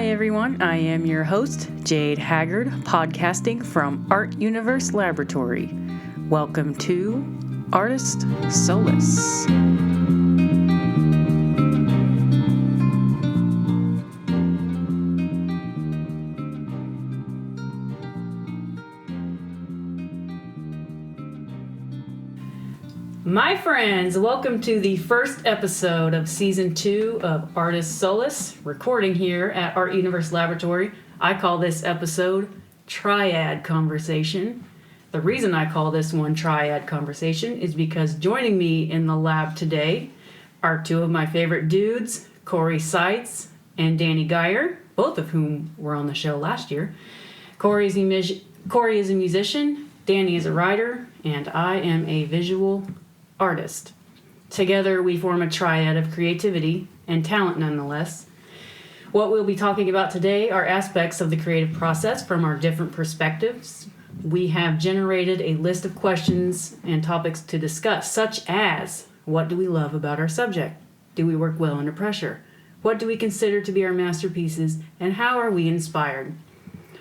Hi everyone, I am your host, Jade Haggard, podcasting from Art Universe Laboratory. Welcome to Artist Solace. My friends, welcome to the first episode of Season 2 of Artist Solace, recording here at Art Universe Laboratory. I call this episode Triad Conversation. The reason I call this one Triad Conversation is because joining me in the lab today are two of my favorite dudes, Cory and Danny Gyure, both of whom were on the show last year. Cory is a musician, Danny is a writer, and I am a visual artist. Together we form a triad of creativity and talent nonetheless. What we'll be talking about today are aspects of the creative process from our different perspectives. We have generated a list of questions and topics to discuss, such as, what do we love about our subject? Do we work well under pressure? What do we consider to be our masterpieces? And how are we inspired?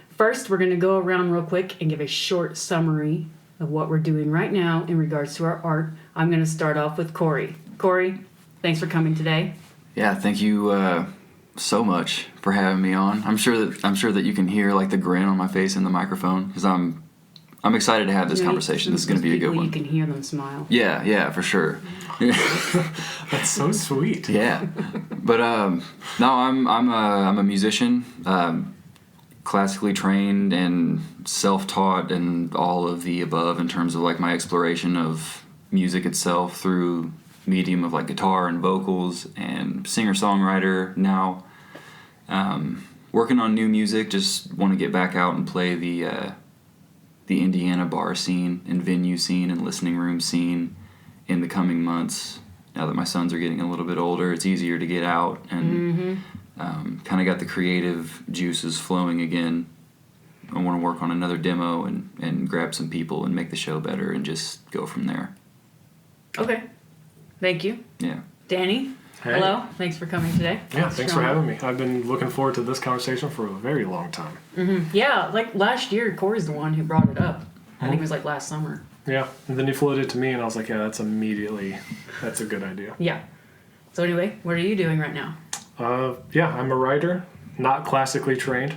First, we're going to go around real quick and give a short summary of what we're doing right now in regards to our art. I'm going to start off with Cory. Cory, thanks for coming today. Yeah, thank you so much for having me on. I'm sure that you can hear like the grin on my face in the microphone because I'm excited to have this conversation. This is going to be a good one. You can hear them smile. Yeah, for sure. That's so sweet. Yeah, but no, I'm a musician. Classically trained and self-taught and all of the above in terms of like my exploration of music itself through medium of like guitar and vocals and singer-songwriter now. Working on new music, just want to get back out and play the Indiana bar scene and venue scene and listening room scene in the coming months. Now that my sons are getting a little bit older, it's easier to get out and kind of got the creative juices flowing again. I want to work on another demo and grab some people and make the show better and just go from there. Okay. Thank you. Yeah. Danny, Hey. hello. Thanks for coming today. Yeah, thanks for having me. I've been looking forward to this conversation for a very long time. Mm-hmm. Yeah, like last year, Cory's the one who brought it up. I think it was like last summer. Yeah, and then you floated it to me, and I was like, yeah, that's a good idea. Yeah. So anyway, what are you doing right now? Yeah, I'm a writer, not classically trained.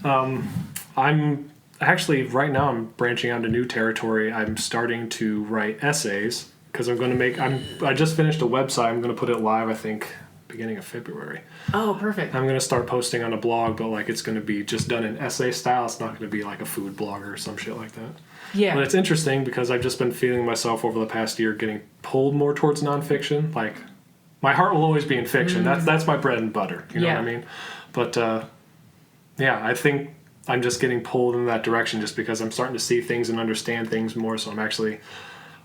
I'm actually, right now, I'm branching out into new territory. I'm starting to write essays, because I just finished a website. I'm going to put it live, I think, beginning of February. Oh, perfect. I'm going to start posting on a blog, but like it's going to be just done in essay style. It's not going to be like a food blog or some shit like that. Yeah. But it's interesting because I've just been feeling myself over the past year getting pulled more towards nonfiction. Like, my heart will always be in fiction. That's my bread and butter. You know what I mean? But yeah, I think I'm just getting pulled in that direction just because I'm starting to see things and understand things more. So I'm actually,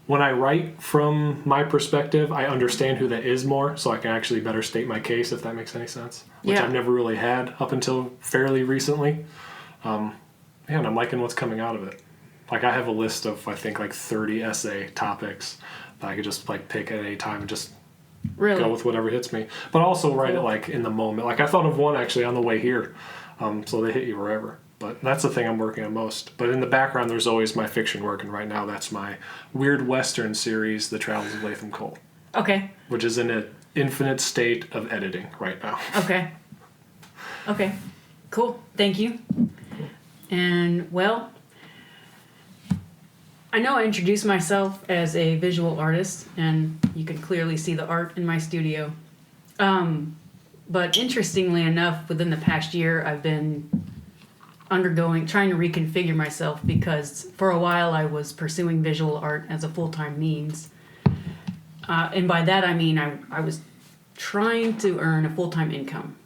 when I write from my perspective, I understand who that is more, so I can actually better state my case, if that makes any sense. Which I've never really had up until fairly recently. And I'm liking what's coming out of it. Like, I have a list of, I think, like 30 essay topics that I could just like pick at any time and just go with whatever hits me. But also write it like in the moment. Like, I thought of one actually on the way here, so they hit you wherever. But that's the thing I'm working on most. But in the background, there's always my fiction work, and right now that's my weird Western series, The Travels of Latham Cole. Okay. Which is in an infinite state of editing right now. Okay. Cool. Thank you. And, well, I know I introduced myself as a visual artist, and you can clearly see the art in my studio. But interestingly enough, within the past year, I've been trying to reconfigure myself because for a while I was pursuing visual art as a full-time means. And by that I mean I was trying to earn a full-time income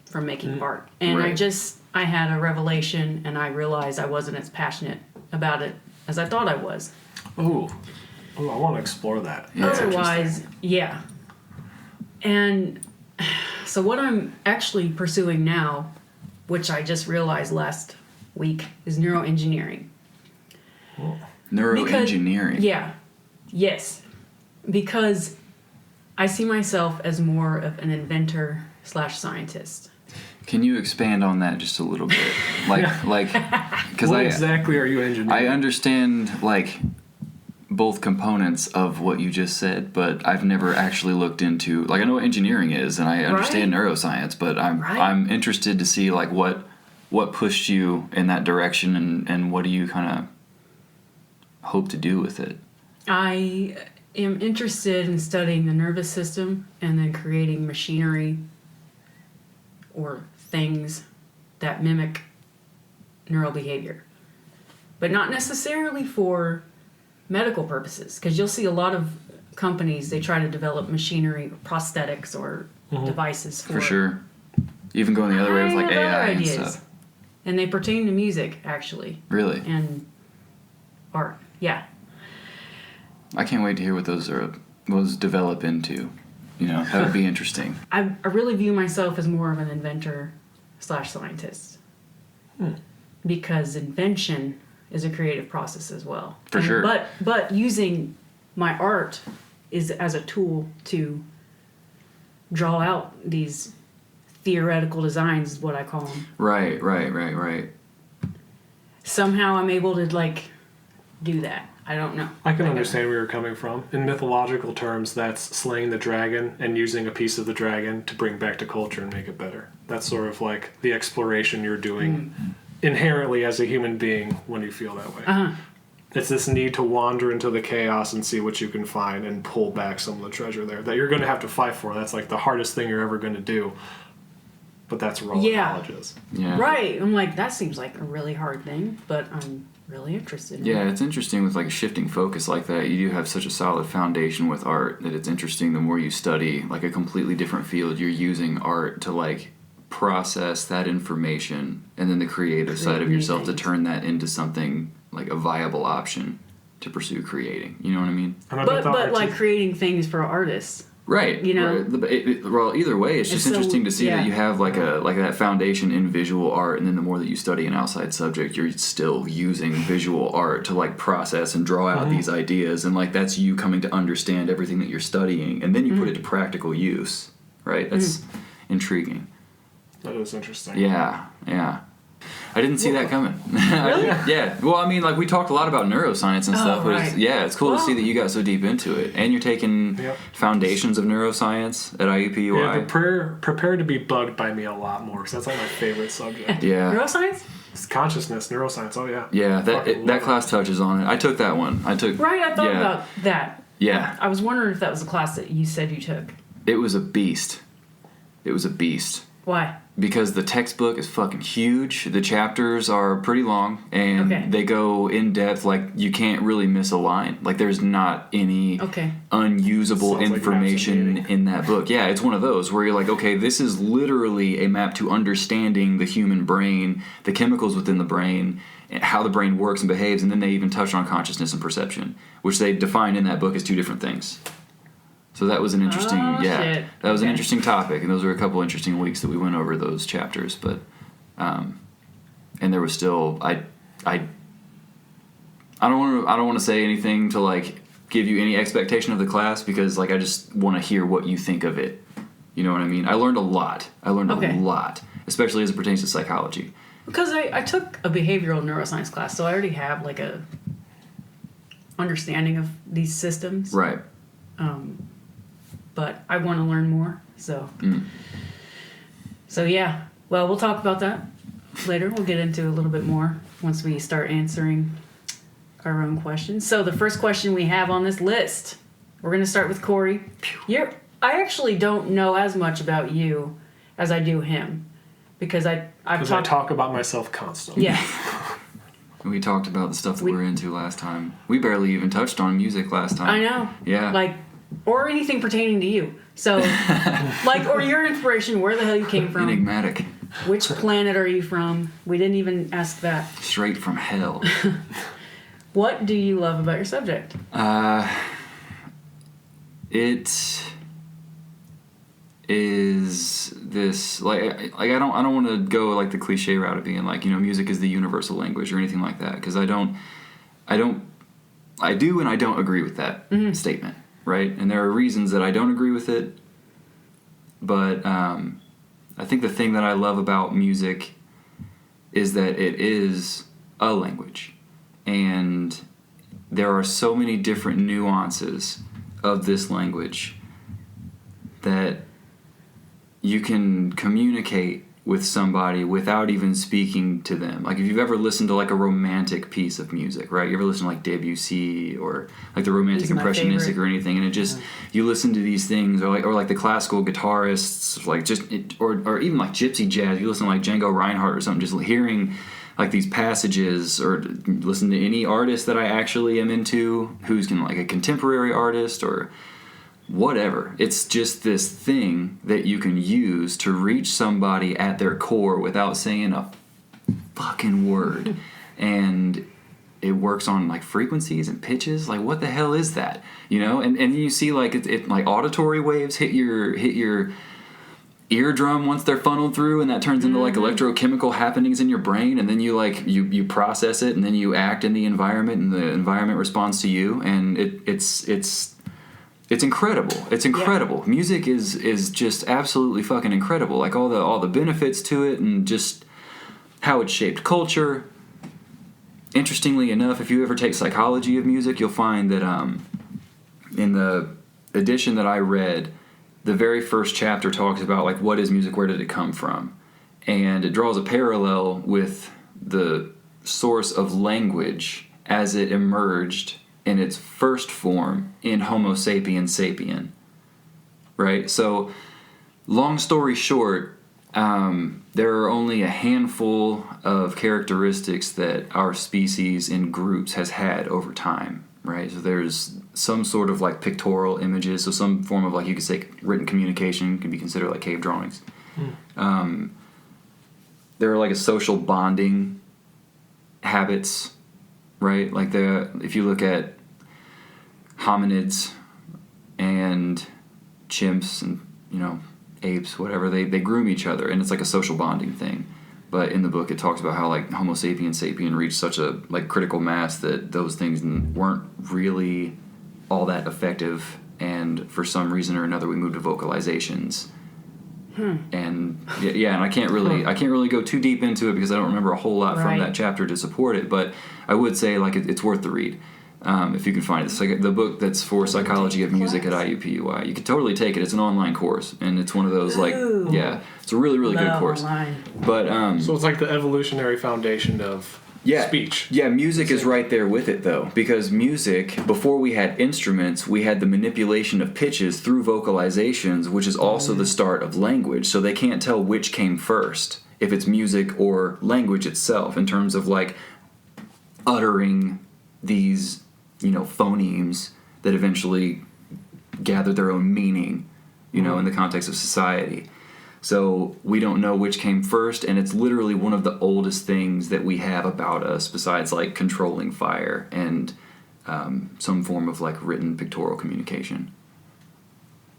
from making art. And I had a revelation, and I realized I wasn't as passionate about it as I thought I was. Oh, I want to explore that. Yeah, otherwise, yeah. And so what I'm actually pursuing now, which I just realized last week, is neuroengineering. Neuroengineering? Yes. Because I see myself as more of an inventor / inventor/scientist. Can you expand on that just a little bit? Because What exactly are you engineering? I understand both components of what you just said, but I've never actually looked into I know what engineering is, and I understand neuroscience, but I'm interested to see what pushed you in that direction, and what do you kind of hope to do with it? I am interested in studying the nervous system and then creating machinery or things that mimic neural behavior, but not necessarily for medical purposes, because you'll see a lot of companies, they try to develop machinery, prosthetics, or devices for sure. Even going the other way with AI and stuff. And they pertain to music, actually. Really? And art. Yeah. I can't wait to hear what those develop into. That would be interesting. I really view myself as more of an inventor/scientist. Because invention is a creative process as well. For sure. But using my art is as a tool to draw out these theoretical designs, is what I call them. Right. Somehow I'm able to do that. I don't know. I can understand where you're coming from. In mythological terms, that's slaying the dragon and using a piece of the dragon to bring back to culture and make it better. That's sort of the exploration you're doing inherently as a human being when you feel that way. It's this need to wander into the chaos and see what you can find and pull back some of the treasure there that you're going to have to fight for. That's the hardest thing you're ever going to do. But that's where all the knowledge is. Yeah. Right. I'm that seems like a really hard thing, but I'm really interested in it. Yeah, it's interesting with a shifting focus like that. You do have such a solid foundation with art that it's interesting the more you study a completely different field, you're using art to process that information and then the creative side of yourself to turn that into something a viable option to pursue creating. You know what I mean? But creating things for artists. Right. Right. Well, either way, it's just interesting to see that you have that foundation in visual art, and then the more that you study an outside subject, you're still using visual art to process and draw out these ideas, and that's you coming to understand everything that you're studying, and then you put it to practical use. Right. That's intriguing. That is interesting. Yeah. I didn't see that coming. Really? Yeah. Well, I mean, we talked a lot about neuroscience and stuff. But it's cool to see that you got so deep into it. And you're taking foundations of neuroscience at IUPUI. Yeah, prepare to be bugged by me a lot more, because that's my favorite subject. Yeah. Neuroscience? It's consciousness, neuroscience, oh yeah. Yeah, that class touches on it. I took that one. I thought about that. Yeah. I was wondering if that was a class that you said you took. It was a beast. Why? Because the textbook is fucking huge. The chapters are pretty long, and they go in depth. You can't really miss a line. There's not any unusable information in that book. Yeah, it's one of those where you're okay, this is literally a map to understanding the human brain, the chemicals within the brain, how the brain works and behaves, and then they even touch on consciousness and perception, which they define in that book as two different things. So that was an interesting, an interesting topic, and those were a couple interesting weeks that we went over those chapters. But, and there was still, I don't want to say anything to give you any expectation of the class, because I just want to hear what you think of it. You know what I mean? I learned a lot. A lot, especially as it pertains to psychology. Because I took a behavioral neuroscience class, so I already have a understanding of these systems. Right. But I want to learn more, so. So yeah, well, we'll talk about that later. We'll get into a little bit more once we start answering our own questions. So the first question we have on this list, we're going to start with Cory. I actually don't know as much about you as I do him, because I talk about myself constantly. Yeah. We talked about the stuff that we were into last time. We barely even touched on music last time. I know. Yeah. Or anything pertaining to you. So, or your inspiration, where the hell you came from. Enigmatic. Which planet are you from? We didn't even ask that. Straight from hell. What do you love about your subject? It is this, I don't want to go the cliche route of being music is the universal language or anything like that, because I do and I don't agree with that statement. Right? And there are reasons that I don't agree with it, but I think the thing that I love about music is that it is a language, and there are so many different nuances of this language that you can communicate with somebody without even speaking to them. Like if you've ever listened to like a romantic piece of music, right? You ever listen to like Debussy or like the romantic He's my impressionistic favorite. or anything, and it just you listen to these things, or like the classical guitarists, like or even like gypsy jazz. You listen to like Django Reinhardt or something, just hearing like these passages, or listen to any artist that I actually am into, who's like a contemporary artist or whatever. It's just this thing that you can use to reach somebody at their core without saying a fucking word. And it works on like frequencies and pitches. Like what the hell is that? You know? And you see like it like auditory waves hit your eardrum once they're funneled through, and that turns into like electrochemical happenings in your brain, and then you like you process it, and then you act in the environment, and the environment responds to you, and it's incredible. It's incredible. Yeah. Music is just absolutely fucking incredible. Like all the benefits to it, and just how it shaped culture. Interestingly enough, if you ever take psychology of music, you'll find that in the edition that I read, the very first chapter talks about like what is music, where did it come from, and it draws a parallel with the source of language as it emerged in its first form in Homo sapiens sapien, right? So, long story short, there are only a handful of characteristics that our species in groups has had over time, right? So there's some sort of like pictorial images, so some form of like, you could say written communication can be considered like cave drawings. There are like a social bonding habits, right? Like if you look at hominids and chimps and apes, whatever, they groom each other, and it's like a social bonding thing. But in the book it talks about how like Homo sapiens sapien reached such a like critical mass that those things weren't really all that effective, and for some reason or another we moved to vocalizations. And and I can't really go too deep into it because I don't remember a whole lot from that chapter to support it, but I would say like it's worth the read. If you can find it. It's like the book that's for psychology of music at IUPUI. You could totally take it. It's an online course, and it's one of those like it's a really really good course. Online. But so it's like the evolutionary foundation of speech. Yeah, music is right there with it though, because music, before we had instruments, we had the manipulation of pitches through vocalizations, which is also the start of language. So they can't tell which came first, if it's music or language itself, in terms of like uttering these phonemes that eventually gather their own meaning, in the context of society. So we don't know which came first, and it's literally one of the oldest things that we have about us, besides like controlling fire and some form of like written pictorial communication.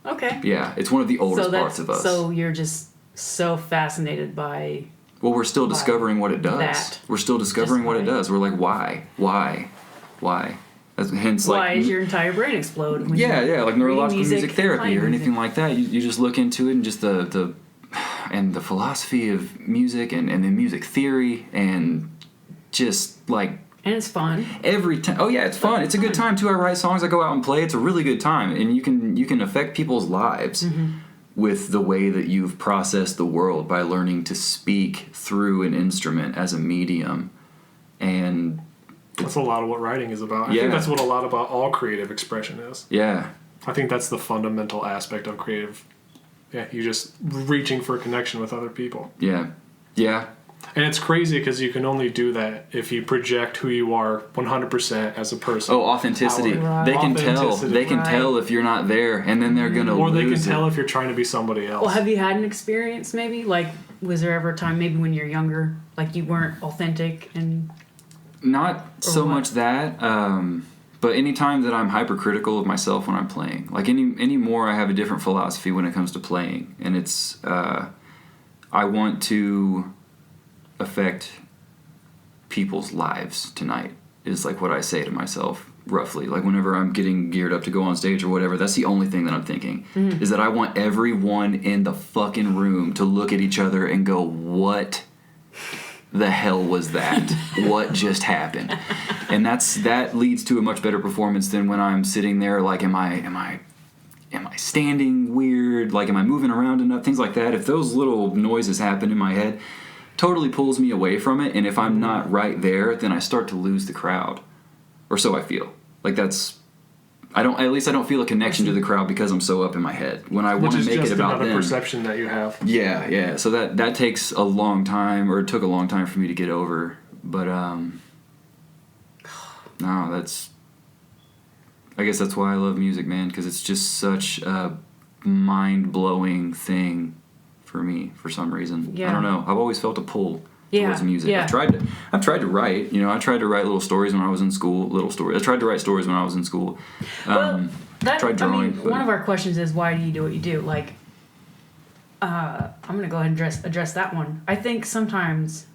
Okay. Yeah, it's one of the oldest parts of us. So you're just so fascinated by... Well, we're still discovering what it does. We're still discovering what it does. We're like, why? Hence, why does your entire brain explode? Like neurological music therapy or anything like that. You just look into it, and just the philosophy of music and the music theory, and just like... And it's fun. Every time. Oh yeah, it's fun. It's a good time too. I write songs, I go out and play. It's a really good time, and you can affect people's lives with the way that you've processed the world by learning to speak through an instrument as a medium. And that's a lot of what writing is about. I think that's what a lot about all creative expression is. Yeah. I think that's the fundamental aspect of creative. Yeah, you just reaching for a connection with other people. Yeah. Yeah. And it's crazy because you can only do that if you project who you are 100% as a person. Oh, authenticity. They can tell. They can tell if you're not there, and then they're gonna. Or they can tell if you're trying to be somebody else. Well, have you had an experience maybe? Like, was there ever a time maybe when you're younger, like you weren't authentic and... Not so much that, but any time that I'm hypercritical of myself when I'm playing, like any more, I have a different philosophy when it comes to playing, and it's I want to affect people's lives tonight, is like what I say to myself roughly. Like whenever I'm getting geared up to go on stage or whatever, that's the only thing that I'm thinking is that I want everyone in the fucking room to look at each other and go, what the hell was that? What just happened? And that leads to a much better performance than when I'm sitting there like, am I standing weird? Like, am I moving around enough? Things like that. If those little noises happen in my head, totally pulls me away from it. And if I'm not right there, then I start to lose the crowd, or so I feel. Like I don't feel a connection to the crowd because I'm so up in my head. When I want to make it about them. Which is just another perception that you have. Yeah. So that takes a long time, or it took a long time for me to get over. But no, I guess that's why I love music, man, because it's just such a mind-blowing thing for me for some reason. Yeah. I don't know. I've always felt a pull towards music. Yeah. I've tried to write. I tried to write little stories when I was in school. I tried to write stories when I was in school. Tried drawing. One of our questions is, why do you do what you do? Like, I'm going to go ahead and address that one. I think sometimes,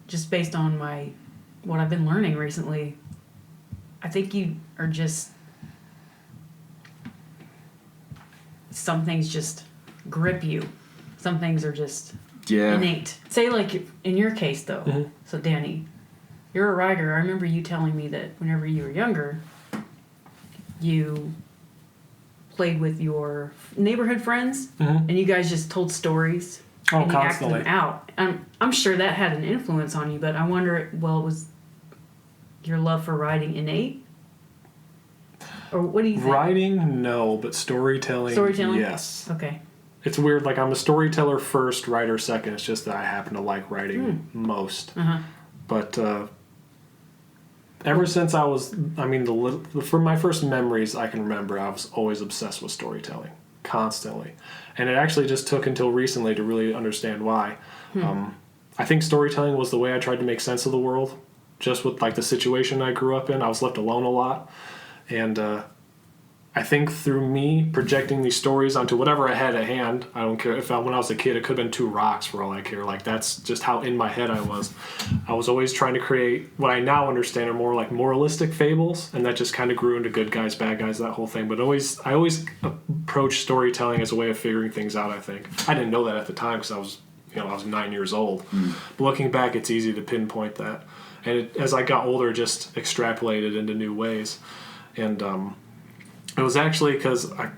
just based on what I've been learning recently, I think you are just... Some things just grip you. Some things are just innate. Say, like, in your case, though. So, Danny, you're a writer. I remember you telling me that whenever you were younger, you played with your neighborhood friends, and you guys just told stories. And you acted them out. I'm sure that had an influence on you, but I wonder, was your love for writing innate? Or what do you think? Writing, no, but storytelling, yes. Okay. It's weird, like I'm a storyteller first, writer second. It's just that I happen to like writing most. But ever since I was, from my first memories I can remember, I was always obsessed with storytelling, constantly. And it actually just took until recently to really understand why. I think storytelling was the way I tried to make sense of the world, just with like the situation I grew up in. I was left alone a lot. And I think through me projecting these stories onto whatever I had at hand, I don't care when I was a kid, it could have been 2 rocks for all I care. Like, that's just how in my head I was. I was always trying to create what I now understand are more like moralistic fables, and that just kind of grew into good guys, bad guys, that whole thing. But I always approached storytelling as a way of figuring things out, I think. I didn't know that at the time because I was 9 years old. But looking back, it's easy to pinpoint that. And as I got older, just extrapolated into new ways. And it was actually because I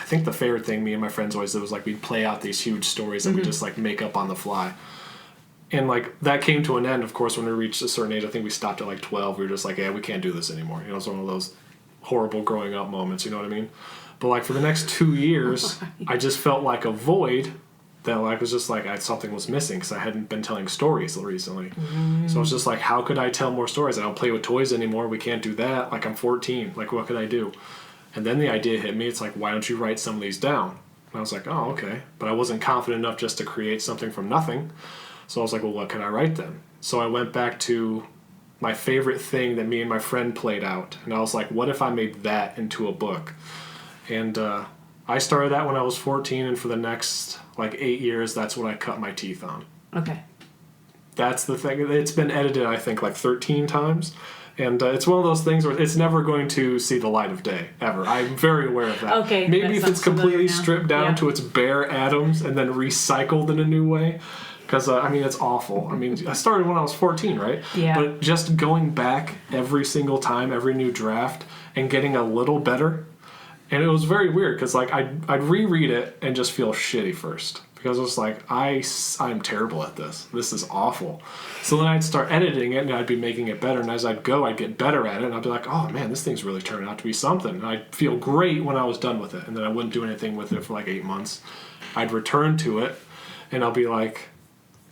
think the favorite thing me and my friends always did was like we'd play out these huge stories that we just like make up on the fly. And like that came to an end, of course, when we reached a certain age. I think we stopped at like 12. We were just like, yeah, we can't do this anymore. It's one of those horrible growing up moments, you know what I mean? But like for the next 2 years, I just felt like a void that like was just like something was missing because I hadn't been telling stories recently. So I was just like, how could I tell more stories? I don't play with toys anymore. We can't do that. Like, I'm 14. Like, what could I do? And then the idea hit me. It's like, why don't you write some of these down? And I was like, oh, okay. But I wasn't confident enough just to create something from nothing. So I was like, well, what can I write then? So I went back to my favorite thing that me and my friend played out. And I was like, what if I made that into a book? And I started that when I was 14, and for the next like 8 years, that's what I cut my teeth on. Okay. That's the thing. It's been edited, I think, like 13 times. And it's one of those things where it's never going to see the light of day, ever. I'm very aware of that. Okay. Maybe if it's completely stripped down to its bare atoms and then recycled in a new way. Because, it's awful. I started when I was 14, right? Yeah. But just going back every single time, every new draft, and getting a little better. And it was very weird because, like, I'd reread it and just feel shitty first. Because it was like, I'm terrible at this. This is awful. So then I'd start editing it, and I'd be making it better. And as I'd go, I'd get better at it. And I'd be like, oh, man, this thing's really turning out to be something. And I'd feel great when I was done with it. And then I wouldn't do anything with it for like 8 months. I'd return to it, and I'll be like,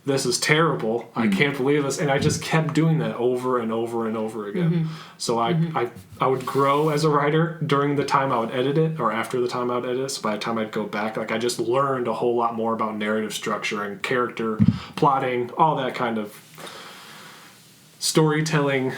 this is terrible. I can't believe this. And I just kept doing that over and over and over again. So I would grow as a writer during the time I would edit it or after the time I would edit it. So by the time I'd go back, like I just learned a whole lot more about narrative structure and character, plotting, all that kind of storytelling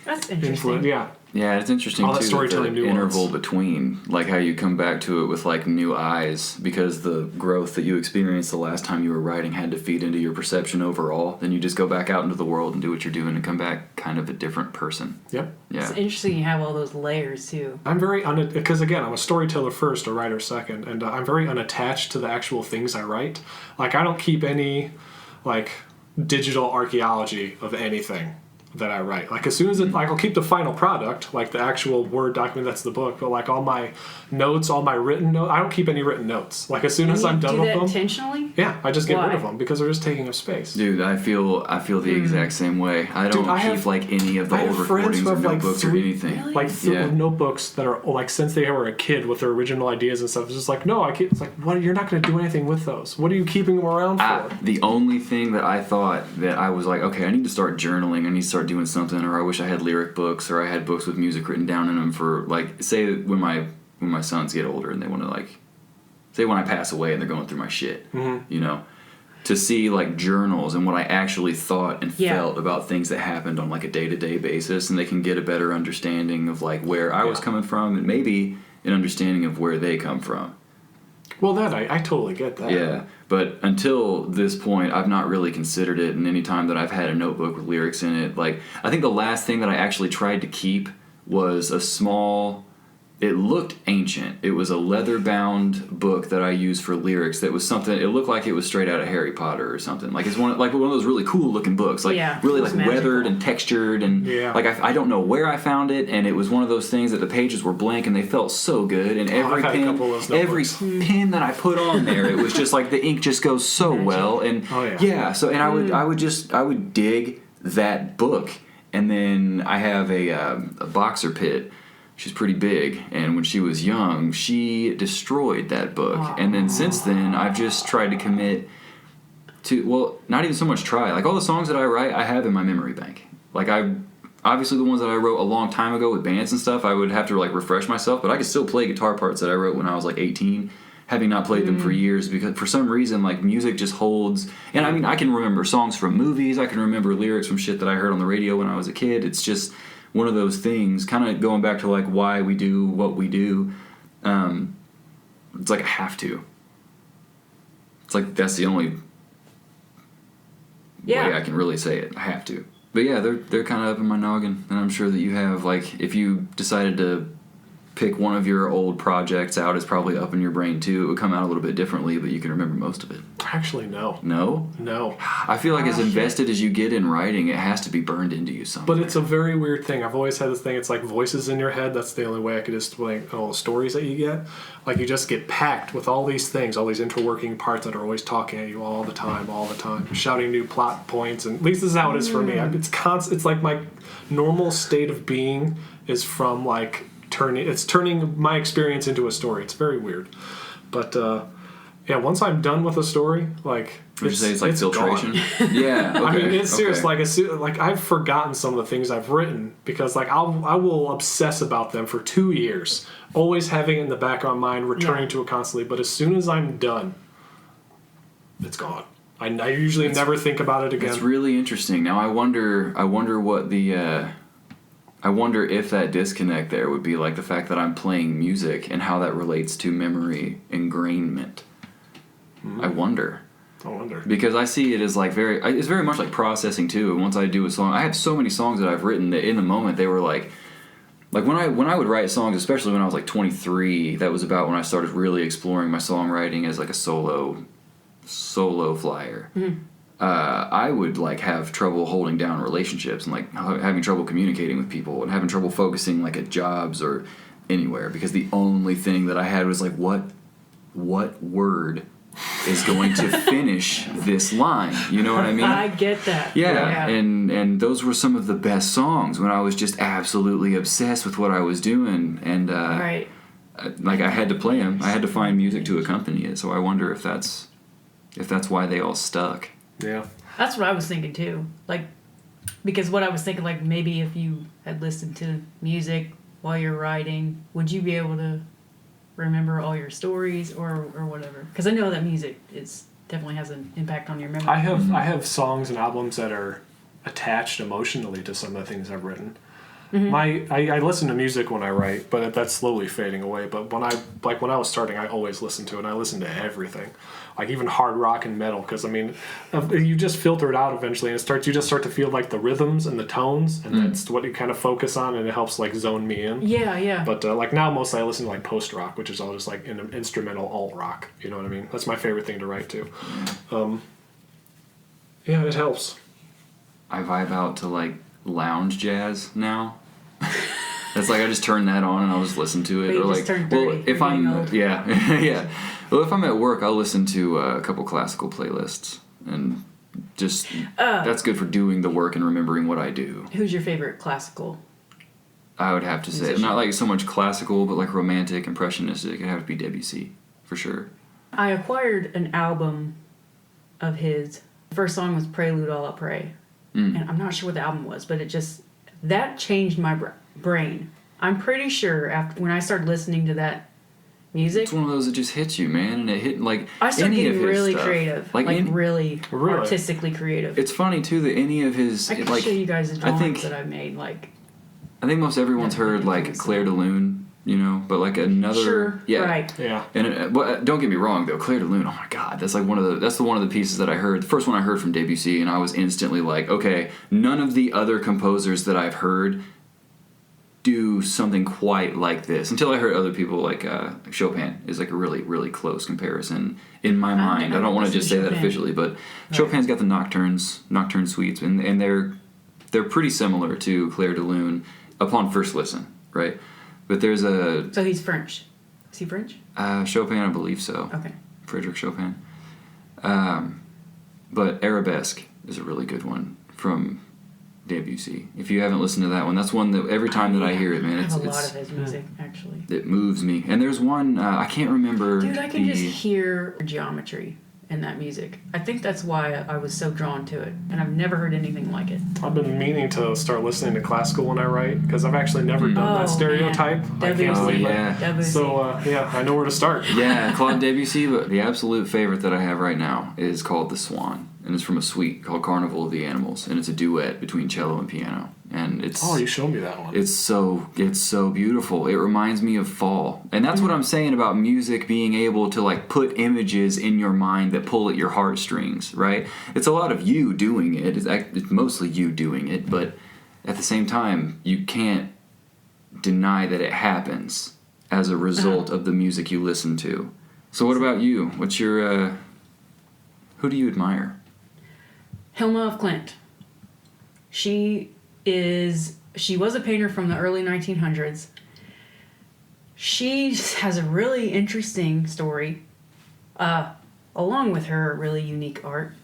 That's interesting. influence. Yeah. Yeah, it's interesting All that too, storytelling the nuance. interval between, like how you come back to it with like new eyes, because the growth that you experienced the last time you were writing had to feed into your perception overall. Then you just go back out into the world and do what you're doing and come back kind of a different person. Yep. Yeah. It's interesting you have all those layers too. I'm very because again, I'm a storyteller first, a writer second, and I'm very unattached to the actual things I write. Like I don't keep any like digital archaeology of anything that I write. Like as soon as like I'll keep the final product, like the actual Word document that's the book, but like all my notes, all my written notes, I don't keep any written notes. Like as soon as I'm done do with that them, intentionally? yeah, I just get rid Why? of them because they're just taking up space. Dude, I feel the exact same way. I don't I keep have- like any of the I have old friends recordings who or have, like, notebooks or 3 anything. Really? Like Yeah. notebooks that are like since they were a kid with their original ideas and stuff. It's just like no, I keep. It's like what? You're not going to do anything with those. What are you keeping them around for? The only thing that I thought that I was like, okay, I need to start journaling, I need to start doing something, or I wish I had lyric books, or I had books with music written down in them for like, say when my sons get older and they want to like, say when I pass away and they're going through my shit, you know, to see like journals and what I actually thought and felt about things that happened on like a day-to-day basis, and they can get a better understanding of like where I was coming from and maybe an understanding of where they come from. Well, that I totally get that. Yeah, but until this point, I've not really considered it. And any time that I've had a notebook with lyrics in it, like I think the last thing that I actually tried to keep was a small. It looked ancient. It was a leather-bound book that I used for lyrics. That was something. It looked like it was straight out of Harry Potter or something. Like it's one of those really cool-looking books. Like really it was like weathered magical. and textured and like I don't know where I found it. And it was one of those things that the pages were blank and they felt so good. And every I've had a pen, couple of those every notebooks. pen that I put on there, it was just like the ink just goes so well. And so and I would dig that book. And then I have a boxer pit. She's pretty big, and when she was young, she destroyed that book. And then since then, I've just tried to commit to, well, not even so much try. Like all the songs that I write, I have in my memory bank. Like obviously the ones that I wrote a long time ago with bands and stuff, I would have to like refresh myself, but I could still play guitar parts that I wrote when I was like 18, having not played them for years, because for some reason, like music just holds. And I mean, I can remember songs from movies, I can remember lyrics from shit that I heard on the radio when I was a kid. It's just one of those things, kind of going back to like why we do what we do. It's like I have to. It's like that's the only way I can really say it. I have to. But yeah, they're kind of up in my noggin, and I'm sure that you have, like, if you decided to pick one of your old projects out, it's probably up in your brain too. It would come out a little bit differently, but you can remember most of it. Actually, no. No? No. I feel like as invested as you get in writing, it has to be burned into you somewhere. But it's a very weird thing. I've always had this thing. It's like voices in your head. That's the only way I could explain all the stories that you get. Like you just get packed with all these things, all these interworking parts that are always talking at you all the time, shouting new plot points. And at least this is how it is for me. It's constant. It's like my normal state of being is from like turning my experience into a story. It's very weird. But yeah, once I'm done with a story, like would you say it's like filtration? Gone. Yeah, okay, I mean, it's serious. okay. Like I've forgotten some of the things I've written because like I will obsess about them for 2 years, always having it in the back of my mind, returning to it constantly. But as soon as I'm done, it's gone. I usually never think about it again. It's really interesting. Now I wonder what the I wonder if that disconnect there would be like the fact that I'm playing music and how that relates to memory ingrainment. I wonder. Because I see it as like it's very much like processing too. And once I do a song, I have so many songs that I've written that in the moment they were like when I would write songs, especially when I was like 23, that was about when I started really exploring my songwriting as like a solo flyer. I would like have trouble holding down relationships and like having trouble communicating with people and having trouble focusing like at jobs or anywhere, because the only thing that I had was like what word is going to finish this line, you know what I mean? I get that. Yeah. And those were some of the best songs when I was just absolutely obsessed with what I was doing, and Right. like I had to play them. I had to find music to accompany it. So I wonder if that's why they all stuck. Yeah. That's what I was thinking too. Like, because what I was thinking, like, maybe if you had listened to music while you're writing, would you be able to remember all your stories or whatever? Because I know that music definitely has an impact on your memory. I have songs and albums that are attached emotionally to some of the things I've written. I listen to music when I write, but that's slowly fading away. But when I was starting, I always listened to it, and I listened to everything, like even hard rock and metal, because I mean, you just filter it out eventually, and you just start to feel like the rhythms and the tones, and that's what you kind of focus on, and it helps like zone me in. Yeah. But like now, mostly I listen to like post rock, which is all just like instrumental alt rock. You know what I mean? That's my favorite thing to write to. Yeah, it helps. I vibe out to like lounge jazz now. It's like I just turn that on and I'll just listen to it. But you or just like, turned 30, well, if you're I'm getting old. yeah. Well, if I'm at work, I'll listen to a couple classical playlists, and just that's good for doing the work and remembering what I do. Who's your favorite classical? I would have to say Musician. not like so much classical, but like romantic, impressionistic. It'd have to be Debussy for sure. I acquired an album of his. The first song was Prelude All Après. And I'm not sure what the album was, but that changed my brain. I'm pretty sure after when I started listening to that music, It's one of those that just hits you, man, and it hit like I started any getting of his really stuff. creative, like Really? artistically creative. It's funny too that any of his I can like show you guys the I drawings think that I've made. Like, I think most everyone's Definitely heard like influenced Claire de Lune, you know, but like another sure, yeah. right. Yeah. And but don't get me wrong though, Claire de Lune, oh my god, that's like one of the pieces that I heard, the first one I heard from Debussy, and I was instantly like, okay, none of the other composers that I've heard do something quite like this. Until I heard other people like Chopin is like a really, really close comparison in my mind. I don't want to just say that officially, but Chopin's got the nocturne suites, and they're pretty similar to Claire de Lune upon first listen, right? But there's a So he's French. Is he French? Chopin, I believe so. Okay. Frédéric Chopin. But Arabesque is a really good one from Debussy. If you haven't listened to that one, that's one that every time that I hear it, man, I it's have a lot of his music actually. it moves me. And there's one I can't remember. Dude, I can just hear geometry in that music. I think that's why I was so drawn to it, and I've never heard anything like it. I've been meaning to start listening to classical when I write, because I've actually never done that stereotype. Man. I can't Debussy. believe it. yeah. Debussy. So yeah, I know where to start. Yeah, Claude Debussy, but the absolute favorite that I have right now is called The Swan, and it's from a suite called Carnival of the Animals, and it's a duet between cello and piano, and it's Oh, you showed me that one. it's so beautiful. It reminds me of fall, and that's what I'm saying about music being able to like put images in your mind that pull at your heartstrings, right? It's a lot of you doing it. It's mostly you doing it, but at the same time, you can't deny that it happens as a result of the music you listen to. So what about you? What's your who do you admire? Hilma of Klint. She was a painter from the early 1900s. She has a really interesting story, along with her really unique art.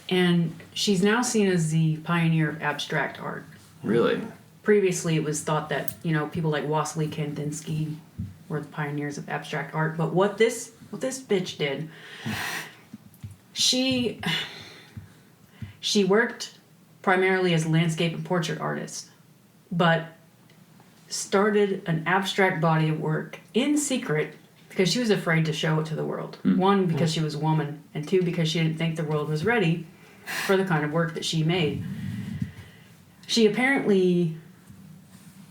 And she's now seen as the pioneer of abstract art. Really? Previously, it was thought that, people like Wassily Kandinsky were the pioneers of abstract art. But what this bitch did, she worked primarily as a landscape and portrait artist, but started an abstract body of work in secret because she was afraid to show it to the world. One, because she was a woman, and two, because she didn't think the world was ready for the kind of work that she made. She apparently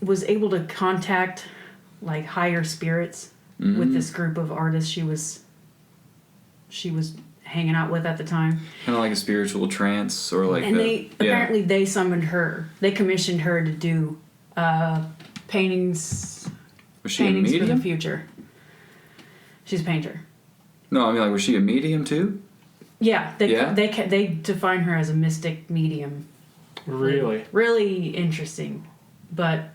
was able to contact like higher spirits with this group of artists she was hanging out with at the time. Kind of like a spiritual trance, or like. And apparently they summoned her. They commissioned her to do paintings. Was she a paintings for the medium? future. She's a painter. No, I mean, like, was she a medium too? Yeah, Yeah? they define her as a mystic medium. Really? Really interesting. But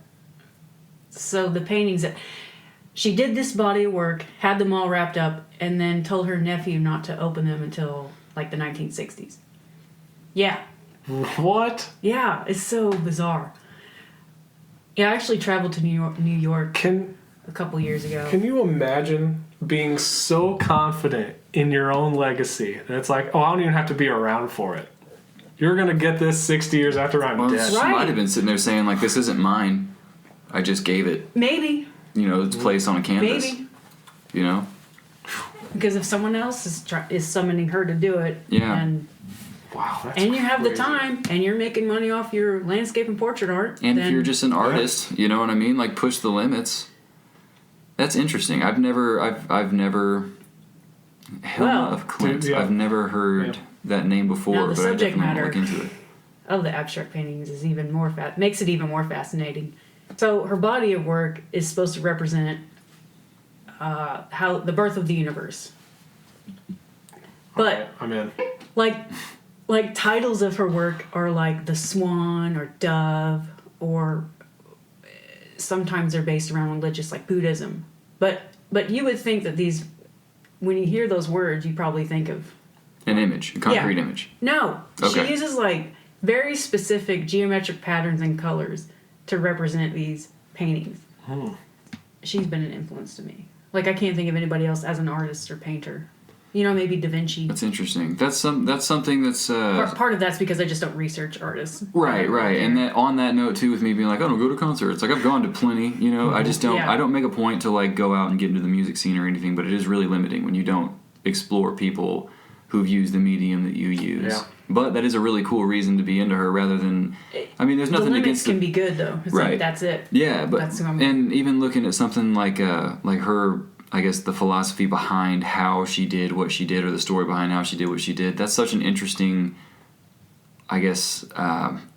so the paintings that she did this body of work, had them all wrapped up, and then told her nephew not to open them until like the 1960s. Yeah. What? Yeah, it's so bizarre. Yeah, I actually traveled to New York a couple years ago. Can you imagine being so confident in your own legacy that it's like, oh, I don't even have to be around for it. You're going to get this 60 years after I'm Well, dead. she Right. might have been sitting there saying, like, this isn't mine. I just gave it, Maybe. its place on a canvas. Maybe. You know? Because if someone else is summoning her to do it, Yeah. and Wow, that's and you have the crazy. time, and you're making money off your landscape and portrait art. And then if you're just an artist, you know what I mean? Like, push the limits. That's interesting. I've never Helma of Clint. Yeah. I've never heard that name before, Now, the but I subject definitely want to matter look into it. of the abstract paintings is even more makes it even more fascinating. So her body of work is supposed to represent how the birth of the universe. But Okay, I'm in. like titles of her work are like the swan or dove, or sometimes they're based around religious, like Buddhism. But you would think that these, when you hear those words, you probably think of An image, a concrete image. No, Okay. she uses like very specific geometric patterns and colors to represent these paintings. She's been an influence to me. Like, I can't think of anybody else as an artist or painter. You know, maybe Da Vinci. That's interesting. That's something that's Part of that's because I just don't research artists. right. And that on that note too, with me being like, I don't go to concerts. Like, I've gone to plenty. You know, I just don't. Yeah. I don't make a point to like go out and get into the music scene or anything. But it is really limiting when you don't explore people who've used the medium that you use. Yeah. But that is a really cool reason to be into her, rather than. I mean, there's nothing The limits against can be good though. It's Right. like that's it. Yeah, but That's who I'm- and even looking at something like her, I guess the philosophy behind how she did what she did, or the story behind how she did what she did. That's such an interesting, I guess,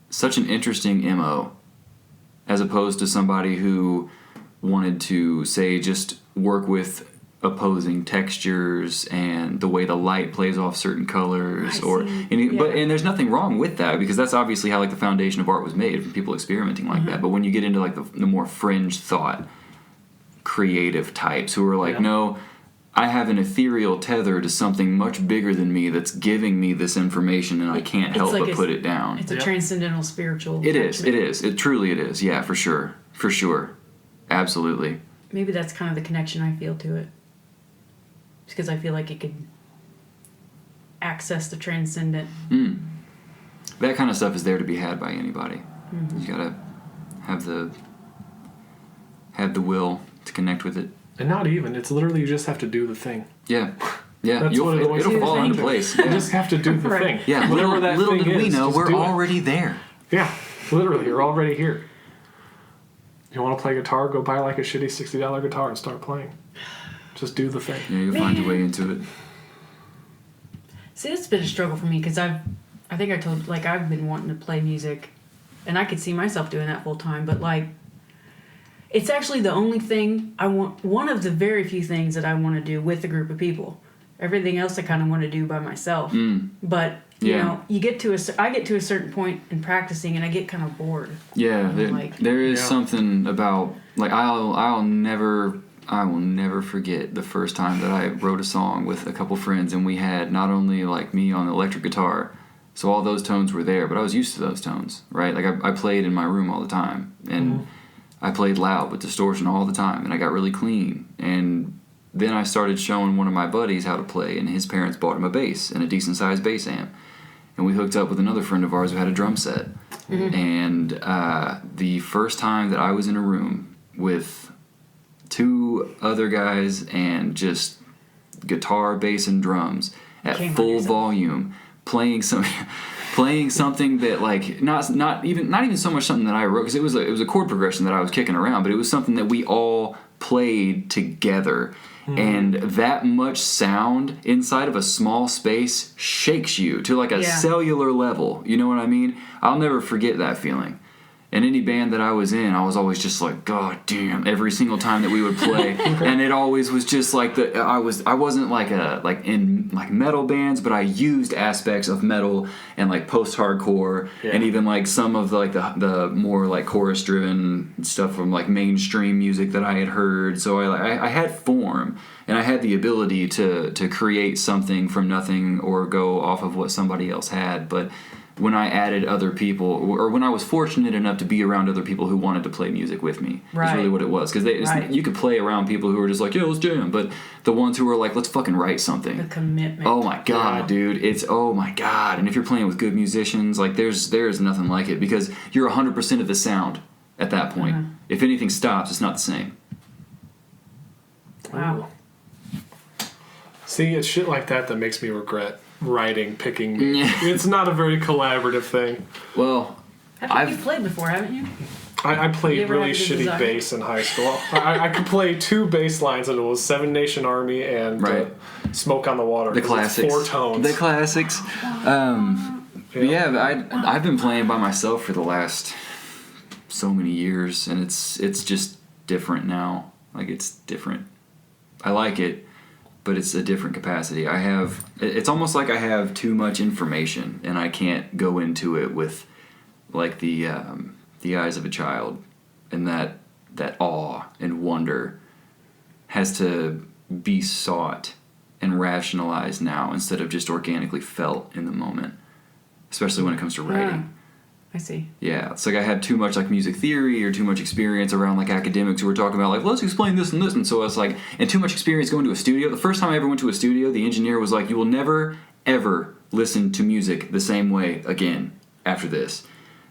such an interesting MO, as opposed to somebody who wanted to say just work with opposing textures and the way the light plays off certain colors, and there's nothing wrong with that, because that's obviously how like the foundation of art was made, from people experimenting like that. But when you get into like the more fringe thought creative types who are like, no, I have an ethereal tether to something much bigger than me that's giving me this information, and I can't help like but put it down. It's a transcendental spiritual. It is. attachment. It truly it is. Yeah, for sure. Absolutely. Maybe that's kind of the connection I feel to it. Because I feel like it could access the transcendent. That kind of stuff is there to be had by anybody. You gotta have the will to connect with it. And not even. It's literally you just have to do the thing. Yeah. That's what it always it'll is. fall into place. You Yeah. just have to do the thing. Yeah, Whatever that little thing did we is, know, just we're do it. already there. Yeah, literally, you're already here. You want to play guitar? Go buy like a shitty $60 guitar and start playing. Just do the thing. Yeah, you'll find your way into it. See, it's been a struggle for me because I think I told, like, I've been wanting to play music, and I could see myself doing that full time, but like, it's actually the only thing I want, one of the very few things that I want to do with a group of people. Everything else I kind of want to do by myself. But, you know, I get to a certain point in practicing and I get kind of bored. Yeah, there is something about, like, I will never forget the first time that I wrote a song with a couple friends, and we had not only like me on the electric guitar, so all those tones were there, but I was used to those tones, right? Like I played in my room all the time, and I played loud with distortion all the time, and I got really clean. And then I started showing one of my buddies how to play, and his parents bought him a bass and a decent sized bass amp. And we hooked up with another friend of ours who had a drum set. And the first time that I was in a room with two other guys and just guitar, bass, and drums at full volume, playing something that, like, not even so much something that I wrote, because it was a chord progression that I was kicking around, but it was something that we all played together. And that much sound inside of a small space shakes you to like a cellular level. You know what I mean? I'll never forget that feeling. And any band that I was in, I was always just like, God damn, every single time that we would play. And it always was just like I wasn't like in metal bands, but I used aspects of metal and like post-hardcore and even like some of the more like chorus driven stuff from like mainstream music that I had heard. So I had form, and I had the ability to create something from nothing or go off of what somebody else had. But when I added other people, or when I was fortunate enough to be around other people who wanted to play music with me, is really what it was. Because you could play around people who were just like, yeah, let's jam. But the ones who were like, let's fucking write something. The commitment. Oh my God, dude. Oh my God. And if you're playing with good musicians, like there's nothing like it, because you're 100% of the sound at that point. If anything stops, it's not the same. Wow. See, it's shit like that makes me regret writing picking me. Yeah. It's not a very collaborative thing. Well, You've played before, haven't you? I You played ever really had a good shitty design? bass in high school. I could play 2 bass lines, and it was Seven Nation Army and Right. Smoke on the Water. the 'cause it's classics. 4 tones. The classics. I've been playing by myself for the last so many years, and it's just different now. Like, it's different. I like it, but it's a different capacity. It's almost like I have too much information, and I can't go into it with like the eyes of a child, and that awe and wonder has to be sought and rationalized now instead of just organically felt in the moment, especially when it comes to writing. I see. Yeah, it's like I had too much like music theory or too much experience around like academics who were talking about like, let's explain this and this, and so it's like, and too much experience going to a studio. The first time I ever went to a studio, the engineer was like, you will never ever listen to music the same way again after this.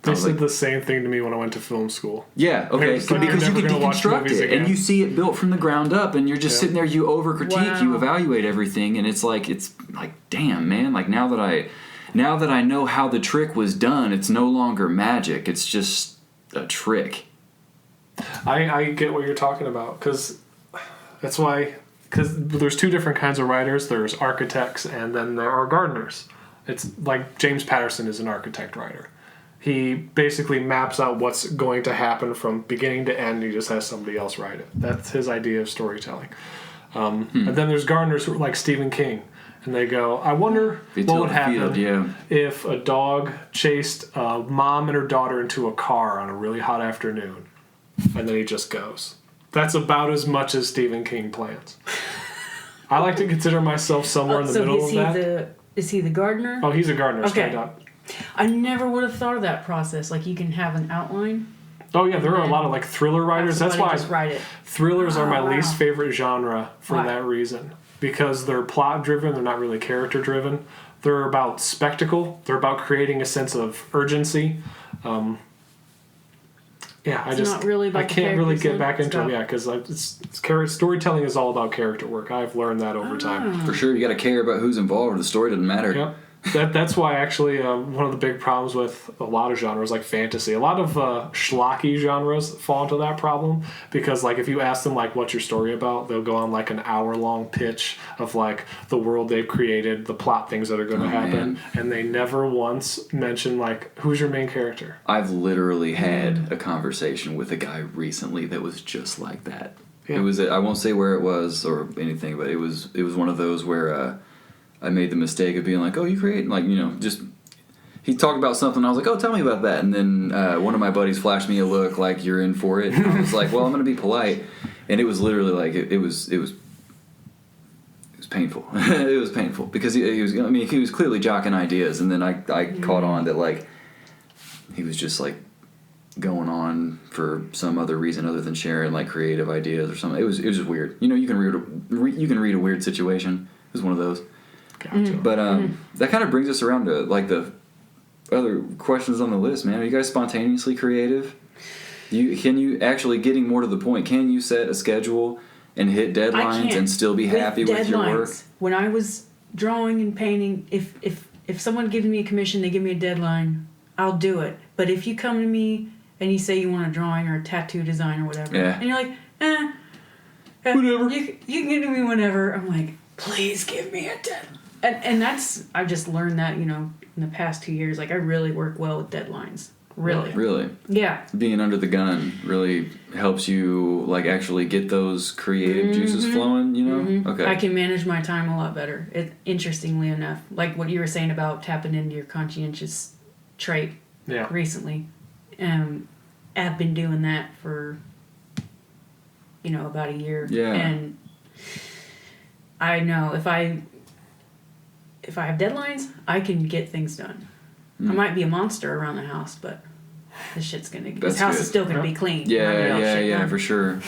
They said the same thing to me when I went to film school. Yeah, okay, It's like, because you you're can never gonna watch deconstruct movies it, again. and you see it built from the ground up, and you're just Yeah. sitting there, you over-critique, you Wow. evaluate everything, and it's like, damn, man, like now that I know how the trick was done, it's no longer magic, it's just a trick. I get what you're talking about, because that's why, because there's 2 different kinds of writers. There's architects, and then there are gardeners. It's like James Patterson is an architect writer. He basically maps out what's going to happen from beginning to end. He just has somebody else write it. That's his idea of storytelling. And then there's gardeners who are like Stephen King, and they go, I wonder They what till would the happen field, yeah. if a dog chased a mom and her daughter into a car on a really hot afternoon, and then he just goes. That's about as much as Stephen King plans. I like to consider myself somewhere in the middle of that. Is he the gardener? Oh, he's a gardener, Okay. straight up. I never would have thought of that process. Like, you can have an outline. Oh yeah, there are a then lot of like thriller writers. That's somebody why just write it. thrillers are my Oh, wow. least favorite genre for Why? that reason. Because they're plot driven, they're not really character driven. They're about spectacle. They're about creating a sense of urgency. It's not really about I the can't really characters get then? back It's into it. about- Yeah, because storytelling is all about character work. I've learned that over time. For sure, you got to care about who's involved, the story doesn't matter. Yep. That's why actually one of the big problems with a lot of genres like fantasy, a lot of schlocky genres fall into that problem, because like if you ask them like what's your story about, they'll go on like an hour-long pitch of like the world they've created, the plot things that are going to happen, man. and they never once mention like who's your main character. I've literally had a conversation with a guy recently that was just like that. Yeah. It was, I won't say where it was or anything, but it was one of those where I made the mistake of being like, oh, you create, like, you know, just, he talked about something, and I was like, oh, tell me about that, and then one of my buddies flashed me a look like, you're in for it, and I was like, well, I'm going to be polite, and it was literally like, it was painful. It was painful, because he was clearly jocking ideas, and then I caught on that, like, he was just, like, going on for some other reason other than sharing, like, creative ideas or something. It was just weird. You know, you can read a weird situation. It was one of those. Gotcha. But that kind of brings us around to like the other questions on the list, man. Are you guys spontaneously creative? Can you actually, getting more to the point, can you set a schedule and hit deadlines and still be happy with your work? When I was drawing and painting, if someone gives me a commission, they give me a deadline, I'll do it. But if you come to me and you say you want a drawing or a tattoo design or whatever, and you're like, Whatever. you can give it to me whenever, I'm like, please give me a deadline. And that's, I've just learned that, you know, in the past 2 years, like, I really work well with deadlines. Really. Yeah. Being under the gun really helps you, like, actually get those creative juices flowing, you know? Okay. I can manage my time a lot better, interestingly enough. Like what you were saying about tapping into your conscientious trait recently. I've been doing that for, you know, about a year. Yeah. And I know if I have deadlines, I can get things done. I might be a monster around the house, but this house is still gonna be clean. Yeah, for sure.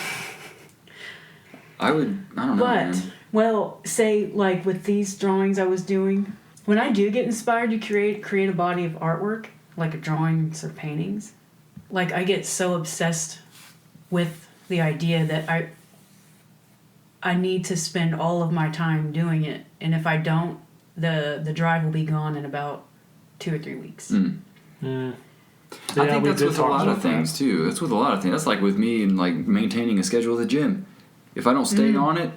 I don't know, But, man. well, say, like, with these drawings I was doing, when I do get inspired to create a body of artwork, like a drawings or paintings, like, I get so obsessed with the idea that I need to spend all of my time doing it. And if I don't, the drive will be gone in about 2 or 3 weeks. I think that's with a lot of things too. That's with a lot of things. That's like with me and like maintaining a schedule at the gym. If I don't stay on it,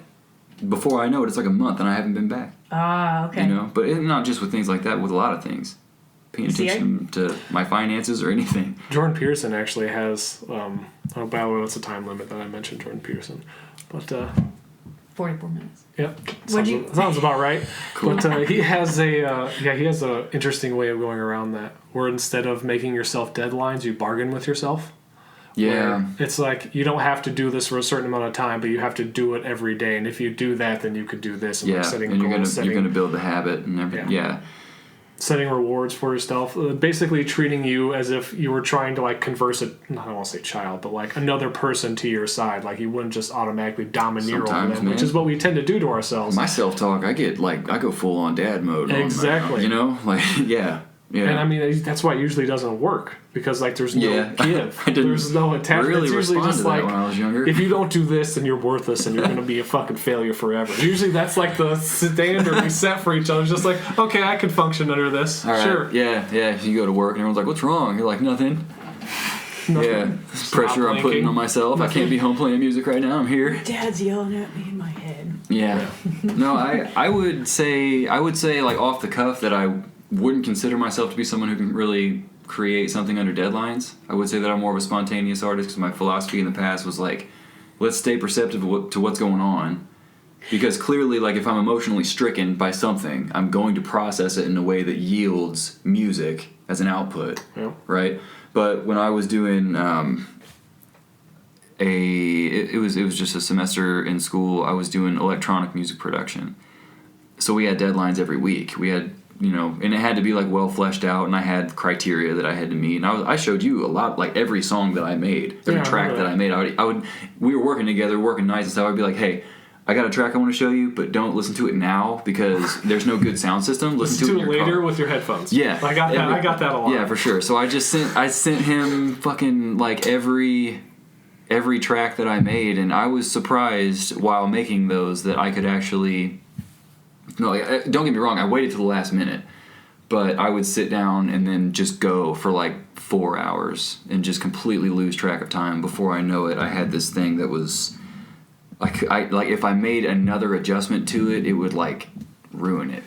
before I know it, it's like a month and I haven't been back. Ah, okay. You know, but it's not just with things like that. With a lot of things, paying attention to my finances or anything. Jordan Peterson actually has. Oh, by the way, what's the time limit that I mentioned? Jordan Peterson, but 44 minutes. Yep, What'd sounds about right. Cool. But he has a interesting way of going around that, where instead of making yourself deadlines, you bargain with yourself. Yeah. It's like you don't have to do this for a certain amount of time, but you have to do it every day. And if you do that, then you could do this. And Yeah, like setting and goals, you're gonna build the habit and everything. Yeah. Setting rewards for yourself, basically treating you as if you were trying to like converse I don't want to say child, but like another person to your side. Like you wouldn't just automatically domineer over them, which is what we tend to do to ourselves. My self-talk, I go full on dad mode. Exactly. You know, like yeah. And I mean that's why it usually doesn't work, because like there's no give, there's no attachment. Really it's usually just like when I was younger. If you don't do this, then you're worthless and you're going to be a fucking failure forever. Usually that's like the standard we set for each other. It's just like, okay, I can function under this. All right. Sure. Yeah. If you go to work and everyone's like, "What's wrong?" You're like, "Nothing." Yeah, pressure I'm putting on myself. I can't be home playing music right now. I'm here. Dad's yelling at me in my head. Yeah. No, I would say like off the cuff that I wouldn't consider myself to be someone who can really create something under deadlines. I would say that I'm more of a spontaneous artist, because my philosophy in the past was like, let's stay perceptive to what's going on, because clearly, like, if I'm emotionally stricken by something, I'm going to process it in a way that yields music as an output, right? But when I was doing it was just a semester in school, I was doing electronic music production. So we had deadlines every week. We had, you know, and it had to be like well fleshed out, and I had criteria that I had to meet. And I showed you a lot, like every song that I made, every track that I made. We were working together, working nights and stuff. I'd be like, hey, I got a track I want to show you, but don't listen to it now because there's no good sound system. Listen to it later with your headphones. Yeah, I got that a lot. Yeah, for sure. So I sent him fucking like every track that I made, and I was surprised while making those that I could actually. No, don't get me wrong, I waited till the last minute, but I would sit down and then just go for like 4 hours and just completely lose track of time. Before I know it, I had this thing that was like if I made another adjustment to it, it would like ruin it,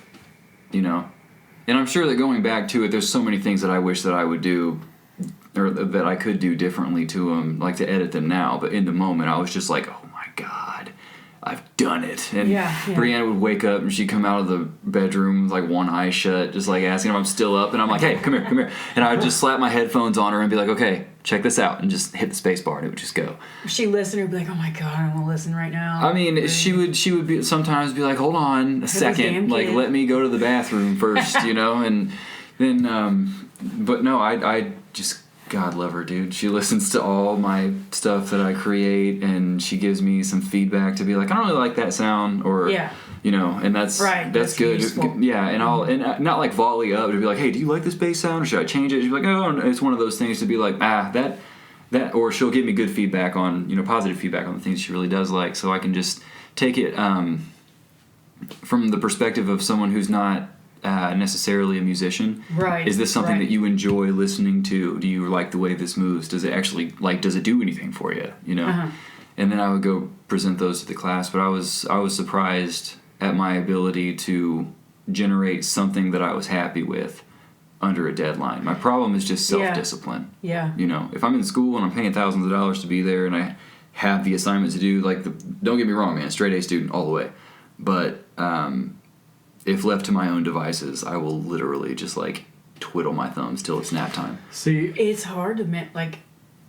you know? And I'm sure that going back to it, there's so many things that I wish that I would do, or that I could do differently to them, like to edit them now. But in the moment, I was just like, oh my God, I've done it. And Brianna would wake up and she'd come out of the bedroom with like one eye shut, just like asking if I'm still up. And I'm like, hey, come here. And I would just slap my headphones on her and be like, okay, check this out. And just hit the space bar and it would just go. If she listened, would be like, oh my God, I want to listen right now. I mean, she would be sometimes be like, hold on a second. Like, let me go to the bathroom first, you know? And then, but no, I just... God love her, dude. She listens to all my stuff that I create, and she gives me some feedback to be like, I don't really like that sound, or you know, and that's good. Useful. Yeah, and and not like volley up to be like, hey, do you like this bass sound, or should I change it? She's like, oh, it's one of those things to be like, that, or she'll give me good feedback on, you know, positive feedback on the things she really does like, so I can just take it from the perspective of someone who's not necessarily a musician. Right. Is this something that you enjoy listening to? Do you like the way this moves? Does it actually, like, does it do anything for you? You know? And then I would go present those to the class, but I was surprised at my ability to generate something that I was happy with under a deadline. My problem is just self-discipline. Yeah. You know, if I'm in school and I'm paying thousands of dollars to be there and I have the assignment to do, like, don't get me wrong, man, straight A student all the way. But, if left to my own devices, I will literally just like twiddle my thumbs till it's nap time. See, it's hard to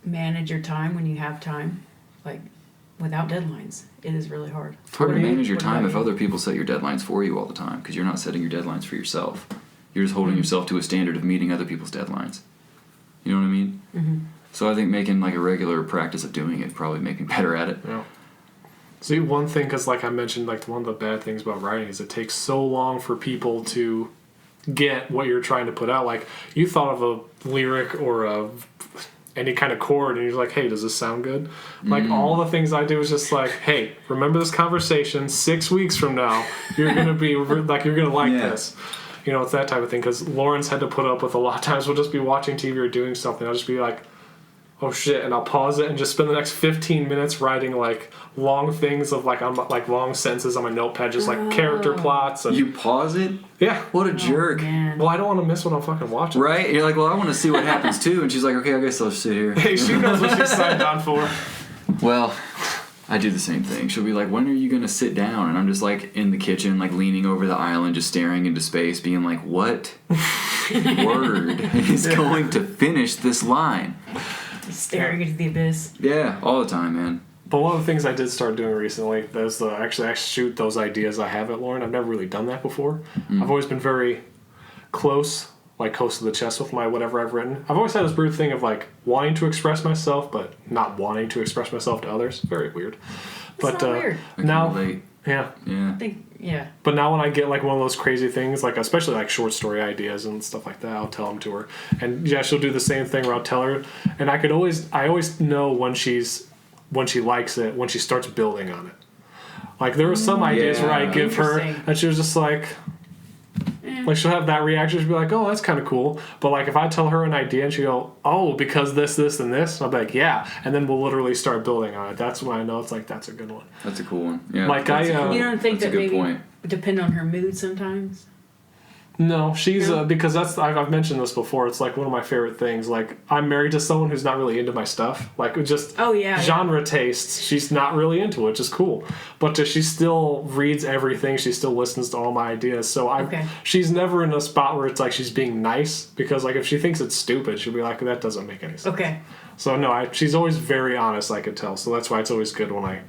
manage your time when you have time, like without deadlines. It is really hard. It's hard to manage your time if other people set your deadlines for you all the time, because you're not setting your deadlines for yourself. You're just holding yourself to a standard of meeting other people's deadlines. You know what I mean? Mm-hmm. So I think making like a regular practice of doing it probably make me better at it. Yeah. See, one thing, because like I mentioned, like one of the bad things about writing is it takes so long for people to get what you're trying to put out. Like, you thought of a lyric or any kind of chord, and you're like, hey, does this sound good? Like, all the things I do is just like, hey, remember this conversation 6 weeks from now. You're going to be, like, you're going to like this. You know, it's that type of thing, because Lauren's had to put up with a lot of times we'll just be watching TV or doing something. I'll just be like, oh shit, and I'll pause it and just spend the next 15 minutes writing like long things of like long sentences on my notepad, just like character plots. And, You pause it? yeah. What a jerk. Man. Well, I don't want to miss what I'm fucking watching. Right? You're like, well, I want to see what happens too. And she's like, okay, I guess I'll sit here. Hey, she knows what she signed on for. Well, I do the same thing. She'll be like, when are you going to sit down? And I'm just like in the kitchen, like leaning over the island, just staring into space, being like, what word is going to finish this line? Staring into the abyss. Yeah, all the time, man. But one of the things I did start doing recently is actually I shoot those ideas I have at Lauren. I've never really done that before. I've always been very close to the chest with my whatever I've written. I've always had this weird thing of like wanting to express myself, but not wanting to express myself to others. Very weird. It's not weird. I can now, relate. yeah. I think, yeah. But now when I get like one of those crazy things, like especially like short story ideas and stuff like that, I'll tell them to her. And yeah, she'll do the same thing where I'll tell her. And I always know when she likes it, when she starts building on it. Like there were some ideas where I give her, and she was just like she'll have that reaction. She'll be like, oh, that's kind of cool. But like if I tell her an idea and she go, oh, because this, and this, I'll be like, yeah. And then we'll literally start building on it. That's when I know it's like, that's a good one. That's a cool one. Yeah. Like You don't think that's that a good maybe point. depend on her mood sometimes? No, she's because I've mentioned this before. It's like one of my favorite things. Like I'm married to someone who's not really into my stuff. Like just genre tastes. She's not really into it, which is cool. But she still reads everything. She still listens to all my ideas. So she's never in a spot where it's like she's being nice, because like if she thinks it's stupid, she'll be like, that doesn't make any sense. Okay. So no, she's always very honest. I could tell. So that's why it's always good when I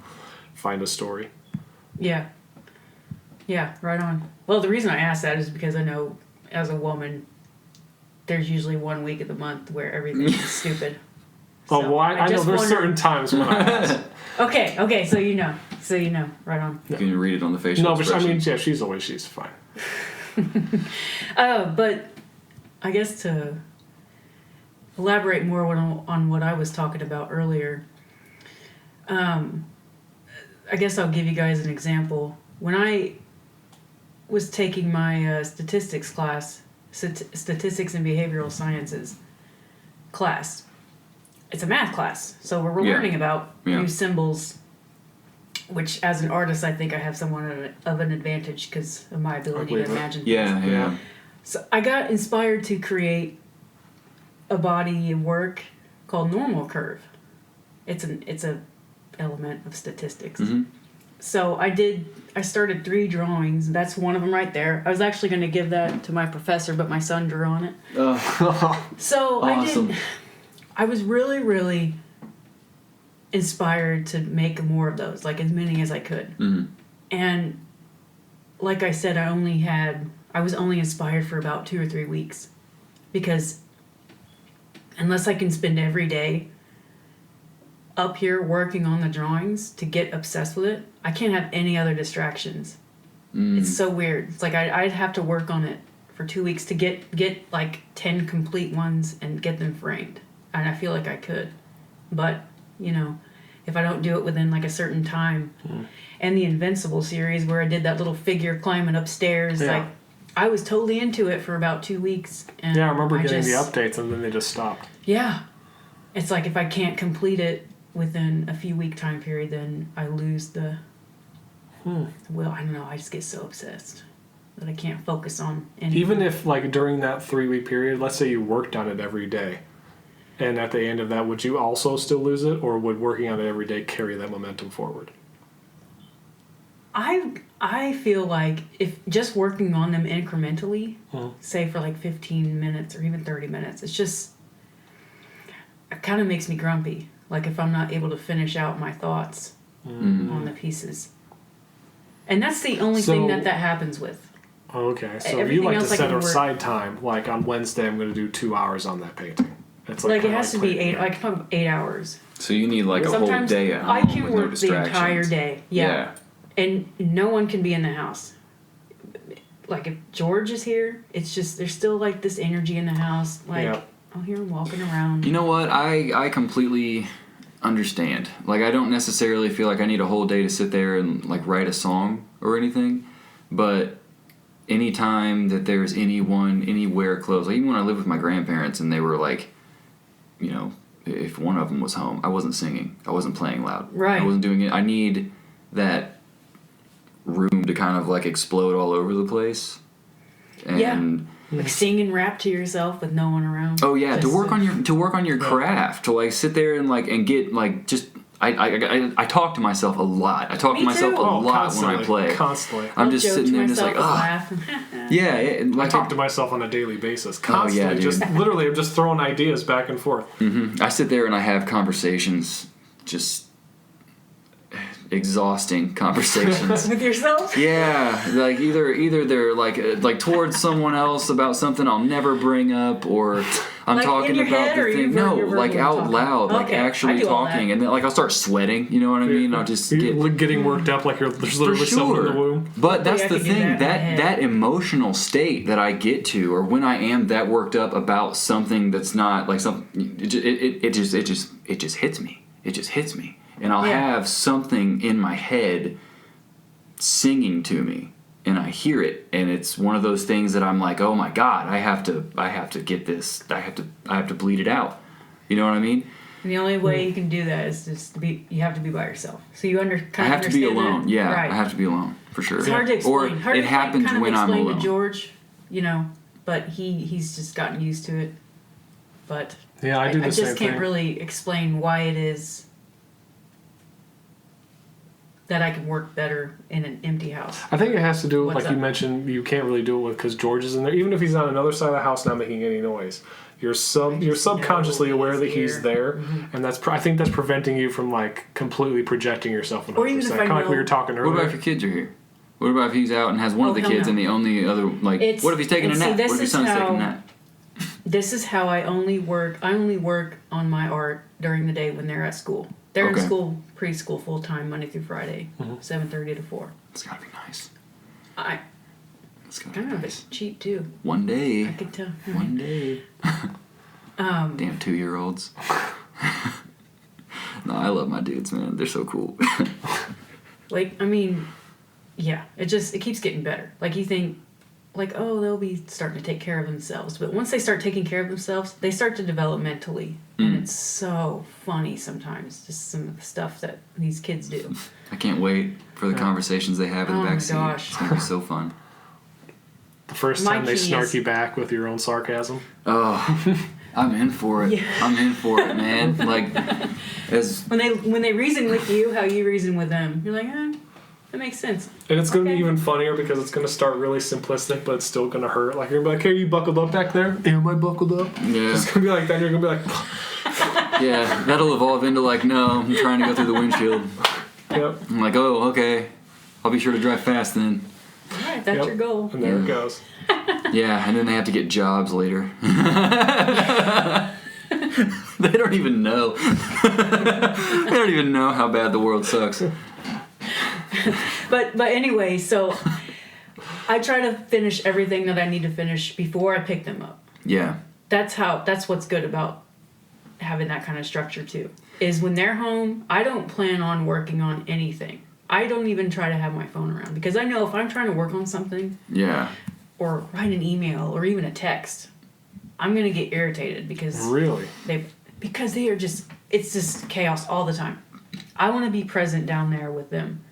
find a story. Yeah. Yeah, right on. Well, the reason I ask that is because I know as a woman, there's usually 1 week of the month where everything is stupid. Oh, So well, I know there's certain times when I ask. Okay, so you know. Right on. You can read it on the facial No, but I expressions. mean, yeah, she's fine. But I guess to elaborate more on what I was talking about earlier, I guess I'll give you guys an example. When I was taking my statistics class, statistics and behavioral sciences class, it's a math class, so we're learning about new symbols, which as an artist I think I have somewhat of an advantage because of my ability to imagine things. Yeah. So I got inspired to create a body of work called normal curve. It's a element of statistics. Mm-hmm. So I started 3 drawings. That's one of them right there. I was actually going to give that to my professor, but my son drew on it. So awesome. I was really, really inspired to make more of those, like as many as I could. Mm-hmm. And like I said, I was only inspired for about 2 or 3 weeks, because unless I can spend every day up here working on the drawings to get obsessed with it, I can't have any other distractions. It's so weird. It's like I'd have to work on it for 2 weeks to get like 10 complete ones and get them framed. And I feel like I could. But, if I don't do it within like a certain time. And the Invincible series where I did that little figure climbing upstairs, like I was totally into it for about 2 weeks. And I remember getting the updates and then they just stopped. Yeah. It's like if I can't complete it within a few week time period, then I lose the well, I don't know, I just get so obsessed that I can't focus on anything. Even if like during that 3 week period, let's say you worked on it every day, and at the end of that, would you also still lose it, or would working on it every day carry that momentum forward? I feel like if just working on them incrementally, say for like 15 minutes or even 30 minutes, it kind of makes me grumpy. Like if I'm not able to finish out my thoughts on the pieces. And that's the only thing that happens with. Okay, so if you Everything like to else I set can work- aside time, like on Wednesday I'm going to do 2 hours on that painting. It's Like it has to be 8 hours. So you need like a whole Sometimes day at home I can with work no distractions. the entire day. Yeah. And no one can be in the house. Like if George is here, it's just there's still like this energy in the house. Like I'll hear him walking around. You know what? I completely understand. Like, I don't necessarily feel like I need a whole day to sit there and like write a song or anything, but anytime that there's anyone anywhere close, like even when I lived with my grandparents and they were like, you know, if one of them was home, I wasn't singing, I wasn't playing loud, right? I wasn't doing it. I need that room to kind of like explode all over the place, and like sing and rap to yourself with no one around. Oh yeah, to work on your craft, to like sit there and like and get like just I talk to myself a lot. I talk to myself a lot when I play. Constantly. I'm just sitting there just like, yeah. I talk to myself on a daily basis. Constantly. Oh, yeah, dude. Just literally, I'm just throwing ideas back and forth. Mm-hmm. I sit there and I have conversations, just exhausting conversations with yourself. Yeah, like either they're like towards someone else about something I'll never bring up, or I'm like talking about the thing. No, like out loud, like actually talking, and then like I'll start sweating. You know what I mean? I'll just getting worked up like there's literally someone in the womb. But that's the thing, that emotional state that I get to, or when I am that worked up about something that's not like something, it just hits me. It just hits me. And I'll have something in my head singing to me, and I hear it, and it's one of those things that I'm like, oh my God, I have to get this, I have to bleed it out. You know what I mean? And the only way you can do that is just you have to be by yourself. So you I have to be alone. That? Yeah, right. I have to be alone for sure. It's hard to explain. Or it happens when I'm alone. To George, you know, but he's just gotten used to it. But yeah, I do the same thing. I just can't really explain why it is that I can work better in an empty house. I think it has to do with, like you mentioned, you can't really do it with because George is in there. Even if he's on another side of the house not making any noise, you're subconsciously aware that he's there, and I think that's preventing you from like completely projecting yourself 100%. Or even if I know, kind of like we were talking earlier. What about if your kids are here? What about if he's out and has one of the kids and the only other what if he's taking a nap? What if his son's taking a nap? This is how I only work on my art during the day when they're at school. They're in school, preschool, full time, Monday through Friday, 7:30 to 4. It's gotta be nice. It's kind of nice. Cheap too. One day. I could tell. One day. Damn 2-year-olds. No, I love my dudes, man. They're so cool. Like, I mean, yeah, it keeps getting better. Like you think, like, oh, they'll be starting to take care of themselves. But once they start taking care of themselves, they start to develop mentally. And it's so funny sometimes, just some of the stuff that these kids do. I can't wait for the conversations they have in the backseat. Gosh. It's going to be so fun. The first time they snark you back with your own sarcasm. Oh, I'm in for it. Yeah. I'm in for it, man. Like, when they reason with you, how you reason with them, you're like, that makes sense. And it's going to be even funnier because it's going to start really simplistic, but it's still going to hurt. Like, you're going to be like, hey, you buckled up back there? Am I buckled up? Yeah. It's going to be like that. You're going to be like... Yeah, that'll evolve into like, no, I'm trying to go through the windshield. Yep. I'm like, oh, okay. I'll be sure to drive fast then. All right, that's your goal. And there it goes. Yeah, and then they have to get jobs later. They don't even know. They don't even know how bad the world sucks. But anyway, so I try to finish everything that I need to finish before I pick them up. Yeah. That's what's good about having that kind of structure too. Is when they're home, I don't plan on working on anything. I don't even try to have my phone around because I know if I'm trying to work on something, or write an email or even a text, I'm gonna get irritated because they are just, it's just chaos all the time. I want to be present down there with them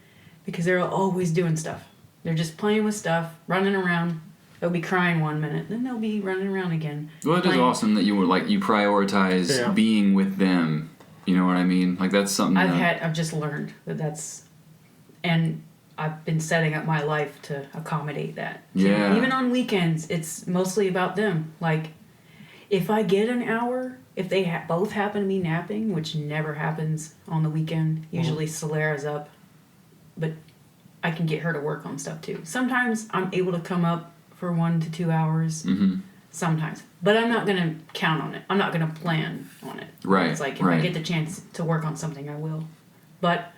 because they're always doing stuff. They're just playing with stuff, running around. They'll be crying 1 minute, then they'll be running around again. Well, it is awesome that you prioritize being with them. You know what I mean? Like that's something I've just learned that's, and I've been setting up my life to accommodate that. Yeah. Even on weekends, it's mostly about them. Like, if I get an hour, if they both happen to be napping, which never happens on the weekend, usually Solera's up, but I can get her to work on stuff too. Sometimes I'm able to come up for 1 to 2 hours. Mm-hmm. Sometimes. But I'm not going to count on it. I'm not going to plan on it. Right. It's like if I get the chance to work on something, I will. But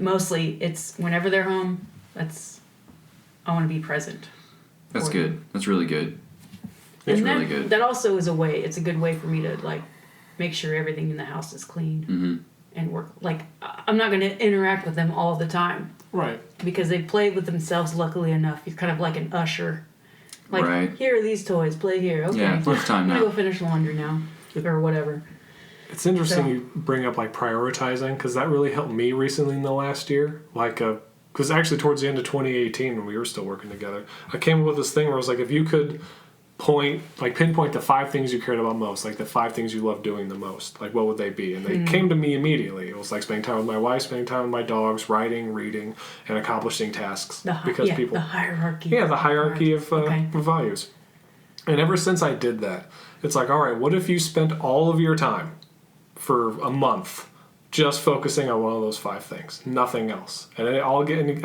mostly it's whenever they're home, I want to be present. That's good. That's really good. It's and really good. That also is it's a good way for me to like make sure everything in the house is clean and work. Like I'm not going to interact with them all the time. Right. Because they play with themselves, luckily enough. You're kind of like an usher. Like, Right. here are these toys, play here. Okay. Yeah, it's time I'm now. going to go finish laundry now. Or whatever. It's interesting So- you bring up like prioritizing, because that really helped me recently in the last year. Like, because actually towards the end of 2018 when we were still working together, I came up with this thing where I was like, if you could pinpoint the 5 things you cared about most, like the 5 things you love doing the most, like what would they be? And they came to me immediately. It was like spending time with my wife, spending time with my dogs, writing, reading, and accomplishing tasks. The hierarchy. Yeah, the hierarchy of Okay. values. And ever since I did that, it's like, all right, what if you spent all of your time for a month just focusing on one of those 5 things, nothing else? And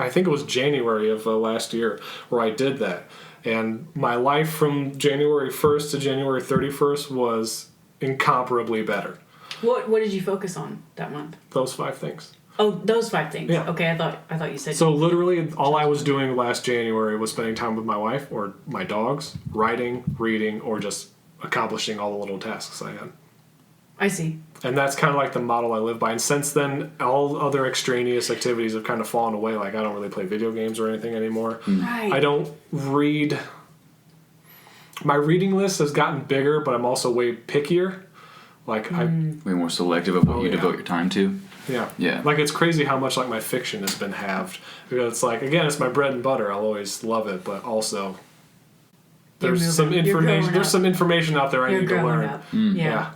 I think it was January of last year where I did that. And my life from January 1st to January 31st was incomparably better. What did you focus on that month? Those 5 things. Oh, those 5 things. Yeah. Okay, I thought you said. So literally all I was doing last January was spending time with my wife or my dogs, writing, reading, or just accomplishing all the little tasks I had. I see. And that's kind of like the model I live by. And since then, all other extraneous activities have kind of fallen away. Like, I don't really play video games or anything anymore. Right. I don't read. My reading list has gotten bigger, but I'm also way pickier. Like, Way more selective of what you devote your time to. Yeah. Like, it's crazy how much, like, my fiction has been halved. Because it's like, again, it's my bread and butter. I'll always love it, but also there's some information. There's some information out there I need to learn. Up. Yeah.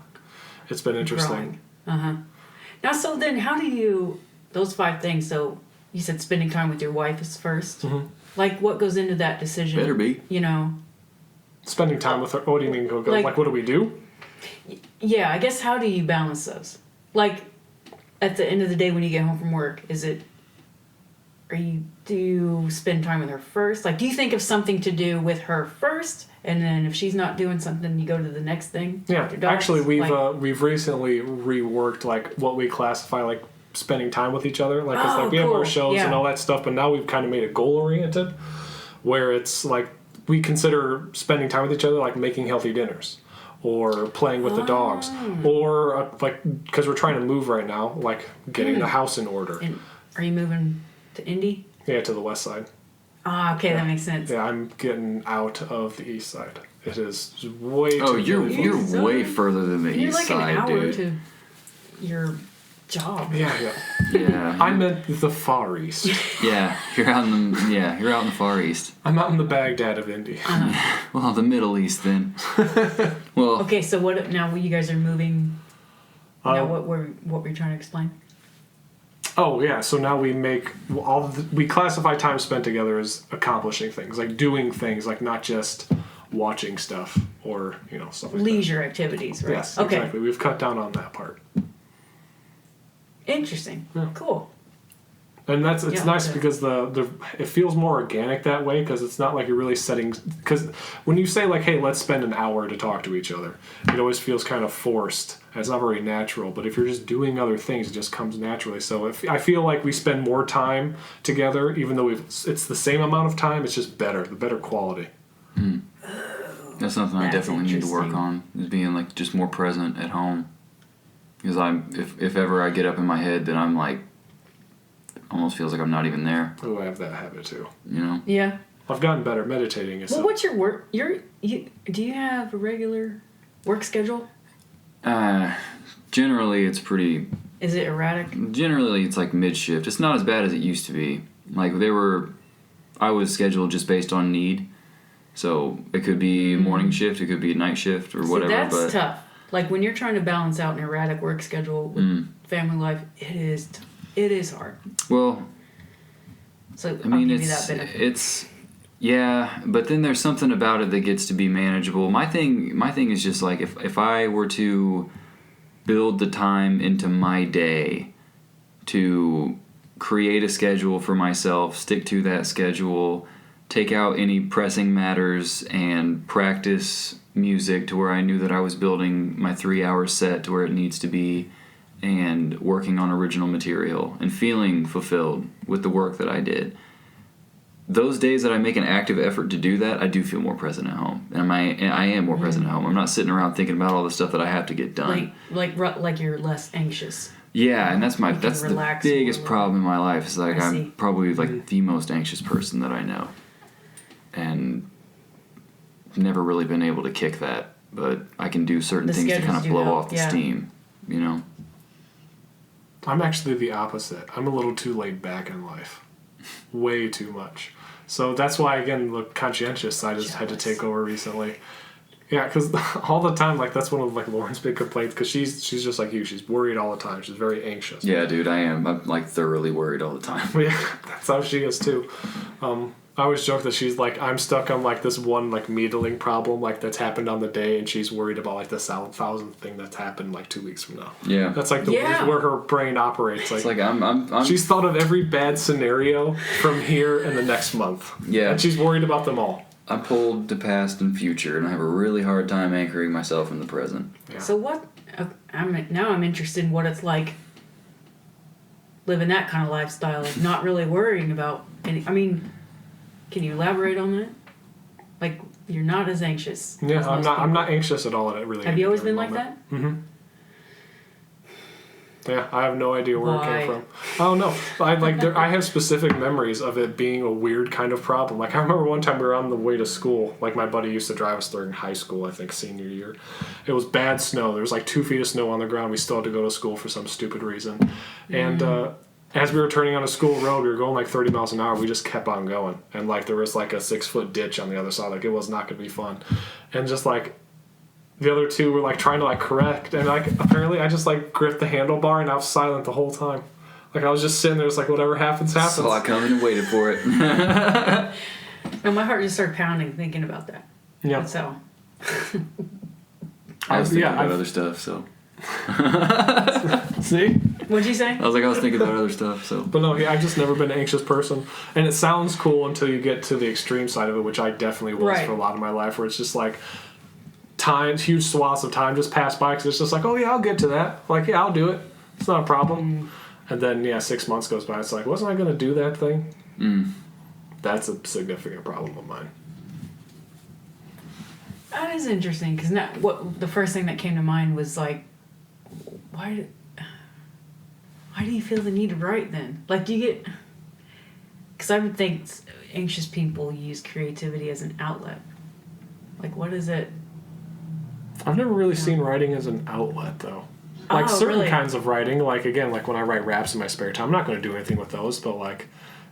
It's been interesting. Now, so then, how do you those 5 things? So you said spending time with your wife is 1st. Like, what goes into that decision? Better be. You know. Spending time with her. What do you mean? Like, what do we do? Yeah, I guess how do you balance those? Like, at the end of the day when you get home from work, do you spend time with her first? Like, do you think of something to do with her first, and then if she's not doing something, you go to the next thing? Yeah, with your dogs? actually, we've recently reworked like what we classify like spending time with each other. Like, 'cause, like we have our shows and all that stuff, but now we've kind of made it goal oriented, where it's like we consider spending time with each other like making healthy dinners, or playing with the dogs, or like because we're trying to move right now, like getting the house in order. And are you moving to Indy? Yeah, to the west side. Ah, okay, that makes sense. Yeah, I'm getting out of the east side. It is way too. Oh, you're East way side? further than the You're east like side, an hour dude. to your job. Yeah. Yeah. I meant the far east. Yeah, you're out in the far east. I'm out in the Baghdad of Indy. Well, the Middle East then. Well, Okay, so what now? You guys are moving. Now, what were you trying to explain? Oh yeah, so now we make we classify time spent together as accomplishing things, like doing things, like not just watching stuff or stuff like Leisure activities, that. right? Yes, Okay. exactly. We've cut down on that part, Interesting. Yeah. Cool. and it's Yeah, nice okay. because it feels more organic that way, because it's not like you're really setting. Because when you say like, hey, let's spend an hour to talk to each other, it always feels kind of forced. It's not very natural, but if you're just doing other things, it just comes naturally. So I feel like we spend more time together, even though it's the same amount of time, it's just better, the better quality. that's something I That's definitely need to work interesting. on, is being like just more present at home. Because if ever I get up in my head, then I'm like, almost feels like I'm not even there. Oh, I have that habit too. Yeah. I've gotten better meditating. Well, what's your work? Do you have a regular work schedule? Generally it's pretty. Is it erratic? Generally it's like mid shift. It's not as bad as it used to be. Like I was scheduled just based on need. So it could be morning shift, it could be night shift or whatever. See, that's but tough. Like when you're trying to balance out an erratic work schedule with family life, it is hard. well, So I mean, I'll give you that benefit. Yeah, but then there's something about it that gets to be manageable. My thing is just like if I were to build the time into my day to create a schedule for myself, stick to that schedule, take out any pressing matters, and practice music to where I knew that I was building my 3-hour set to where it needs to be, and working on original material and feeling fulfilled with the work that I did. those days that I make an active effort to do that, I do feel more present at home, and I am more present at home. I'm not sitting around thinking about all the stuff that I have to get done. Like you're less anxious. Yeah, and that's the biggest more. problem in my life. Is like I'm probably like the most anxious person that I know, and never really been able to kick that. But I can do certain things to kind of blow off the steam, you know. I'm actually the opposite. I'm a little too laid back in life, way too much. So that's why, again, the conscientious I just had to take over recently. Yeah, because all the time, like, that's one of, like, Lauren's big complaints, because she's just like you. She's worried all the time. She's very anxious. Yeah, dude, I am. I'm, like, thoroughly worried all the time. Yeah, that's how she is, too. I always joke that she's, like, I'm stuck on, like, this one, like, needling problem, like, that's happened on the day, and she's worried about, like, the 1,000th thing that's happened, like, 2 weeks from now. Yeah. That's, like, where her brain operates. Like, it's like I'm she's thought of every bad scenario from here and the next month. Yeah. And she's worried about them all. I'm pulled to past and future, and I have a really hard time anchoring myself in the present. Yeah. So what? I'm interested in what it's like living that kind of lifestyle, like not really worrying about any. I mean, can you elaborate on that? Like you're not as anxious. Yeah, as I'm most not. people. I'm not anxious at all. Really. Have you always been like that? Mm-hmm. Yeah, I have no idea where Why? it came from. I don't know. I have specific memories of it being a weird kind of problem. Like I remember one time we were on the way to school. Like my buddy used to drive us during high school, I think senior year. It was bad snow. There was like 2 feet of snow on the ground. We still had to go to school for some stupid reason. And as we were turning on a school road, we were going like 30 miles an hour. We just kept on going. And like there was like a 6-foot ditch on the other side. Like it was not going to be fun. And just like the other two were like trying to like correct, and like apparently I just like gripped the handlebar and I was silent the whole time. Like I was just sitting there, it's like whatever happens, happens. So I come in and waited for it. And my heart just started pounding thinking about that. Yeah. That's how. I was thinking about other stuff, so. See? What'd you say? I was thinking about other stuff, so. But no, yeah, I've just never been an anxious person, and it sounds cool until you get to the extreme side of it, which I definitely was for a lot of my life, where it's just like. Huge swaths of time just pass by because it's just like, oh yeah, I'll get to that. Like, yeah, I'll do it. It's not a problem. And then, 6 months goes by. It's like, wasn't I going to do that thing? That's a significant problem of mine. That is interesting because the first thing that came to mind was like, why do you feel the need to write then? Like, do you get? Because I would think anxious people use creativity as an outlet. Like, what is it? I've never really seen writing as an outlet, though. Like, certain kinds of writing, like, again, like when I write raps in my spare time, I'm not going to do anything with those, but, like,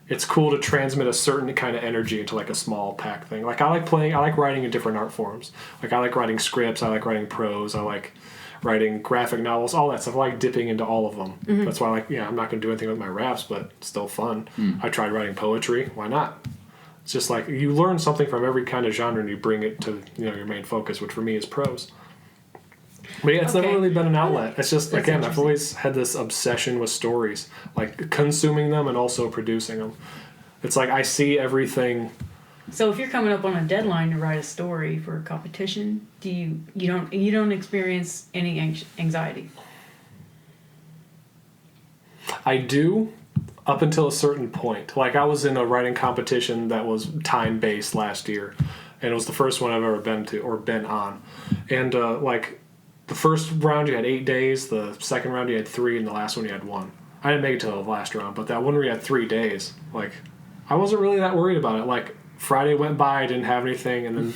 it's cool to transmit a certain kind of energy into, like, a small pack thing. Like, I like writing in different art forms. Like, I like writing scripts, I like writing prose, I like writing graphic novels, all that stuff. I like dipping into all of them. Mm-hmm. That's why, I'm not going to do anything with my raps, but it's still fun. I tried writing poetry. Why not? It's just like, you learn something from every kind of genre and you bring it to, your main focus, which for me is prose. But yeah, it's never really been an outlet. It's just, again, I've always had this obsession with stories, like consuming them and also producing them. It's like I see everything. So if you're coming up on a deadline to write a story for a competition, you don't experience any anxiety? I do, up until a certain point. Like I was in a writing competition that was time-based last year, and it was the first one I've ever been to or been on. And the first round you had 8 days, the second round you had 3, and the last one you had 1. I didn't make it to the last round, but that one where you had 3 days, like, I wasn't really that worried about it. Like, Friday went by, I didn't have anything, and then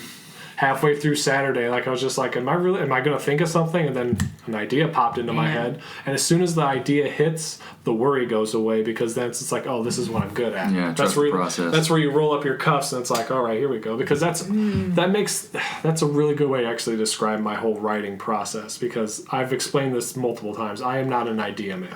halfway through Saturday, like, I was just like, am I going to think of something? And then an idea popped into my head, and as soon as the idea hits, the worry goes away, because then it's like, oh, this is what I'm good at. Yeah, that's where process. That's where you roll up your cuffs, and it's like, all right, here we go. Because that's a really good way to actually describe my whole writing process, because I've explained this multiple times. I am not an idea man.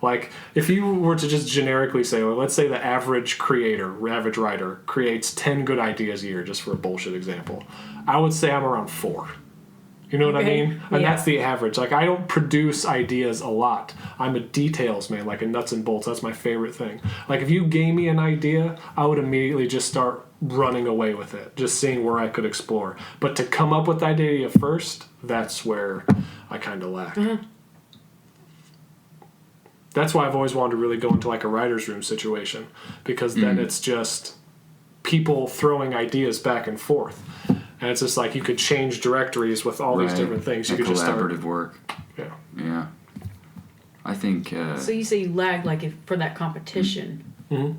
Like, if you were to just generically say, well, let's say the average average writer creates 10 good ideas a year, just for a bullshit example, I would say I'm around 4. You know what I mean? And that's the average. Like, I don't produce ideas a lot. I'm a details man, like a nuts and bolts. That's my favorite thing. Like, if you gave me an idea, I would immediately just start running away with it, just seeing where I could explore. But to come up with the idea first, that's where I kind of lack. Mm-hmm. That's why I've always wanted to really go into like a writer's room situation, because then it's just people throwing ideas back and forth. And it's just like you could change directories with all these different things. You That could just start. collaborative work. Yeah. Yeah. I think. So you say you lagged, like, if for that competition, that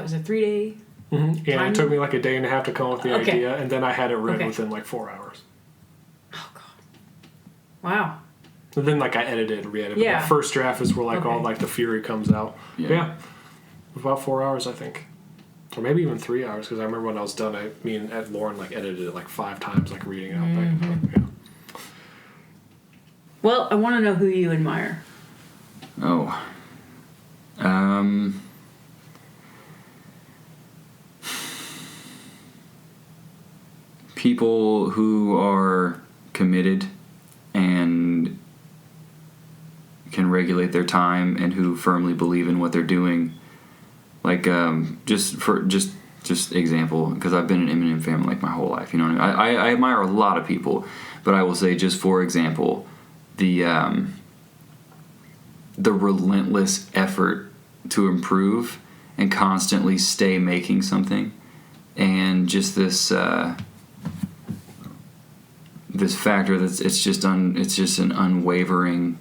was a 3-day. Yeah, it took me like a day and a half to come up with the Okay. idea, and then I had it read Okay. within like 4 hours. Oh God! Wow. And then like I edited and re-edited. Yeah. The first draft is where like all Okay. like the fury comes out. Yeah. About 4 hours, I think. Or maybe even 3 hours, because I remember when I was done, me and Lauren like edited it like 5 times, like reading it out back and forth. Yeah. Well, I want to know who you admire. Oh. People who are committed and can regulate their time and who firmly believe in what they're doing. Like, just example, because I've been an Eminem fan like my whole life, you know what I mean? I admire a lot of people, but I will say, just for example, the relentless effort to improve and constantly stay making something, and just this factor that's it's just an unwavering,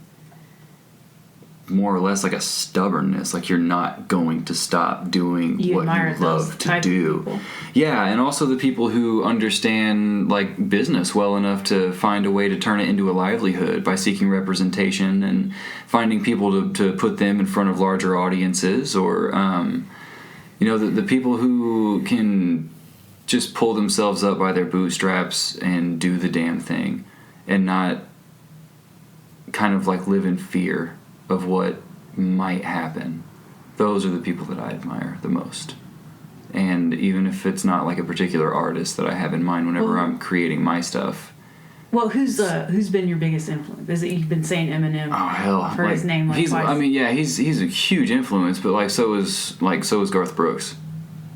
more or less like a stubbornness, like you're not going to stop doing what you love to do. Yeah, and also the people who understand like business well enough to find a way to turn it into a livelihood by seeking representation and finding people to put them in front of larger audiences, or the people who can just pull themselves up by their bootstraps and do the damn thing and not kind of like live in fear of what might happen. Those are the people that I admire the most. And even if it's not like a particular artist that I have in mind whenever I'm creating my stuff. Well, who's been your biggest influence? Is it, you've been saying Eminem? Oh hell! Heard his name like he's, twice. I mean, yeah, he's a huge influence, but like so is Garth Brooks.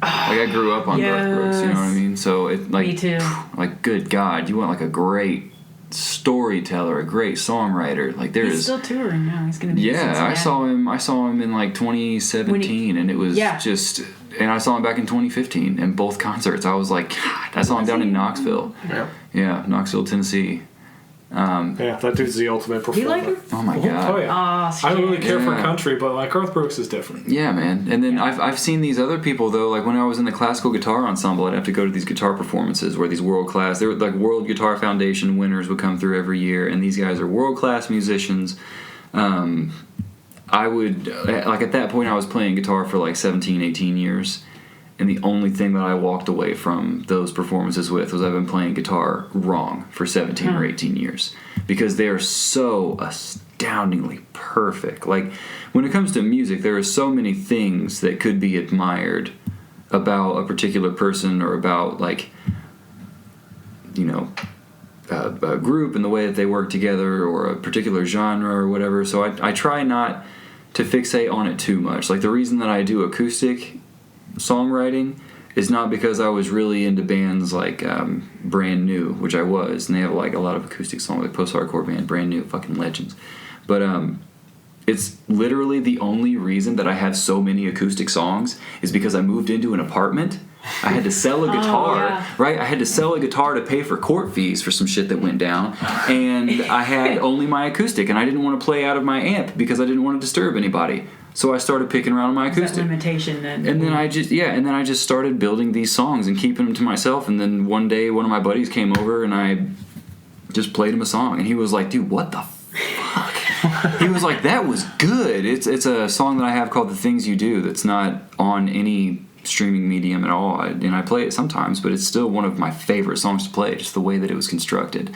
Like I grew up on Garth Brooks, you know what I mean? So it like Me too. Like good God, you want like a great storyteller, a great songwriter. Like there's He's still touring now. He's gonna be in I Cincinnati. saw him in like 2017, and it was just. And I saw him back in 2015 in both concerts. I was like, God, I saw him down in Knoxville. Yeah, Knoxville, Tennessee. Yeah, that dude's the ultimate performer. You like him? Oh my God. Oh yeah. Oh, I don't really care for Yeah. country, but like Garth Brooks is different. Yeah, man. And then I've seen these other people though. Like when I was in the classical guitar ensemble, I'd have to go to these guitar performances where these world class, they were like World Guitar Foundation winners would come through every year, and these guys are world class musicians. I would like at that point I was playing guitar for like 17, 18 years. And the only thing that I walked away from those performances with was I've been playing guitar wrong for 17 or 18 years. Because they are so astoundingly perfect. Like, when it comes to music, there are so many things that could be admired about a particular person or about, like, you know, a group and the way that they work together or a particular genre or whatever. So I try not to fixate on it too much. Like, the reason that I do acoustic songwriting is not because I was really into bands like Brand New, which I was, and they have like a lot of acoustic songs, like post-hardcore band Brand New, fucking legends. But it's literally the only reason that I have so many acoustic songs is because I moved into an apartment. I had to sell a guitar, right? I had to sell a guitar to pay for court fees for some shit that went down, and I had only my acoustic, and I didn't want to play out of my amp because I didn't want to disturb anybody. So I started picking around on my acoustic. That limitation then. And then I just started building these songs and keeping them to myself. And then one day, one of my buddies came over and I just played him a song, and he was like, "Dude, what the fuck?" He was like, "That was good." It's a song that I have called "The Things You Do" that's not on any streaming medium at all, and I play it sometimes, but it's still one of my favorite songs to play. Just the way that it was constructed,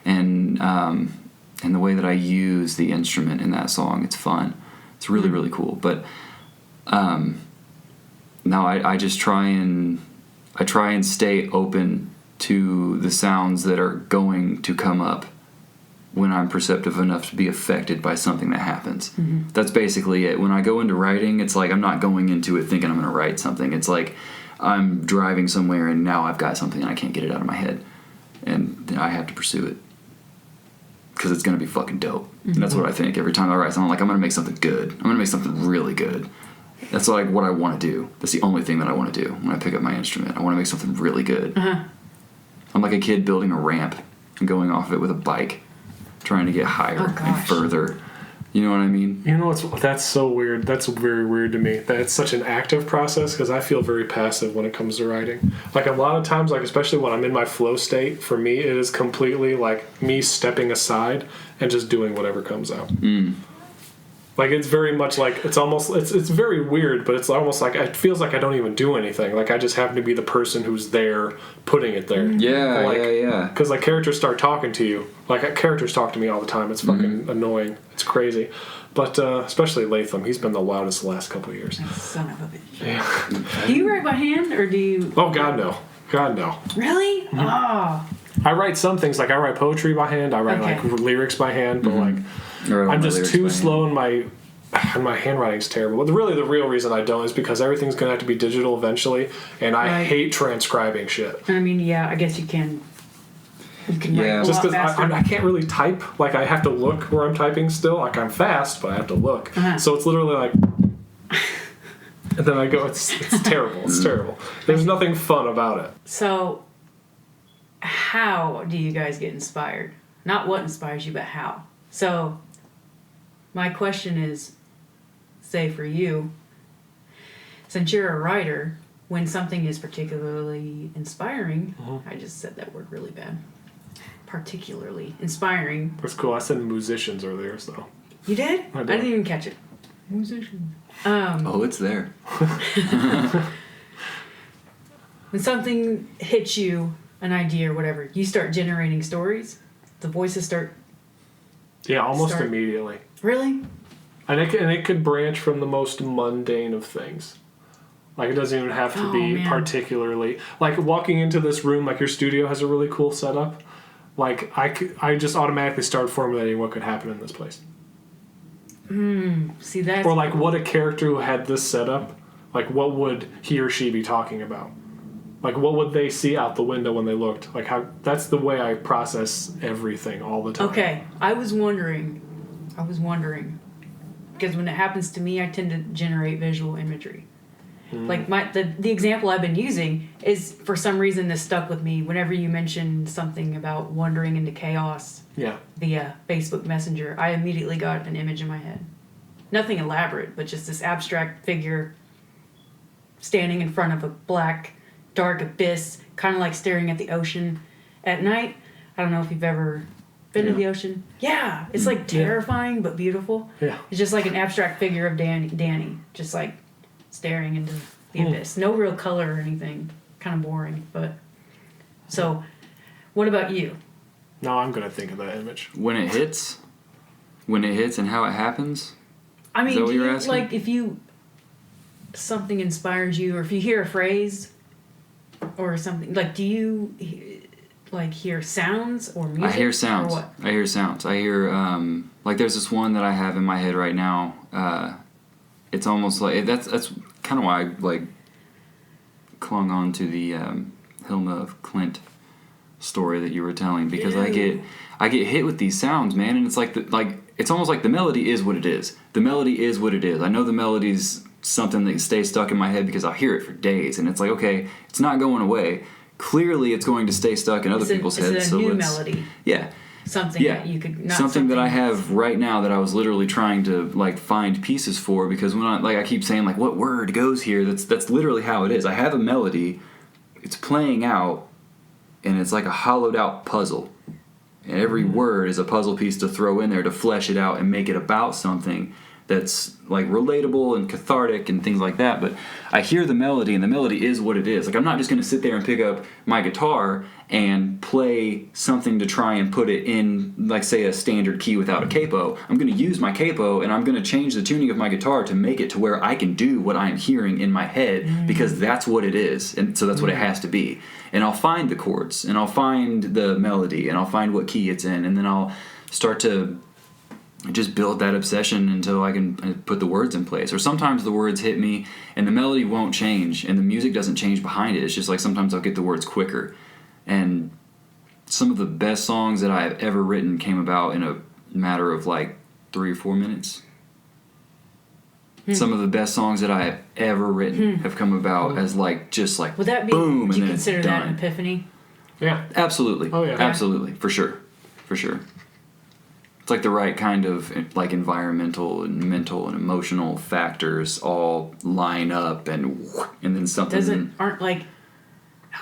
and the way that I use the instrument in that song. It's fun. It's really, really cool. But now I just try and stay open to the sounds that are going to come up when I'm perceptive enough to be affected by something that happens. Mm-hmm. That's basically it. When I go into writing, it's like I'm not going into it thinking I'm going to write something. It's like I'm driving somewhere and now I've got something and I can't get it out of my head. And I have to pursue it. Because it's going to be fucking dope. Mm-hmm. And that's what I think. Every time I write something, I'm like, I'm going to make something good. I'm going to make something really good. That's like what I want to do. That's the only thing that I want to do when I pick up my instrument. I want to make something really good. I'm like a kid building a ramp and going off it with a bike, trying to get higher and further. You know what I mean? You know that's so weird. That's very weird to me. That it's such an active process because I feel very passive when it comes to writing. Like a lot of times, like especially when I'm in my flow state, for me it is completely like me stepping aside and just doing whatever comes out. Like it's very much like it's very weird, but it's almost like it feels like I don't even do anything. Like I just happen to be the person who's there putting it there. Yeah, yeah. Because like characters start talking to you. Like characters talk to me all the time. It's fucking annoying. It's crazy. But especially Latham, he's been the loudest the last couple of years. Son of a bitch. Yeah. Do you write by hand or do you? Oh God no. God no. Really? Oh. I write some things like I write poetry by hand. I write like lyrics by hand, but like I'm just too slow in my handwriting's terrible. But really, the real reason I don't is because everything's gonna have to be digital eventually, and I hate transcribing shit. I mean, yeah, I guess you can. You can write a just lot because faster. I can't really type. Like I have to look where I'm typing still. Like I'm fast, but I have to look. So it's literally like. And then I go. It's terrible. It's terrible. There's nothing fun about it. So, how do you guys get inspired? Not what inspires you, but how. So, my question is, say for you, since you're a writer, when something is particularly inspiring, I just said that word really bad. Particularly inspiring. That's cool. I said musicians earlier, so. You did? I did. I didn't even catch it. Musicians. Oh, it's there. When something hits you, an idea or whatever, you start generating stories. The voices start. Yeah, almost immediately. Really? And it could branch from the most mundane of things. Like, it doesn't even have to be particularly... Like, walking into this room, like, your studio has a really cool setup. Like, I just automatically start formulating what could happen in this place. See, that's... Or, like, what a character who had this setup, like, what would he or she be talking about? Like, what would they see out the window when they looked? Like, how... That's the way I process everything all the time. Okay, I was wondering... Because when it happens to me, I tend to generate visual imagery. Like the example I've been using is, for some reason, this stuck with me. Whenever you mentioned something about wandering into chaos via Facebook Messenger, I immediately got an image in my head. Nothing elaborate, but just this abstract figure standing in front of a black, dark abyss, kind of like staring at the ocean at night. I don't know if you've ever been to the ocean. Yeah, it's like terrifying but beautiful. Yeah. It's just like an abstract figure of Danny, just like staring into the abyss. No real color or anything. Kind of boring, but... So, what about you? No, I'm going to think of that image. When it hits and how it happens? I mean, Is that what do you're you, asking? like, if you... Something inspires you, or if you hear a phrase, or something, like, do you, like, hear sounds or music? I hear sounds. Or what? I hear sounds. I hear, like, there's this one that I have in my head right now. It's almost like that's kind of why I like clung on to the Hilma of Clint story that you were telling, because I get hit with these sounds, man, and it's like it's almost like the melody is what it is. The melody is what it is. I know the melody's something that stays stuck in my head because I'll hear it for days, and it's like, okay, it's not going away. Clearly, it's going to stay stuck in other people's heads. It's a new melody. Yeah. Something that you could not something that I have right now that I was literally trying to like find pieces for, because when I keep saying like what word goes here, that's literally how it is. I have a melody, it's playing out, and it's like a hollowed out puzzle, and every word is a puzzle piece to throw in there to flesh it out and make it about something that's like relatable and cathartic and things like that. But I hear the melody, and the melody is what it is. Like, I'm not just going to sit there and pick up my guitar and play something to try and put it in, like, say, a standard key without a capo. I'm going to use my capo, and I'm going to change the tuning of my guitar to make it to where I can do what I'm hearing in my head, because that's what it is, and so that's what it has to be. And I'll find the chords, and I'll find the melody, and I'll find what key it's in, and then I'll start to just build that obsession until I can put the words in place. Or sometimes the words hit me and the melody won't change and the music doesn't change behind it. It's just like sometimes I'll get the words quicker. And some of the best songs that I've ever written came about in a matter of like 3 or 4 minutes. Some of the best songs that I have ever written have come about as just like Would that be? boom, Would and you then consider it's that done. an epiphany? Yeah. Absolutely. Oh, yeah. Absolutely. For sure. It's like the right kind of like environmental and mental and emotional factors all line up, and then something. Aren't like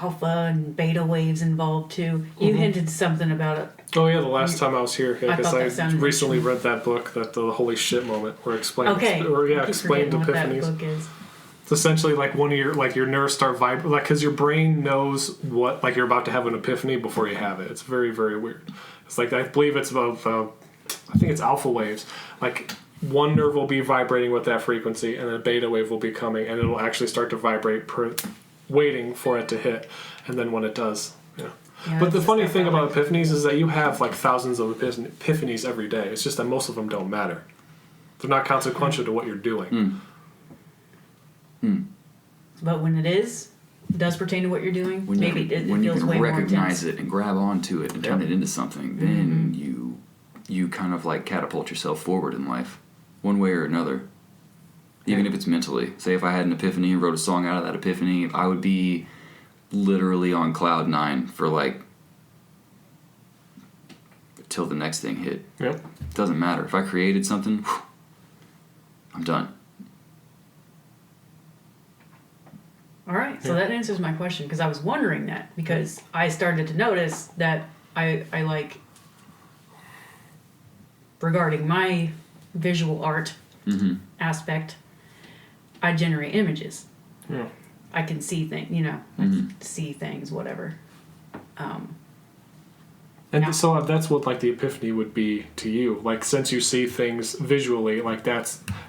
alpha and beta waves involved too? You hinted something about it. Oh yeah, the last time I was here, I because thought I, that sounded recently interesting. read that book, that the Holy Shit moment, where explained, Okay. I keep explained forgetting what that epiphanies. book is. It's essentially like one of your nerves start vibrating, like because your brain knows what like you're about to have an epiphany before you have it. It's very, very weird. It's like, I believe it's about I think it's alpha waves. Like one nerve will be vibrating with that frequency, and then a beta wave will be coming, and it'll actually start to vibrate, waiting for it to hit, and then when it does, Yeah, But the that's funny stuff thing I about like. epiphanies is that you have like thousands of epiphanies every day. It's just that most of them don't matter. They're not consequential to what you're doing. But when it does pertain to what you're doing, When maybe you, it when you feels can way more recognize intense. it and grab onto it and turn it into something, then you kind of like catapult yourself forward in life, one way or another. Even if it's mentally. Say if I had an epiphany and wrote a song out of that epiphany, I would be literally on cloud 9 for like till the next thing hit. Yep. It doesn't matter. If I created something, I'm done. All right, so that answers my question, because I was wondering that, because I started to notice that I like, regarding my visual art aspect, I generate images. Yeah. I can see things, see things, whatever. And Yeah. so that's what like the epiphany would be to you. Like since you see things visually, like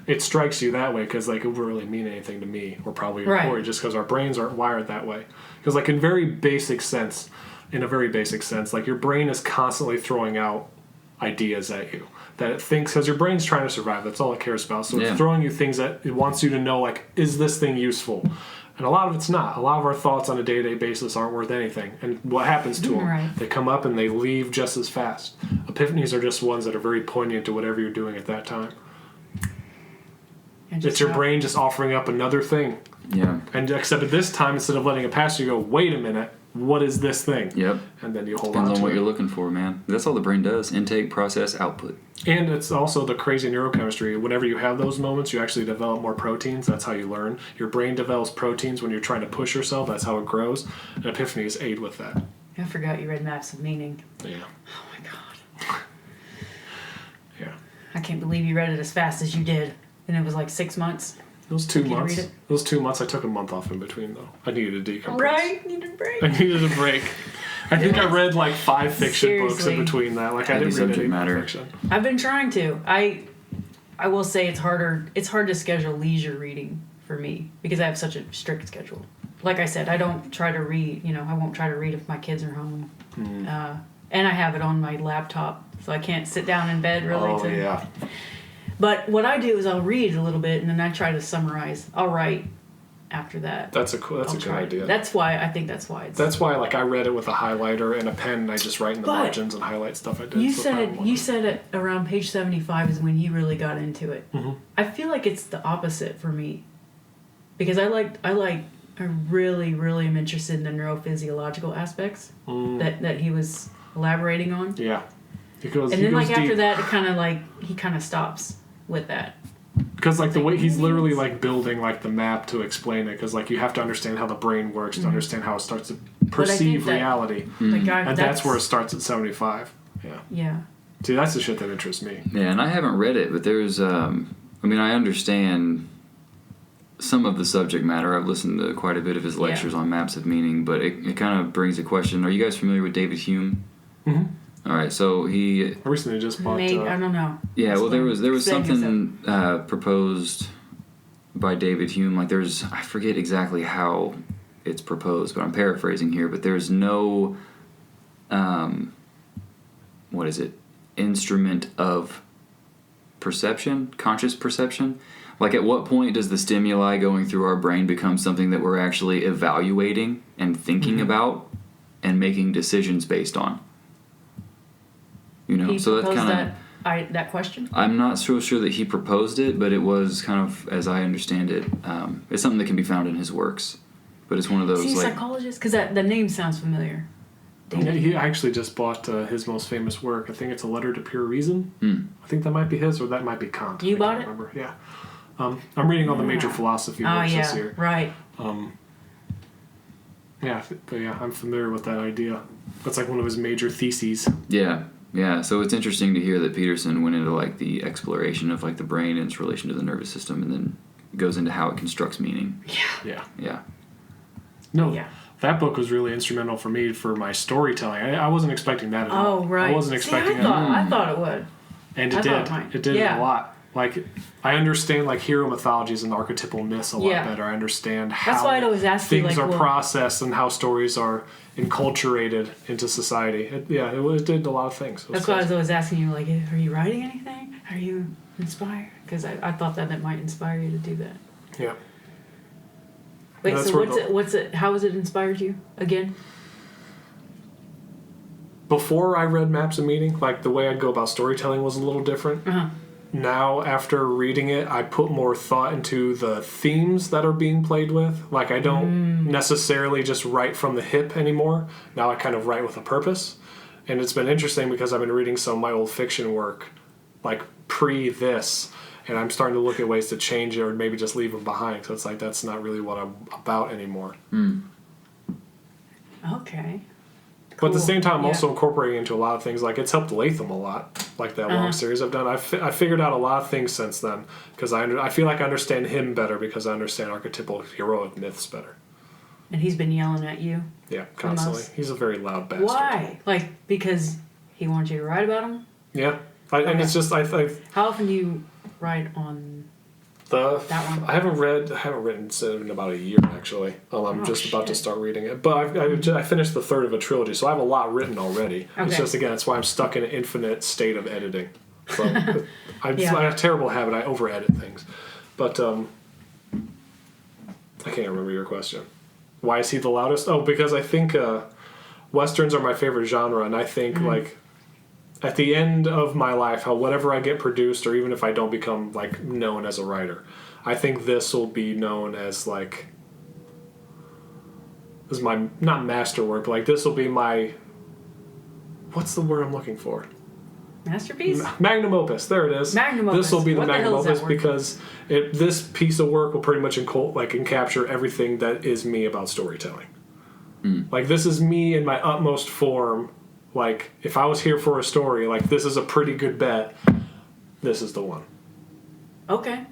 it strikes you that way because like it wouldn't really mean anything to me or probably Right. Cory, just because our brains aren't wired that way. Because like in a very basic sense, like your brain is constantly throwing out ideas at you that it thinks, because your brain's trying to survive. That's all it cares about. So it's throwing you things that it wants you to know, like, is this thing useful? And a lot of it's not. A lot of our thoughts on a day-to-day basis aren't worth anything. And what happens to them? Right. They come up and they leave just as fast. Epiphanies are just ones that are very poignant to whatever you're doing at that time. And It's your brain just offering up another thing. Yeah. And except at this time, instead of letting it pass, you go, wait a minute, what is this thing? Yep. And then you hold Depends on on to what it. you're looking for, man. That's all the brain does. Intake, process, output. And it's also the crazy neurochemistry. Whenever you have those moments, you actually develop more proteins. That's how you learn. Your brain develops proteins when you're trying to push yourself. That's how it grows. And epiphanies aid with that. I forgot you read Maps of Meaning. Yeah. Oh my god. Yeah. I can't believe you read it as fast as you did. And it was like 6 months. It was 2 Can you months. read It it? was 2 months. I took a month off in between, though. I needed to decompress. Right? Need a break. I needed a break. I think I read like 5 fiction books Seriously. in between that. Like I Heavy didn't read subject any matter. fiction. I've been trying to. I will say it's harder. It's hard to schedule leisure reading for me because I have such a strict schedule. Like I said, I don't try to read. I won't try to read if my kids are home. And I have it on my laptop, so I can't sit down in bed really. Oh, yeah. But what I do is I'll read a little bit and then I try to summarize. I'll write after that. That's a good idea. That's why it's. That's why, like, I read it with a highlighter and a pen, and I just write in the margins and highlight stuff I did. You so said it around page 75 is when you really got into it. Mm-hmm. I feel like it's the opposite for me, because I really, really am interested in the neurophysiological aspects that he was elaborating on. Yeah. Because And then like after that, it kind of he kind of stops with that. Because like the way he's literally like building like the map to explain it, because like you have to understand how the brain works to understand how it starts to perceive that- reality, and that's where it starts at 75. Yeah. Yeah. See, that's the shit that interests me. Yeah, and I haven't read it, but there's, I understand some of the subject matter. I've listened to quite a bit of his lectures on Maps of Meaning, but it kind of brings a question. Are you guys familiar with David Hume? Mm-hmm. All right, so I recently just bought. I don't know. Yeah, well, there was Explain something proposed by David Hume. Like, I forget exactly how it's proposed, but I'm paraphrasing here. But there's no, what is it? Instrument of perception, conscious perception. Like, at what point does the stimuli going through our brain become something that we're actually evaluating and thinking about and making decisions based on? He So that's proposed kind of that question? I'm not so sure that he proposed it, but it was kind of, as I understand it, it's something that can be found in his works. But it's one of those Is he a like psychologist? Because the name sounds familiar. Yeah, he actually just bought his most famous work. I think it's A Letter to Pure Reason. Hmm. I think that might be his, or that might be Kant. You I bought can't it? remember. Yeah. I'm reading all the major philosophy works this year. Right. But I'm familiar with that idea. That's like one of his major theses. Yeah. So it's interesting to hear that Peterson went into like the exploration of like the brain and its relation to the nervous system, and then goes into how it constructs meaning. Yeah. Yeah. That book was really instrumental for me for my storytelling. I wasn't expecting that at all. Oh, right. I wasn't expecting it. I thought it would. And it did. It did a lot. Like, I understand like hero mythologies and archetypal myths a lot better. I understand how That's why I'd always ask you, things like, are processed and how stories are enculturated into society. It did a lot of things. That's why I was always asking you, like, are you writing anything? Are you inspired? Because I thought that might inspire you to do that. Yeah. Wait, so how has it inspired you again? Before I read Maps and Meaning, like the way I'd go about storytelling was a little different. Uh-huh. Now, after reading it, I put more thought into the themes that are being played with. Like, I don't necessarily just write from the hip anymore. Now I kind of write with a purpose. And it's been interesting because I've been reading some of my old fiction work, like pre this, and I'm starting to look at ways to change it or maybe just leave them behind. So it's like, that's not really what I'm about anymore. Okay. But at the same time, I'm also incorporating into a lot of things. Like, it's helped Latham a lot, like that long series I've done. I figured out a lot of things since then because I feel like I understand him better because I understand archetypal heroic myths better. And he's been yelling at you? Yeah, constantly. He's a very loud bastard. Why? Like, because he wants you to write about him? Yeah. And it's just, I think... How often do you write on that one? I haven't written in about a year, actually. I'm just about to start reading it. But I finished the third of a trilogy, so I have a lot written already. Okay. It's just, again, that's why I'm stuck in an infinite state of editing. So I have a terrible habit. I over-edit things. But I can't remember your question. Why is he the loudest? Oh, because I think Westerns are my favorite genre, and I think, like, at the end of my life, how whatever I get produced, or even if I don't become, like, known as a writer, I think this will be known as, like, this is my, not masterwork, but, like, this will be my, what's the word I'm looking for? Masterpiece? Magnum opus. There it is. Magnum opus. This will be the What magnum opus word? because this piece of work will pretty much encapture everything that is me about storytelling. Like, this is me in my utmost form. Like, if I was here for a story, like, this is a pretty good bet. This is the one. Okay.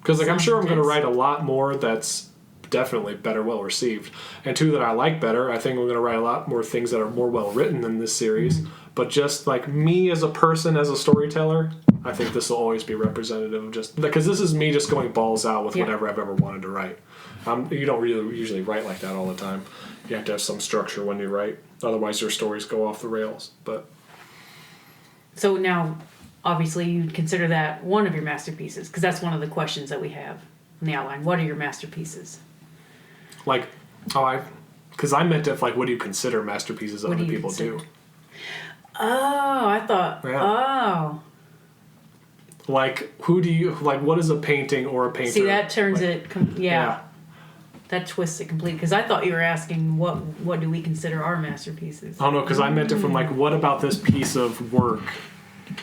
Because, like, I'm sure I'm going to write a lot more that's definitely better well received. And two that I like better, I think I'm going to write a lot more things that are more well written than this series. But just, like, me as a person, as a storyteller, I think this will always be representative of just... Because this is me just going balls out with whatever I've ever wanted to write. You don't really usually write like that all the time. You have to have some structure when you write. Otherwise, your stories go off the rails. But So now, obviously, you'd consider that one of your masterpieces, because that's one of the questions that we have in the outline. What are your masterpieces? like, because I meant if, like, what do you consider masterpieces that other people do? Oh, I thought. Yeah. Oh. Like, who do you like? What is a painting or a painter? See, that turns like, it. That twists it completely. Because I thought you were asking what do we consider our masterpieces? Oh no, because I meant it from like, what about this piece of work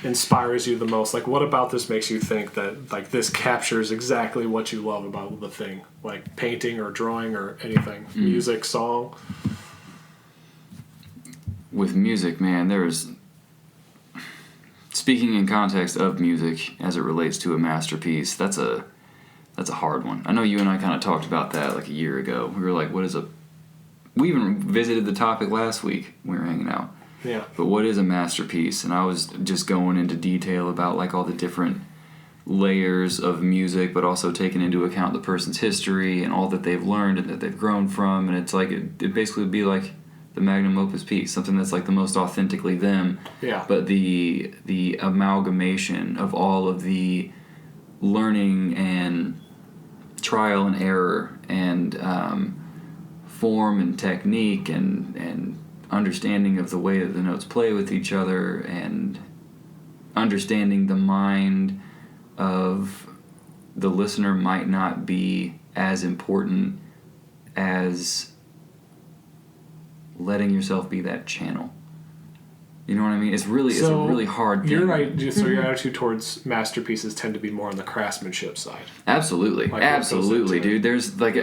inspires you the most? Like, what about this makes you think that, like, this captures exactly what you love about the thing? Like, painting or drawing or anything, music, song. With music, man, speaking in context of music as it relates to a masterpiece, that's a hard one. I know you and I kind of talked about that like a year ago. We were like, we even visited the topic last week when we were hanging out. Yeah. But what is a masterpiece? And I was just going into detail about like all the different layers of music, but also taking into account the person's history and all that they've learned and that they've grown from. And it's like, it basically would be like the magnum opus piece, something that's like the most authentically them. Yeah. But the amalgamation of all of the learning and trial and error and form and technique and understanding of the way that the notes play with each other and understanding the mind of the listener might not be as important as letting yourself be that channel. You know what I mean? It's a really hard thing. You're right. So your attitude towards masterpieces tend to be more on the craftsmanship side. Absolutely, Like absolutely, dude. There's like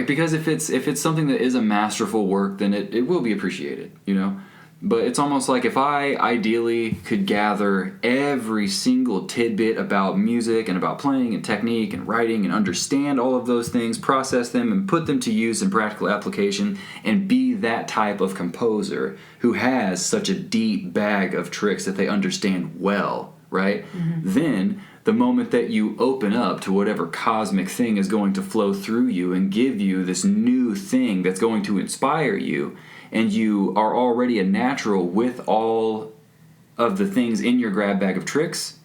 because if it's something that is a masterful work, then it will be appreciated. You know. But it's almost like if I ideally could gather every single tidbit about music and about playing and technique and writing and understand all of those things, process them and put them to use in practical application, and be that type of composer who has such a deep bag of tricks that they understand well, right? Mm-hmm. Then the moment that you open up to whatever cosmic thing is going to flow through you and give you this new thing that's going to inspire you, and you are already a natural with all of the things in your grab bag of tricks,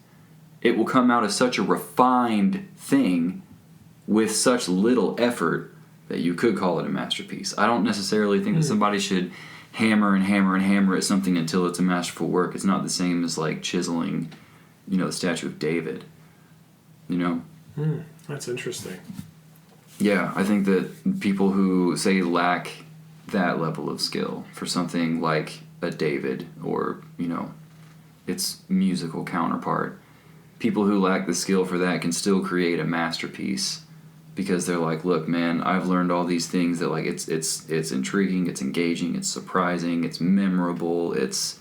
it will come out as such a refined thing with such little effort that you could call it a masterpiece. I don't necessarily think that somebody should hammer and hammer and hammer at something until it's a masterful work. It's not the same as like chiseling, the statue of David. That's interesting. Yeah, I think that people who say lack that level of skill for something like a David or, its musical counterpart, people who lack the skill for that can still create a masterpiece because they're like, look, man, I've learned all these things that like it's intriguing, it's engaging, it's surprising, it's memorable, it's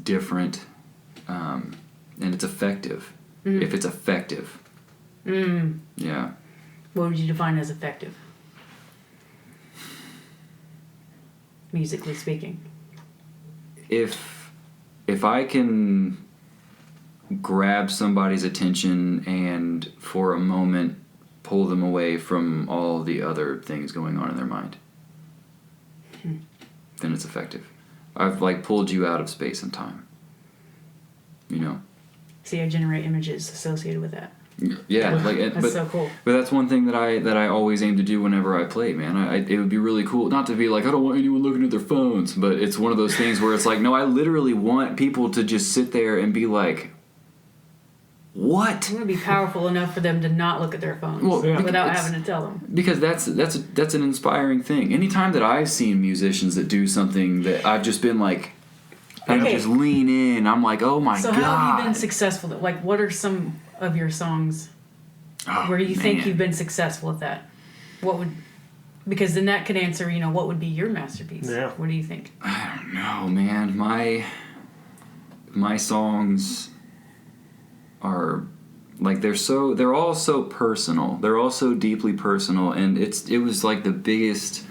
different, and it's effective. Mm. If it's effective. Mm. Yeah. What would you define as effective? Musically speaking. If I can grab somebody's attention and for a moment pull them away from all the other things going on in their mind, then it's effective. I've like pulled you out of space and time. See, I generate images associated with that. Yeah, that's so cool. But that's one thing that I always aim to do whenever I play, man. It would be really cool, not to be like, I don't want anyone looking at their phones, but it's one of those things where it's like, no, I literally want people to just sit there and be like, what? It's going to be powerful enough for them to not look at their phones without having to tell them. Because that's an inspiring thing. Anytime that I've seen musicians that do something that I've just been like, and just lean in, I'm like, oh my God. So how have you been successful? Like, what are some of your songs where you think you've been successful at that? Because then that could answer, what would be your masterpiece? Yeah. What do you think? I don't know, man. My songs are like they're all so personal. They're all so deeply personal, and it was like the biggest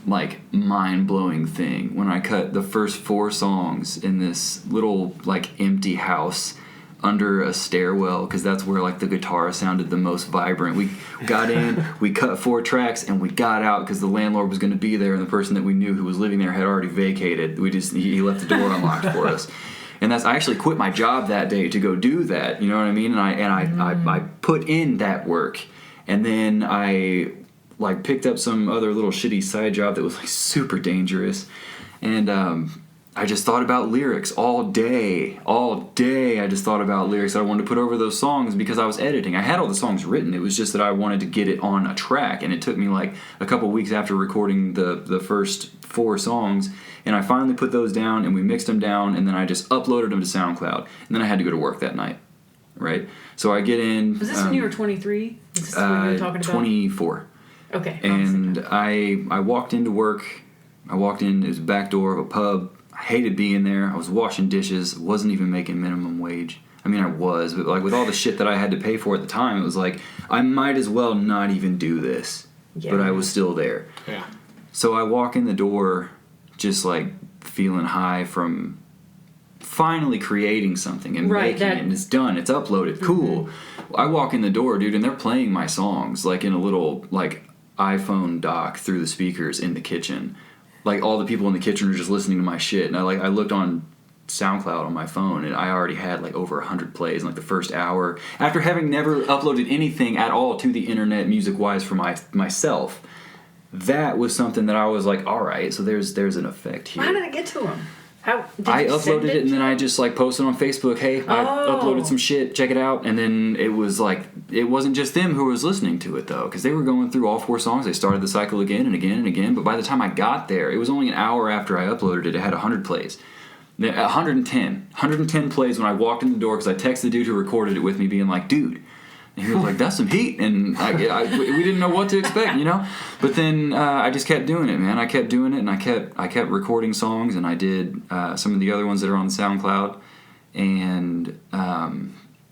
like mind-blowing thing when I cut the first 4 songs in this little like empty house under a stairwell, because that's where like the guitar sounded the most vibrant. We got in, we cut 4 tracks, and we got out because the landlord was going to be there, and the person that we knew who was living there had already vacated. He left the door unlocked for us. And I actually quit my job that day to go do that. You know what I mean? And I put in that work, and then I like picked up some other little shitty side job that was like super dangerous, and I just thought about lyrics all day. I just thought about lyrics that I wanted to put over those songs because I was editing. I had all the songs written. It was just that I wanted to get it on a track, and it took me like a couple weeks after recording the first 4 songs, and I finally put those down, and we mixed them down, and then I just uploaded them to SoundCloud, and then I had to go to work that night, right? So I get in... Was this when you were 23? Is this what you were talking about? 24. Okay. And I walked into work. I walked in, it was the back door of a pub. I hated being there. I was washing dishes. Wasn't even making minimum wage. I mean, I was, but like with all the shit that I had to pay for at the time, it was like, I might as well not even do this. Yeah. But I was still there. Yeah. So I walk in the door just like feeling high from finally creating something and making it, and it's done. It's uploaded. Cool. Mm-hmm. I walk in the door, dude, and they're playing my songs like in a little like iPhone dock through the speakers in the kitchen. Like all the people in the kitchen are just listening to my shit, and I looked on SoundCloud on my phone, and I already had like over 100 plays in like the first hour after having never uploaded anything at all to the internet music wise for myself. That was something that I was like, all right, so there's an effect here. How did it get to them? How did I you send uploaded it and to then I them? just like posted on Facebook, hey, I uploaded some shit, check it out. And then it was like, it wasn't just them who was listening to it though, because they were going through all 4 songs. They started the cycle again and again and again. But by the time I got there, it was only an hour after I uploaded it. It had 100 plays. 110 plays when I walked in the door, because I texted the dude who recorded it with me being like, dude. And he was like, that's some heat. And we didn't know what to expect, you know? But then I just kept doing it, man. I kept doing it, and I kept recording songs, and I did some of the other ones that are on SoundCloud, and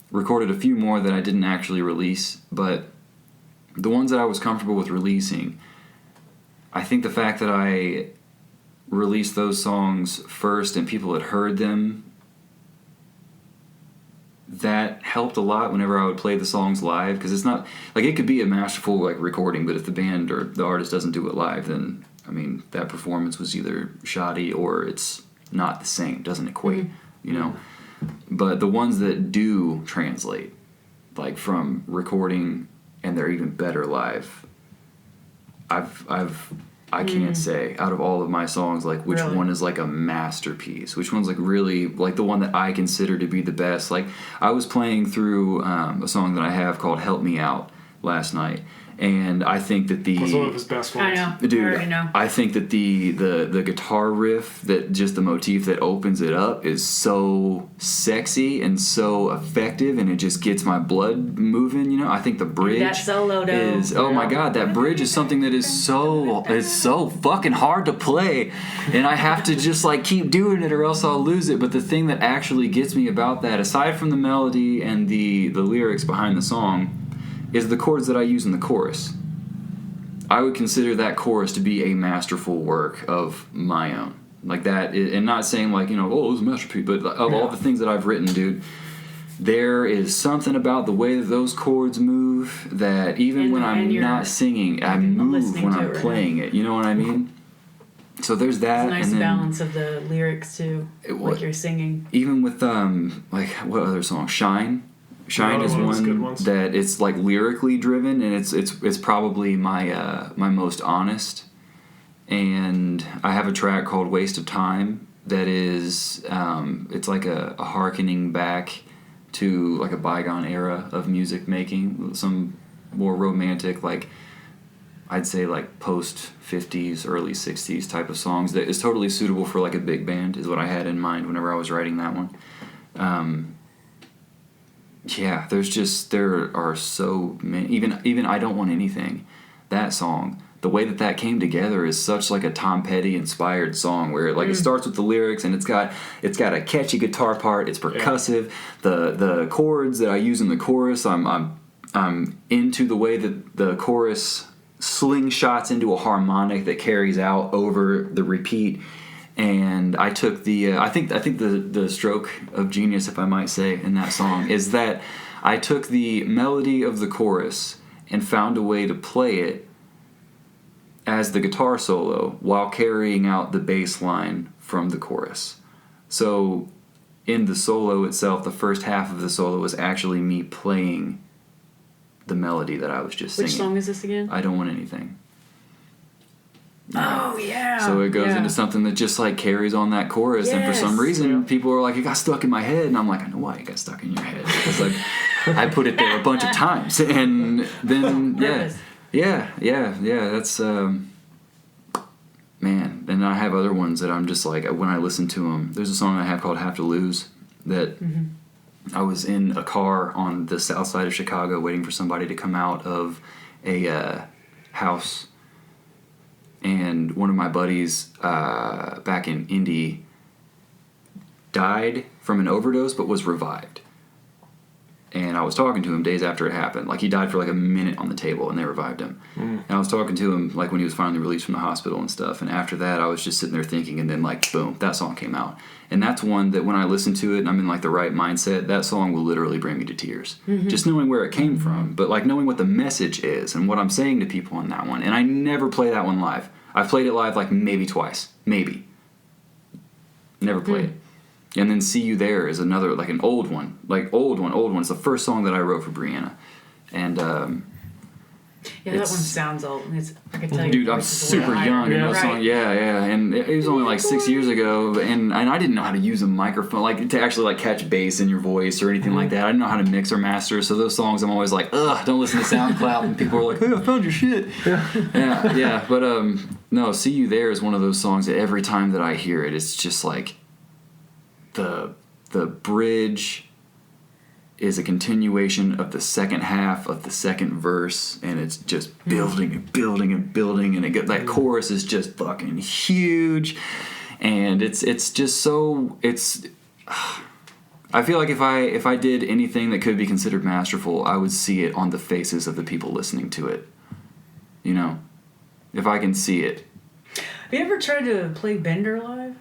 recorded a few more that I didn't actually release. But the ones that I was comfortable with releasing, I think the fact that I released those songs first and people had heard them, that helped a lot whenever I would play the songs live, because it's not like, it could be a masterful like recording, but if the band or the artist doesn't do it live, then I mean that performance was either shoddy or it's not the same, doesn't equate, you know. But the ones that do translate, like from recording, and they're even better live, I can't say out of all of my songs like which one is like a masterpiece, which one's like really like the one that I consider to be the best. Like I was playing through a song that I have called "Help Me Out" last night, and I think that That's one of his best ones. I know. Dude, I already know. I think that the guitar riff, that just the motif that opens it up, is so sexy and so effective, and it just gets my blood moving, you know. I think the bridge That solo though. is, oh my god, that bridge is something that is so fucking hard to play, and I have to just like keep doing it or else I'll lose it. But the thing that actually gets me about that, aside from the melody and the lyrics behind the song, is the chords that I use in the chorus. I would consider that chorus to be a masterful work of my own. Like that, and not saying like, you know, oh, it was a masterpiece, but of all the things that I've written, dude, there is something about the way that those chords move that even when I'm not singing, I move when I'm playing it. You know what I mean? So there's that. It's a nice and then, balance of the lyrics too, like you're singing. even with like what other song? Shine is one that it's like lyrically driven, and it's probably my my most honest. And I have a track called "Waste of Time" that is it's like a hearkening back to like a bygone era of music making, some more romantic, like I'd say like post 50s, early 60s type of songs that is totally suitable for like a big band, is what I had in mind whenever I was writing that one. Yeah, there are so many. Even I Don't Want Anything, that song, the way that came together is such like a Tom Petty inspired song, where it starts with the lyrics and it's got a catchy guitar part. It's percussive. Yeah. The chords that I use in the chorus, I'm into the way that the chorus slingshots into a harmonic that carries out over the repeat. And I took I think the stroke of genius, if I might say, in that song is that I took the melody of the chorus and found a way to play it as the guitar solo while carrying out the bass line from the chorus. So in the solo itself, the first half of the solo was actually me playing the melody that I was just singing. Which song is this again? I Don't Want Anything. Oh yeah. So it goes into something that just like carries on that chorus, and for some reason people are like, it got stuck in my head, and I'm like, I know why it got stuck in your head, because like I put it there a bunch of times, and then that's man. And I have other ones that I'm just like, when I listen to them, there's a song I have called "Have to Lose" that I was in a car on the south side of Chicago waiting for somebody to come out of a house. And one of my buddies back in Indy died from an overdose, but was revived. And I was talking to him days after it happened. Like, he died for like a minute on the table, and they revived him. And I was talking to him like when he was finally released from the hospital and stuff. And after that, I was just sitting there thinking, and then like, boom, that song came out. And that's one that when I listen to it and I'm in like the right mindset, that song will literally bring me to tears. Just knowing where it came from, but like knowing what the message is and what I'm saying to people on that one. And I never play that one live. I've played it live like maybe twice. Maybe. Never played it. And then "See You There" is another, like an old one. Like old one. It's the first song that I wrote for Brianna. And Yeah, that one sounds old. I can tell you. Dude, I'm super young in those Right. songs. Yeah, and it was only like 6 years ago, and I didn't know how to use a microphone, like to actually like catch bass in your voice or anything like that. I didn't know how to mix or master, so those songs I'm always like, ugh, don't listen to SoundCloud, and people are like, hey, I found your shit. Yeah, but no, See You There is one of those songs that every time that I hear it, it's just like the bridge is a continuation of the second half of the second verse, and it's just building and building and building, and that chorus is just fucking huge, and it's just so I feel like if I did anything that could be considered masterful, I would see it on the faces of the people listening to it. You know, if I can see it. Have you ever tried to play Bender live?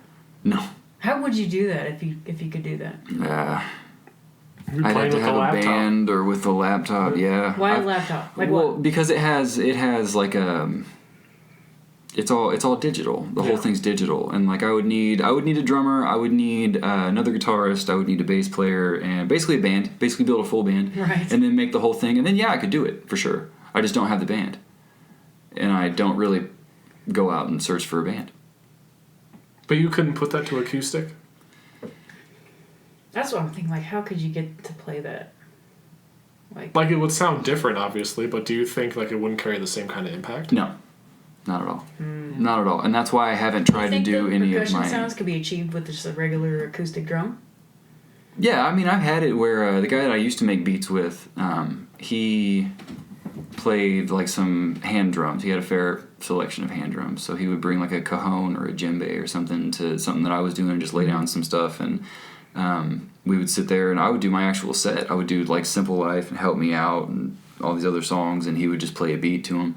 No. How would you do that if you could do that? You're I'd have playing to with have the a laptop. band or with the laptop, yeah. Why a laptop? Like well, what? because it has like it's all digital. The whole thing's digital, and like I would need a drummer, I would need another guitarist, I would need a bass player, and basically a band, basically build a full band, Right. and then make the whole thing, and then I could do it for sure. I just don't have the band, and I don't really go out and search for a band. But you couldn't put that to acoustic? That's what I'm thinking. Like, how could you get to play that? Like, it would sound different, obviously, but do you think like it wouldn't carry the same kind of impact? No, not at all. Not at all. And that's why I haven't tried to do any of my... percussion sounds could be achieved with just a regular acoustic drum? Yeah, I mean, I've had it where the guy that I used to make beats with, he played like some hand drums. He had a fair selection of hand drums. So he would bring like a cajon or a djembe or something to something that I was doing and just lay down some stuff, and we would sit there and I would do my actual set. I would do like Simple Life and Help Me Out and all these other songs, and he would just play a beat to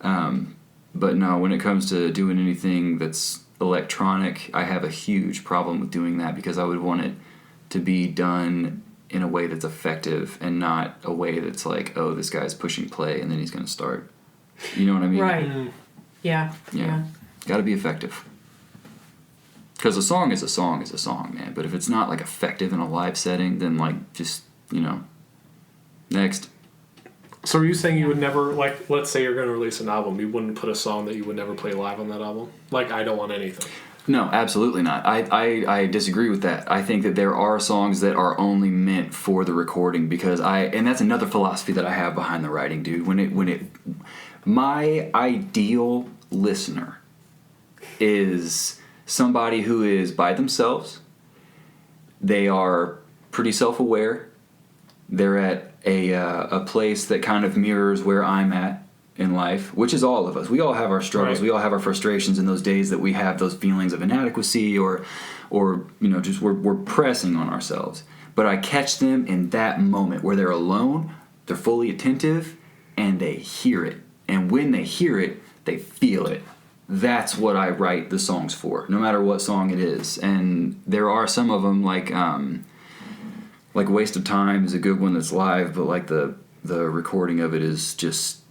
them. But no, when it comes to doing anything that's electronic, I have a huge problem with doing that because I would want it to be done in a way that's effective and not a way that's like, oh, this guy's pushing play and then he's going to start. You know what I mean? Right. Yeah. Got to be effective. Because a song is a song is a song, man. But if it's not like effective in a live setting, then like just, next. So are you saying you would never, like, let's say you're going to release an album, you wouldn't put a song that you would never play live on that album? Like, I Don't Want Anything. No, absolutely not. I disagree with that. I think that there are songs that are only meant for the recording because and that's another philosophy that I have behind the writing, dude. My ideal listener is somebody who is by themselves. They are pretty self-aware. They're at a place that kind of mirrors where I'm at in life, which is all of us. We all have our struggles. Right. We all have our frustrations in those days that we have those feelings of inadequacy or just we're pressing on ourselves. But I catch them in that moment where they're alone, they're fully attentive, and they hear it. And when they hear it, they feel it. That's what I write the songs for, no matter what song it is. And there are some of them like Waste of Time is a good one that's live, but like the recording of it is just,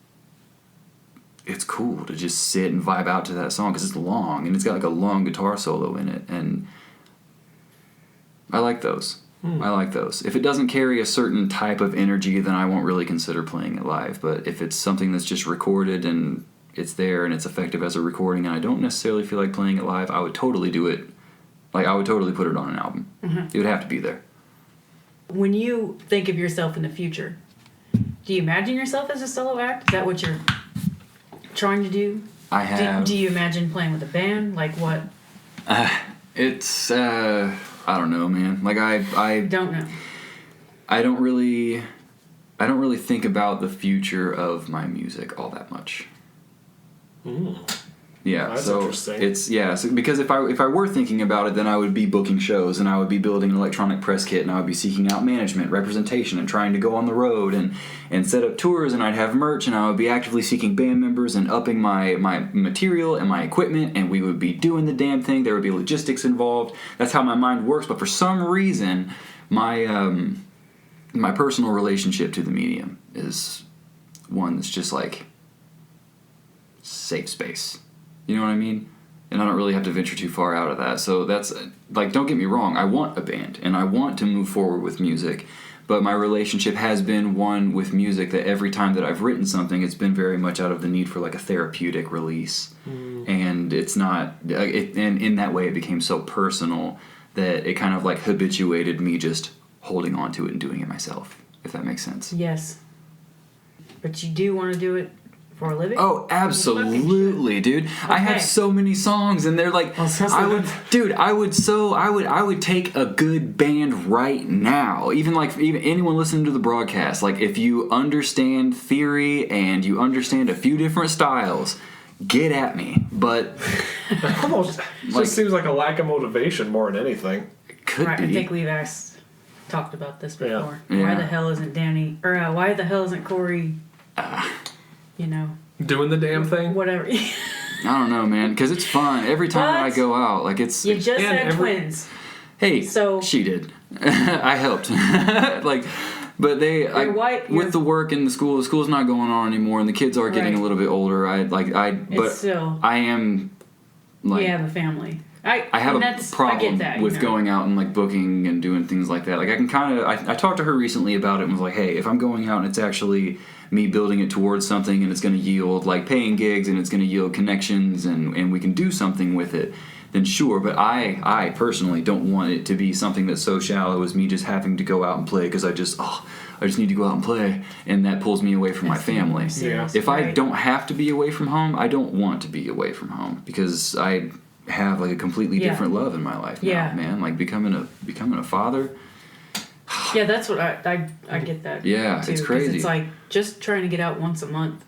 it's cool to just sit and vibe out to that song because it's long and it's got like a long guitar solo in it, and I like those. I like those. If it doesn't carry a certain type of energy, then I won't really consider playing it live. But if it's something that's just recorded and it's there and it's effective as a recording and I don't necessarily feel like playing it live, I would totally do it. Like, I would totally put it on an album. Mm-hmm. It would have to be there. When you think of yourself in the future, do you imagine yourself as a solo act? Is that what you're trying to do? I have. Do you imagine playing with a band? Like what? It's I don't know, man. Like I don't know. I don't really think about the future of my music all that much. Yeah, that's so interesting. Because if I were thinking about it, then I would be booking shows and I would be building an electronic press kit and I would be seeking out management, representation, and trying to go on the road and set up tours, and I'd have merch and I would be actively seeking band members and upping my material and my equipment, and we would be doing the damn thing. There would be logistics involved. That's how my mind works. But for some reason, my personal relationship to the medium is one that's just like safe space. You know what I mean? And I don't really have to venture too far out of that. So that's, like, don't get me wrong, I want a band, and I want to move forward with music, but my relationship has been one with music that every time that I've written something, it's been very much out of the need for like a therapeutic release. And it's not, and in that way it became so personal that it kind of like habituated me just holding on to it and doing it myself, if that makes sense. Yes. But you do want to do it for a living? Oh, absolutely, dude. Okay. I have so many songs, and they're like, I would take a good band right now. Even anyone listening to the broadcast, like if you understand theory and you understand a few different styles, get at me. But almost just seems like a lack of motivation more than anything. Could be. I think we've talked about this before. Yeah. Why the hell isn't why the hell isn't Cory? Doing the damn thing? Whatever. I don't know, man, because it's fun. Every time that I go out, like it's... You just had twins. Hey, so she did. I helped. But with the work and the school's not going on anymore, and the kids are getting a little bit older. I am... Like, we have a family. I have a problem with going out and like booking and doing things like that. Like I can kind of... I talked to her recently about it and was like, hey, if I'm going out and it's actually... me building it towards something and it's going to yield like paying gigs and it's going to yield connections and we can do something with it, then sure. But I personally don't want it to be something that's so shallow as me just having to go out and play because I just need to go out and play, and that pulls me away from my family. Yeah. If I don't have to be away from home, I don't want to be away from home because I have like a completely different love in my life now, man. Like becoming a father. Yeah, that's what I get that. Yeah, too, it's crazy. It's like just trying to get out once a month.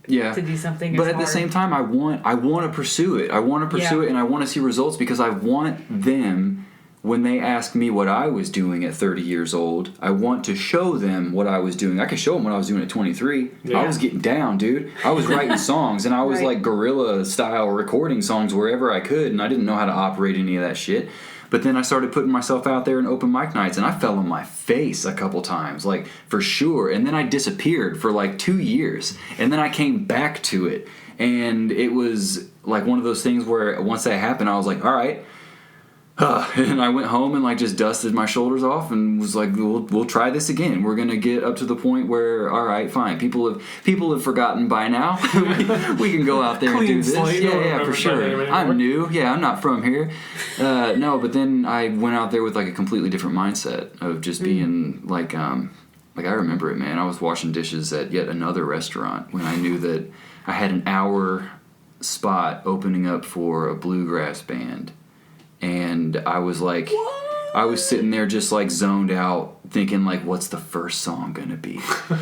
Yeah. To do something. But at the same time, I want to pursue it. I want to pursue it, and I want to see results because I want them. When they ask me what I was doing at 30 years old, I want to show them what I was doing. I could show them what I was doing at 23. Yeah. I was getting down, dude. I was writing songs, and I was like guerrilla style recording songs wherever I could, and I didn't know how to operate any of that shit. But then I started putting myself out there in open mic nights, and I fell on my face a couple times, like for sure. And then I disappeared for like 2 years, and then I came back to it. And it was like one of those things where once that happened, I was like, all right. And I went home and like just dusted my shoulders off and was like, we'll try this again. We're gonna get up to the point where, all right, fine. People have forgotten by now. we can go out there and do this. Yeah, for sure. I'm new. Yeah, I'm not from here. No, but then I went out there with like a completely different mindset of just being like I remember it, man. I was washing dishes at yet another restaurant when I knew that I had an hour spot opening up for a bluegrass band. And I was like, I was sitting there just like zoned out thinking like, what's the first song gonna be?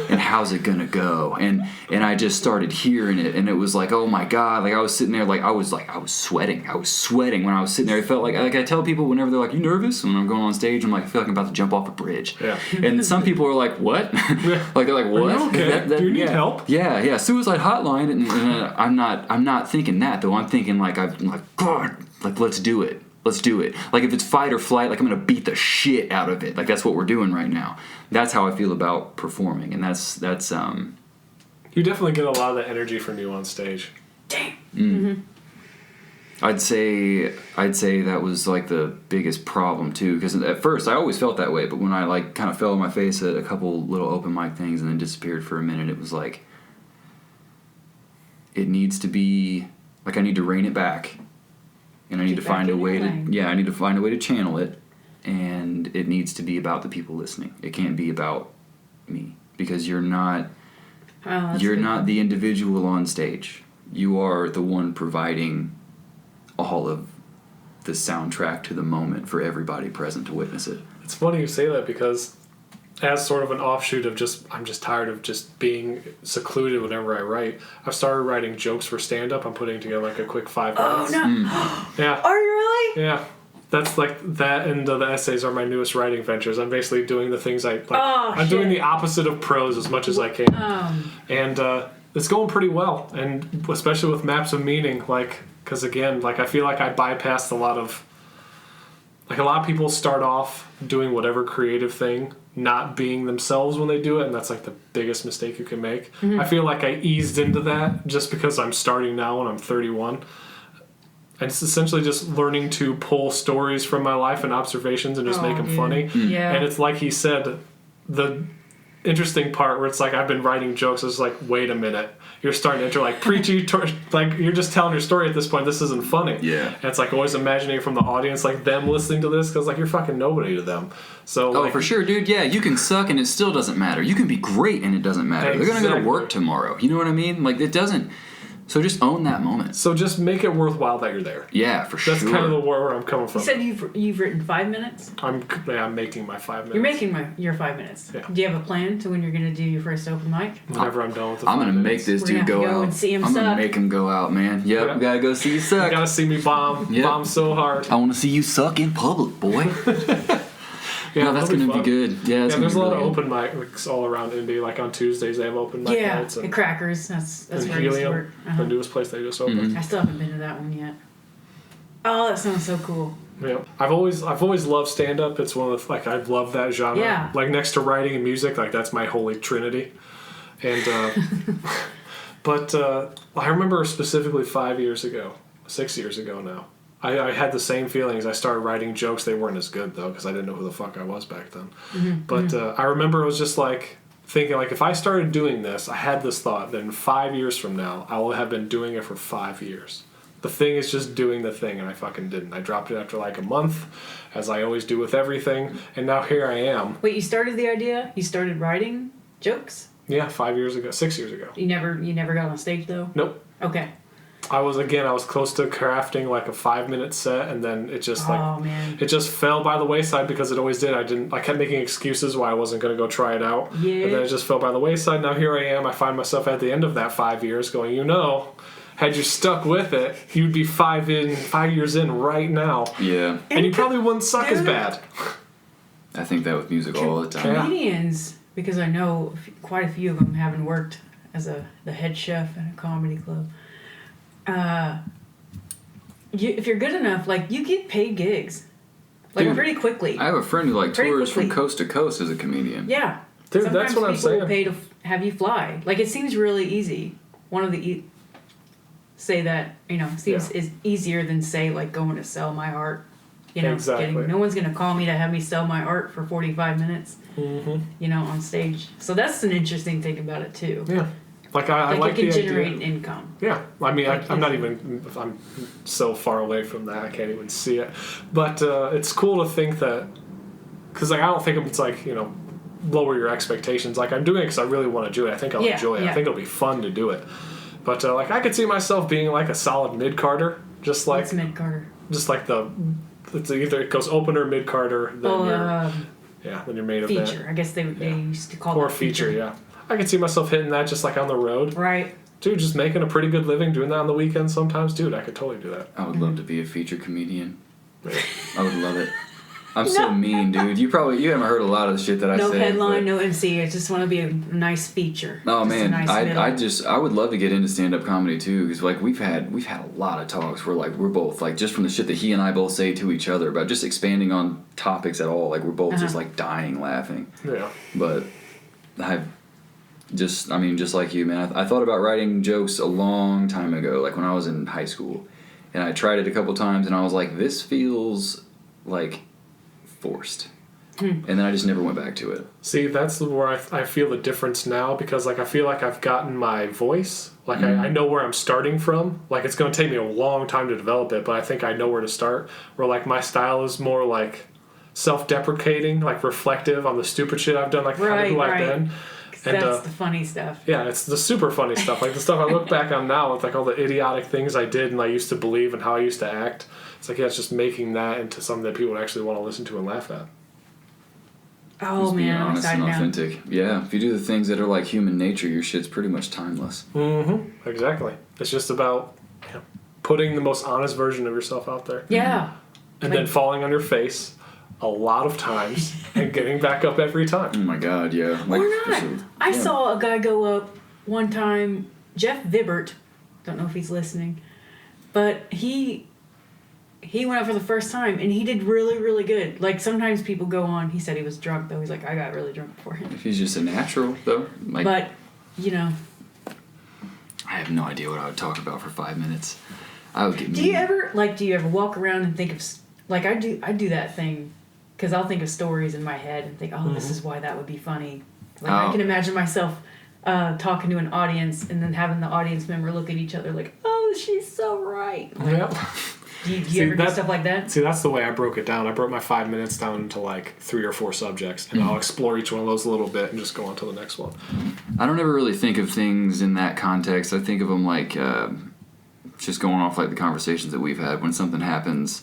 And how's it gonna go? And I just started hearing it, and it was like, oh my God. Like I was sitting there like I was sweating. I was sweating when I was sitting there. It felt like I tell people whenever they're like, you nervous? And when I'm going on stage, I'm like, I feel like I'm about to jump off a bridge. Yeah. And some people are like, what? Like they're like, what? Are you okay? Do you need help? Yeah. Suicide hotline. And I'm not thinking that though. I'm thinking like God, like let's do it. Let's do it. Like if it's fight or flight, like I'm gonna beat the shit out of it. Like that's what we're doing right now. That's how I feel about performing, and that's. You definitely get a lot of that energy from you on stage. Damn. Mm. I'd say that was like the biggest problem too, because at first I always felt that way, but when I like kind of fell on my face at a couple little open mic things and then disappeared for a minute, it was like it needs to be like I need to rein it back. And I need to find a way to channel it, and it needs to be about the people listening. It can't be about me, because you're not the individual on stage. You are the one providing all of the soundtrack to the moment for everybody present to witness it. It's funny you say that, because as sort of an offshoot of I'm just tired of just being secluded whenever I write, I've started writing jokes for stand-up. I'm putting together like a quick 5 minutes. Oh, no. Yeah. Are you really? Yeah. That's like that, and the essays are my newest writing ventures. I'm basically doing the things I like. I'm doing the opposite of prose as much as I can. And it's going pretty well, and especially with Maps of Meaning, like, because again, like I feel like I bypassed a lot of people start off doing whatever creative thing not being themselves when they do it, and that's like the biggest mistake you can make. Mm-hmm. I feel like I eased into that just because I'm starting now when I'm 31. And it's essentially just learning to pull stories from my life and observations and just make them funny. Yeah. And it's like he said, the interesting part where it's like I've been writing jokes is like, wait a minute, you're starting to enter like preachy, like you're just telling your story at this point. This isn't funny. Yeah. And it's like always imagining from the audience, like them listening to this, because like you're fucking nobody to them. So Oh, like, for sure, dude. Yeah, you can suck and it still doesn't matter. You can be great and it doesn't matter. They're gonna go to Exactly. work tomorrow. You know what I mean? Like it doesn't. So just own that moment. So just make it worthwhile that you're there. Yeah, for sure. That's kind of the where I'm coming from. You said you've written 5 minutes. I'm making my 5 minutes. You're making your 5 minutes. Yeah. Do you have a plan to when you're gonna do your first open mic? Whenever I'm done with the I'm 5 gonna minutes. make this We're dude gonna go have to go out. and see him I'm gonna suck. make him go out, man. Yep, Yeah. gotta go see you You suck. gotta see me bomb. Yep. Bomb so hard. I want to see you suck in public, boy. Yeah, No, that's that'll gonna be fun. good. Yeah, it's Yeah, gonna there's be a lot really of good. open mics all around Indy. Like on Tuesdays, they have open mic Yeah, nights. at And Crackers. That's and where I used to Helium, work. the newest place they just opened. Mm-hmm. I still haven't been to that one yet. Oh, that sounds so cool. Yeah, I've always loved stand up. It's one of the, like I love that genre. Yeah. Like next to writing and music, like that's my holy trinity. And but I remember specifically 5 years ago, 6 years ago now. I had the same feelings. I started writing jokes. They weren't as good though because I didn't know who the fuck I was back then. But I remember it was just like thinking like if I started doing this, I had this thought that in 5 years from now I will have been doing it for 5 years. The thing is just doing the thing, and I fucking didn't. I dropped it after like a month, as I always do with everything, and now here I am. Wait, you started the idea? You started writing jokes? Yeah, 5 years ago, 6 years ago. You never got on stage though? Nope. Okay. I was close to crafting like a 5-minute set, and then it just like Oh man. it just fell by the wayside because it always did. I kept making excuses why I wasn't going to go try it out, Yeah. and then it just fell by the wayside. Now here I am. I find myself at the end of that 5 years going, had you stuck with it, you'd be 5 years in right now, Yeah, and you probably wouldn't suck as Dude. bad. I think that with music all the time. Yeah. Comedians, because I know quite a few of them having worked as the head chef at a comedy club. If you're good enough, like you get paid gigs, like Dude, pretty quickly. I have a friend who like Pretty tours from quickly. coast to coast as a comedian. Yeah. Dude, Sometimes that's what I'm people will saying. pay to have you fly. Like it seems really easy. One of the say that seems is easier than say like going to sell my art. Exactly. No one's gonna call me to have me sell my art for 45 minutes. Mm-hmm. On stage. So that's an interesting thing about it too. Yeah, like I like you the can generate idea. an income. Yeah, I mean, Like I'm not even. I'm so far away from that. I can't even see it. But it's cool to think that, because like I don't think it's like lower your expectations. Like I'm doing it because I really want to do it. I think I'll enjoy it. I think it'll be fun to do it. But like I could see myself being like a solid mid carder, just like What's mid Carter? just like it's either it goes opener, mid carder, then then you're main event Feature. I guess they used to call or it feature. Yeah, I could see myself hitting that just like on the road. Right. Dude, just making a pretty good living, doing that on the weekends sometimes. Dude, I could totally do that. I would love to be a feature comedian. I would love it. I'm so mean, dude. You haven't heard a lot of the shit that I No say. headline, no MC. I just want to be a nice feature. Oh Just a man, nice middle. I would love to get into stand up comedy too, because like we've had a lot of talks where like we're both like just from the shit that he and I both say to each other about just expanding on topics at all, like we're both just like dying laughing. Yeah. But just like you, man, I thought about writing jokes a long time ago, like when I was in high school, and I tried it a couple times, and I was like, this feels like forced. And then I just never went back to it. See, that's where I feel the difference now, because like I feel like I've gotten my voice. Like I know where I'm starting from. Like it's going to take me a long time to develop it, but I think I know where to start. Where like my style is more like self-deprecating, like reflective on the stupid shit I've done, like kind of who I've been. And that's the funny stuff. Yeah, it's the super funny stuff. Like the stuff I look back on now with like all the idiotic things I did and I used to believe and how I used to act. It's like, yeah, it's just making that into something that people would actually want to listen to and laugh at. Oh Just being man, I'm honest excited and now. authentic. Yeah, if you do the things that are like human nature, your shit's pretty much timeless. Mm-hmm. Exactly. It's just about putting the most honest version of yourself out there. Yeah. And Like- then falling on your face a lot of times and getting back up every time. Oh my god, yeah. Like, Or not. I yeah. saw a guy go up one time, Jeff Vibbert, don't know if he's listening, but he went up for the first time and he did really, really good. Like sometimes people go on, he said he was drunk though, he's like, I got really drunk before him. If he's just a natural, though, like, But, I have no idea what I would talk about for 5 minutes. I would get. do you ever walk around and think of, like I do that thing because I'll think of stories in my head and think, oh, this is why that would be funny. Like I can imagine myself talking to an audience and then having the audience member look at each other like, oh, she's so right. Like, Yep. Do you ever do stuff like that? See, that's the way I broke it down. I broke my 5 minutes down into like 3 or 4 subjects, and I'll explore each one of those a little bit and just go on to the next one. I don't ever really think of things in that context. I think of them like just going off like the conversations that we've had. When something happens,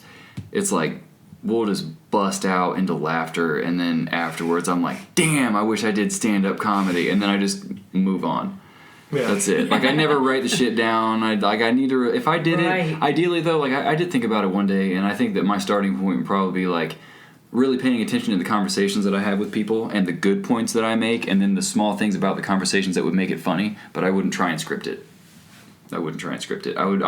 it's like we'll just bust out into laughter, and then afterwards I'm like, damn, I wish I did stand-up comedy, and then I just move on. Yeah. That's it. Like I never write the shit down. I need to. If I did Right. it, ideally though, like I did think about it one day, and I think that my starting point would probably be like really paying attention to the conversations that I have with people and the good points that I make, and then the small things about the conversations that would make it funny. But I wouldn't try and script it. I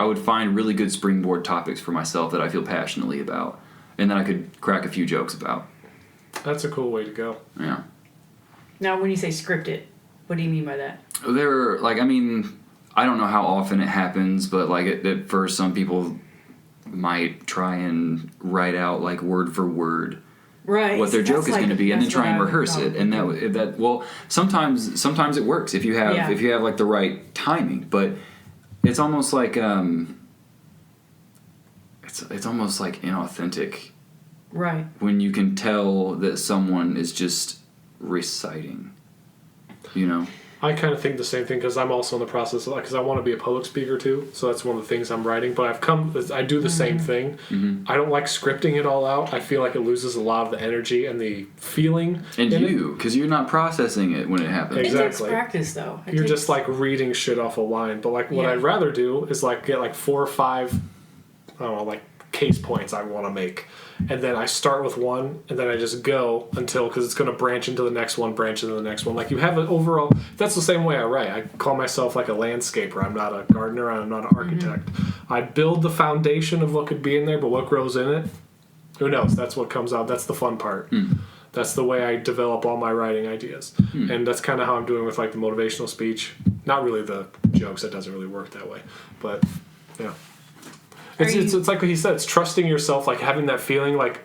would find really good springboard topics for myself that I feel passionately about, and then I could crack a few jokes about. That's a cool way to go. Yeah. Now, when you say scripted, what do you mean by that? There, like, I mean, I don't know how often it happens, but like at first, some people might try and write out like word for word Right. what their See, joke that's is going to be, and then that's try what and I would rehearse it. And that well, sometimes it works if you have like the right timing, but it's almost like it's almost like inauthentic. Right. When you can tell that someone is just reciting, you know. I kind of think the same thing because I'm also in the process of because I want to be a public speaker too. So that's one of the things I'm writing. But I do the same thing. Mm-hmm. I don't like scripting it all out. I feel like it loses a lot of the energy and the feeling. And because you're not processing it when it happens. Exactly. It takes practice, though. You're just like reading shit off a line. But like what I'd rather do is like get like 4 or 5, I don't know, like case points I want to make. And then I start with one, and then I just go until, because it's going to branch into the next one, branch into the next one. Like you have an overall, that's the same way I write. I call myself like a landscaper. I'm not a gardener. I'm not an architect. I build the foundation of what could be in there, but what grows in it, who knows? That's what comes out. That's the fun part. That's the way I develop all my writing ideas. And that's kind of how I'm doing with like the motivational speech. Not really the jokes. It doesn't really work that way. But, yeah. It's like what he said. It's trusting yourself, like having that feeling, like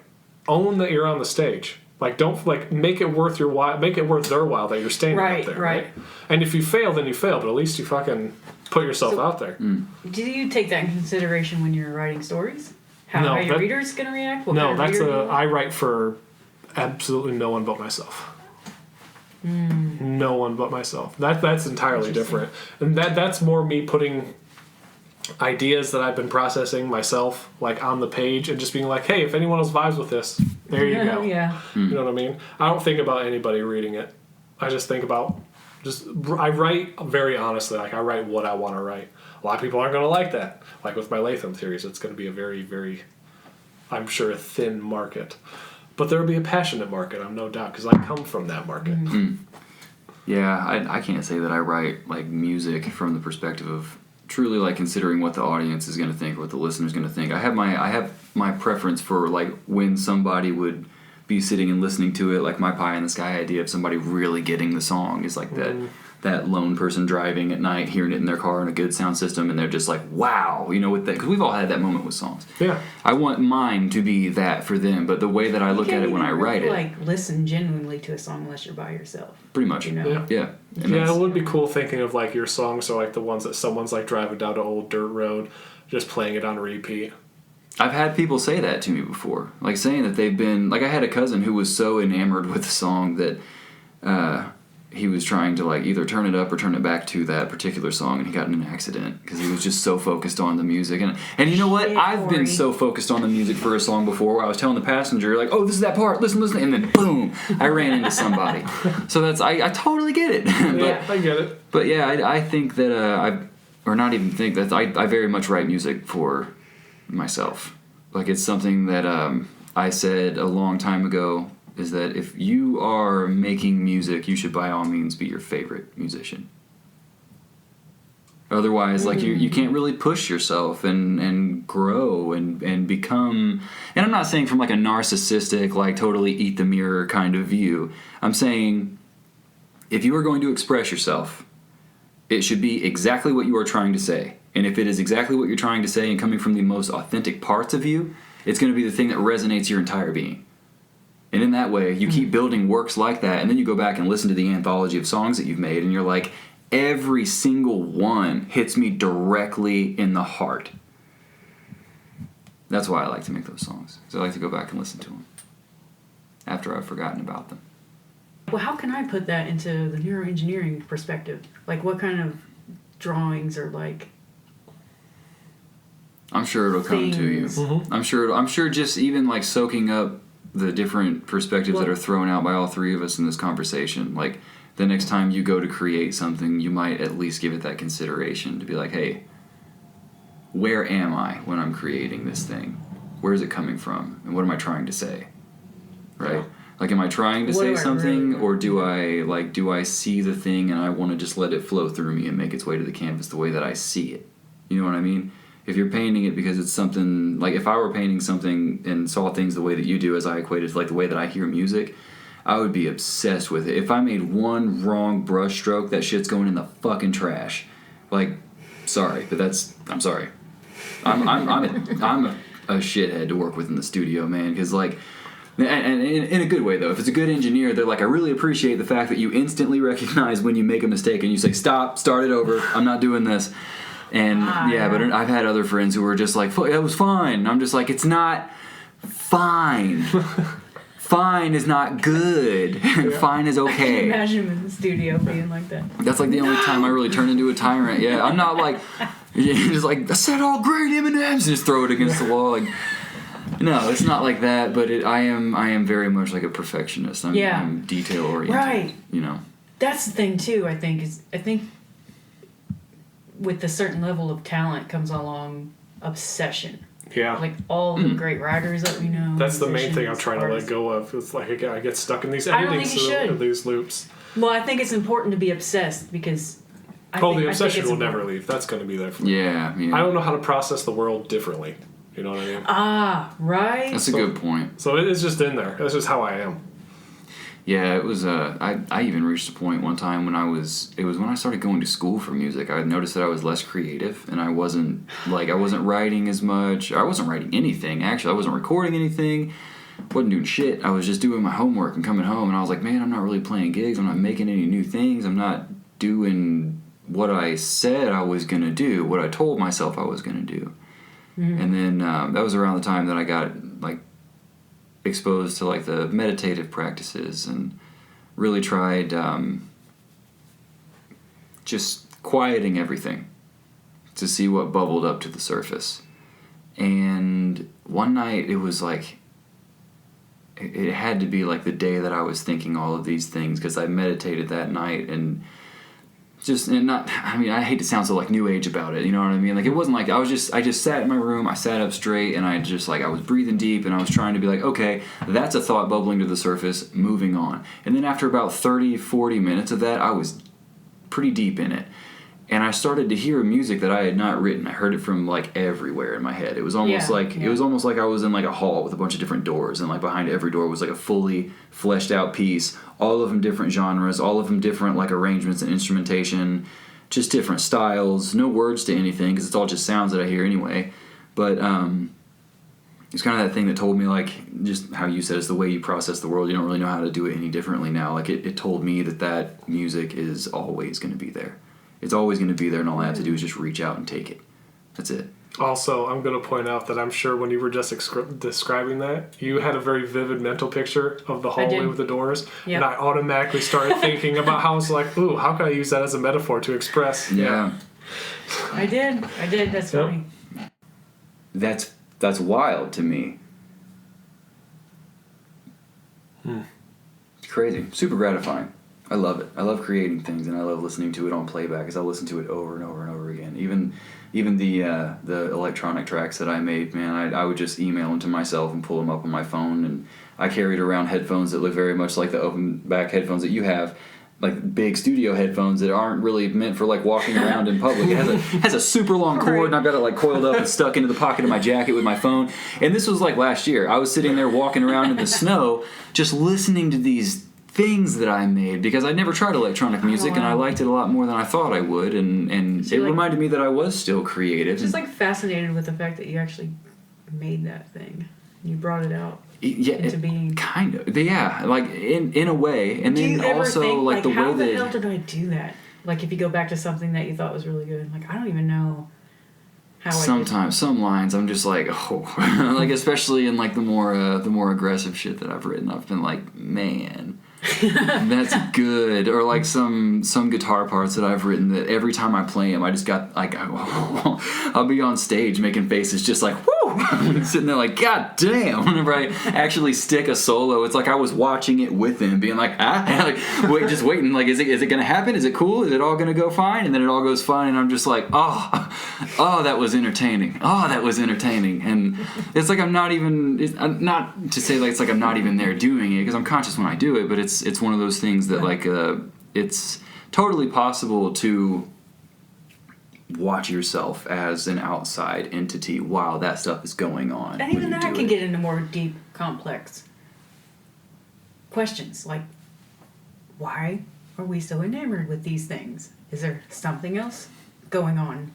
own that you're on the stage. Like don't like make it worth your while, make it worth their while that you're standing out there. Right. And if you fail, then you fail. But at least you fucking put yourself out there. Do you take that in consideration when you're writing stories? How your reader's gonna react? I write for absolutely no one but myself. No one but myself. That's entirely different. And that's more me putting ideas that I've been processing myself, like on the page, and just being like, hey, if anyone else vibes with this, there you go. Yeah. You know what I mean? I don't think about anybody reading it. I just think about I write very honestly. Like I write what I want to write. A lot of people aren't going to like that. Like with my Latham theories, it's going to be a very, very, I'm sure, a thin market. But there will be a passionate market, I'm no doubt, because I come from that market. Yeah, I can't say that I write like music from the perspective of truly like considering what the audience is going to think, what the listener's going to think. I have my preference for like when somebody would be sitting and listening to it, like my pie in the sky idea of somebody really getting the song is like that lone person driving at night, hearing it in their car in a good sound system, and they're just like, wow, you know, with that, because we've all had that moment with songs. Yeah. I want mine to be that for them, but the way that I look at it when I write it, like listen genuinely to a song unless you're by yourself. pretty much, You know? yeah. And Yeah, it would be cool thinking of like your songs are like the ones that someone's like driving down an old dirt road, just playing it on repeat. I've had people say that to me before, like saying that they've been, like I had a cousin who was so enamored with the song that he was trying to like either turn it up or turn it back to that particular song, and he got in an accident because he was just so focused on the music. And you know what? I've been so focused on the music for a song before where I was telling the passenger like, oh, this is that part, listen, and then boom, I ran into somebody. So that's, I totally get it. Yeah, I get it. But yeah, I think that I very much write music for myself. Like it's something that I said a long time ago, is that if you are making music, you should by all means be your favorite musician. Otherwise, like you can't really push yourself and grow and become. And I'm not saying from like a narcissistic, like totally eat the mirror kind of view. I'm saying if you are going to express yourself, it should be exactly what you are trying to say. And if it is exactly what you're trying to say and coming from the most authentic parts of you, it's going to be the thing that resonates your entire being. And in that way, you keep building works like that, and then you go back and listen to the anthology of songs that you've made, and you're like, every single one hits me directly in the heart. That's why I like to make those songs, because I like to go back and listen to them after I've forgotten about them. Well, how can I put that into the neuroengineering perspective? Like, what kind of drawings or like? I'm sure it'll come to you. Mm-hmm. I'm sure just even like soaking up the different perspectives that are thrown out by all three of us in this conversation. Like, the next time you go to create something, you might at least give it that consideration to be like, hey, where am I when I'm creating this thing? Where is it coming from? And what am I trying to say? Right? Yeah. Like, am I trying to say something, or do I see the thing and I want to just let it flow through me and make its way to the canvas the way that I see it? You know what I mean? If you're painting it because it's something, like if I were painting something and saw things the way that you do, as I equate it to like the way that I hear music, I would be obsessed with it. If I made one wrong brush stroke, that shit's going in the fucking trash. Like, sorry, but I'm sorry. I'm a shithead to work with in the studio, man, because like, and in a good way though. If it's a good engineer, they're like, I really appreciate the fact that you instantly recognize when you make a mistake and you say, stop, start it over, I'm not doing this. And but I've had other friends who were just like, that was fine. And I'm just like, it's not fine. Fine is not good. Fine is okay. I can imagine him in the studio being like that. That's like the only time I really turn into a tyrant. Yeah, I'm not like, just like, I said all great M&Ms and just throw it against the wall. Like, no, it's not like that. But I am very much like a perfectionist. I'm detail oriented. Right. You know. That's the thing too. I think with a certain level of talent comes along obsession. Yeah. Like all the great writers that we know. That's the main thing I'm trying artists. to let go of. It's like I get stuck in these I don't editing think you should. these loops. Well, I think it's important to be obsessed because the obsession will never leave. That's going to be there for me. Yeah. I don't know how to process the world differently. You know what I mean? Ah, right. That's a good point. So it's just in there. That's just how I am. Yeah, it was. I even reached a point one time when when I started going to school for music. I noticed that I was less creative, and I wasn't writing as much. I wasn't writing anything. Actually, I wasn't recording anything. Wasn't doing shit. I was just doing my homework and coming home, and I was like, man, I'm not really playing gigs. I'm not making any new things. I'm not doing what I said I was gonna do. What I told myself I was gonna do. Mm-hmm. And then that was around the time that I got like exposed to like the meditative practices and really tried just quieting everything to see what bubbled up to the surface. And one night it was like it had to be like the day that I was thinking all of these things, because I meditated that night and I hate to sound so like new age about it, you know what I mean? Like, it wasn't like I just sat in my room, I sat up straight, and I was breathing deep, and I was trying to be like, okay, that's a thought bubbling to the surface, moving on. And then after about 30-40 minutes of that, I was pretty deep in it. And I started to hear music that I had not written. I heard it from like everywhere in my head. It was almost it was almost like I was in like a hall with a bunch of different doors, and like behind every door was like a fully fleshed out piece. All of them different genres, all of them different like arrangements and instrumentation, just different styles. No words to anything because it's all just sounds that I hear anyway. But it's kind of that thing that told me, like, just how you said, it's the way you process the world. You don't really know how to do it any differently now. Like, it told me that music is always going to be there. It's always going to be there, and all I have to do is just reach out and take it. That's it. Also, I'm going to point out that I'm sure when you were just describing that, you had a very vivid mental picture of the hallway with the doors. Yep. And I automatically started thinking about how I was like, ooh, how can I use that as a metaphor to express? Yeah. I did. That's funny. That's wild to me. It's crazy. Super gratifying. I love it. I love creating things, and I love listening to it on playback, because I listen to it over and over and over again. Even the electronic tracks that I made, man, I would just email them to myself and pull them up on my phone, and I carried around headphones that look very much like the open back headphones that you have, like big studio headphones that aren't really meant for like walking around in public. It has a super long cord, and I've got it like coiled up and stuck into the pocket of my jacket with my phone. And this was like last year. I was sitting there walking around in the snow, just listening to these things that I made, because I never tried electronic music, and I liked it a lot more than I thought I would, and it reminded me that I was still creative. Just like fascinated with the fact that you actually made that thing. You brought it out Yeah, into being. kind of. Yeah, like in a way, and Do then you ever also think, like the how way the that. hell did I do that? Like if you go back to something that you thought was really good, like I don't even know how. Sometimes some lines I'm just like, oh, like especially in like the more aggressive shit that I've written, I've been like, man, that's good. Or like some guitar parts that I've written that every time I play them, I just got like, I'll be on stage making faces just like, whoo, sitting there like, god damn. Whenever I actually stick a solo, it's like I was watching it with him, being like, like just waiting, like, is it gonna happen? Is it cool? Is it all gonna go fine? And then it all goes fine, and I'm just like, oh, that was entertaining. Oh, that was entertaining. And it's like I'm not not to say like it's like I'm not even there doing it, because I'm conscious when I do it, but it's one of those things that like it's totally possible to watch yourself as an outside entity while that stuff is going on. And even that can get into more deep, complex questions, like why are we so enamored with these things? Is there something else going on?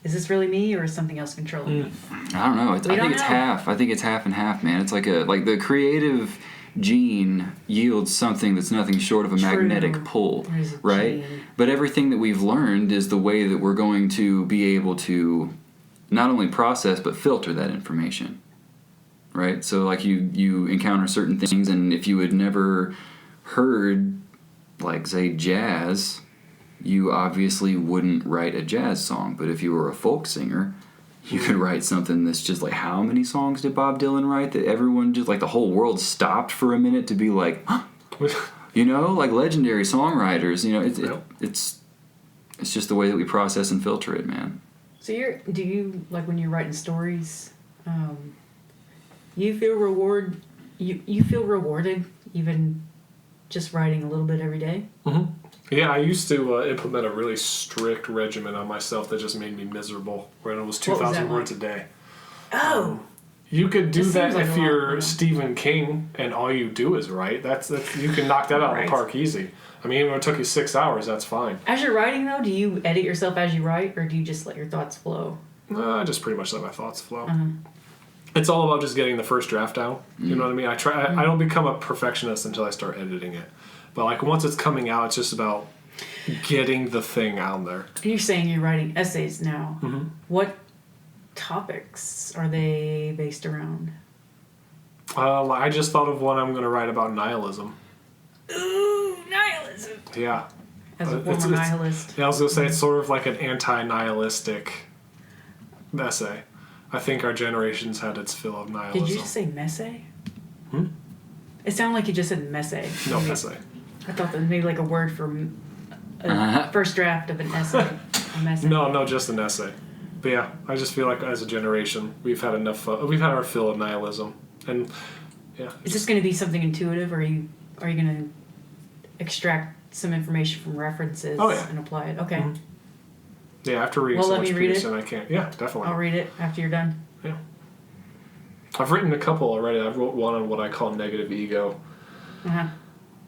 Is this really me, or is something else controlling me? I don't know. I think it's half. I think it's half and half, man. It's like the creative gene yields something that's nothing short of a magnetic pull, right? Gene. But everything that we've learned is the way that we're going to be able to not only process but filter that information, right? So like you encounter certain things, and if you had never heard, like, say, jazz, you obviously wouldn't write a jazz song. But if you were a folk singer, you could write something that's just like, how many songs did Bob Dylan write that everyone just, like, the whole world stopped for a minute to be like, huh? You know, like legendary songwriters, you know, it's just the way that we process and filter it, man. So do you, like, when you're writing stories, you feel you feel rewarded even just writing a little bit every day? Mm-hmm. Yeah, I used to implement a really strict regimen on myself that just made me miserable, when it was 2,000 words a day. Oh. You could do that like if you're Stephen King and all you do is write. That's you can knock that out of the park easy. I mean, even if it took you 6 hours, that's fine. As you're writing, though, do you edit yourself as you write, or do you just let your thoughts flow? I just pretty much let my thoughts flow. Uh-huh. It's all about just getting the first draft down. You know what I mean? I don't become a perfectionist until I start editing it. But like once it's coming out, it's just about getting the thing out there. And you're saying you're writing essays now. Mm-hmm. What topics are they based around? I just thought of one I'm going to write about nihilism. Ooh, nihilism. Yeah. As a former nihilist. Yeah, I was going to say it's sort of like an anti-nihilistic essay. I think our generation's had its fill of nihilism. Did you just say messe? It sounded like you just said messe. No, messe. I thought that was maybe like a word for first draft of an essay. A messe. No, just an essay. But yeah, I just feel like as a generation, we've had enough. We've had our fill of nihilism, and yeah. Is this going to be something intuitive, or are you going to extract some information from references and apply it? Okay. Mm-hmm. Yeah, after reading so much Peterson, I can't. Yeah, definitely. I'll read it after you're done. Yeah. I've written a couple already. I wrote one on what I call negative ego. Uh-huh.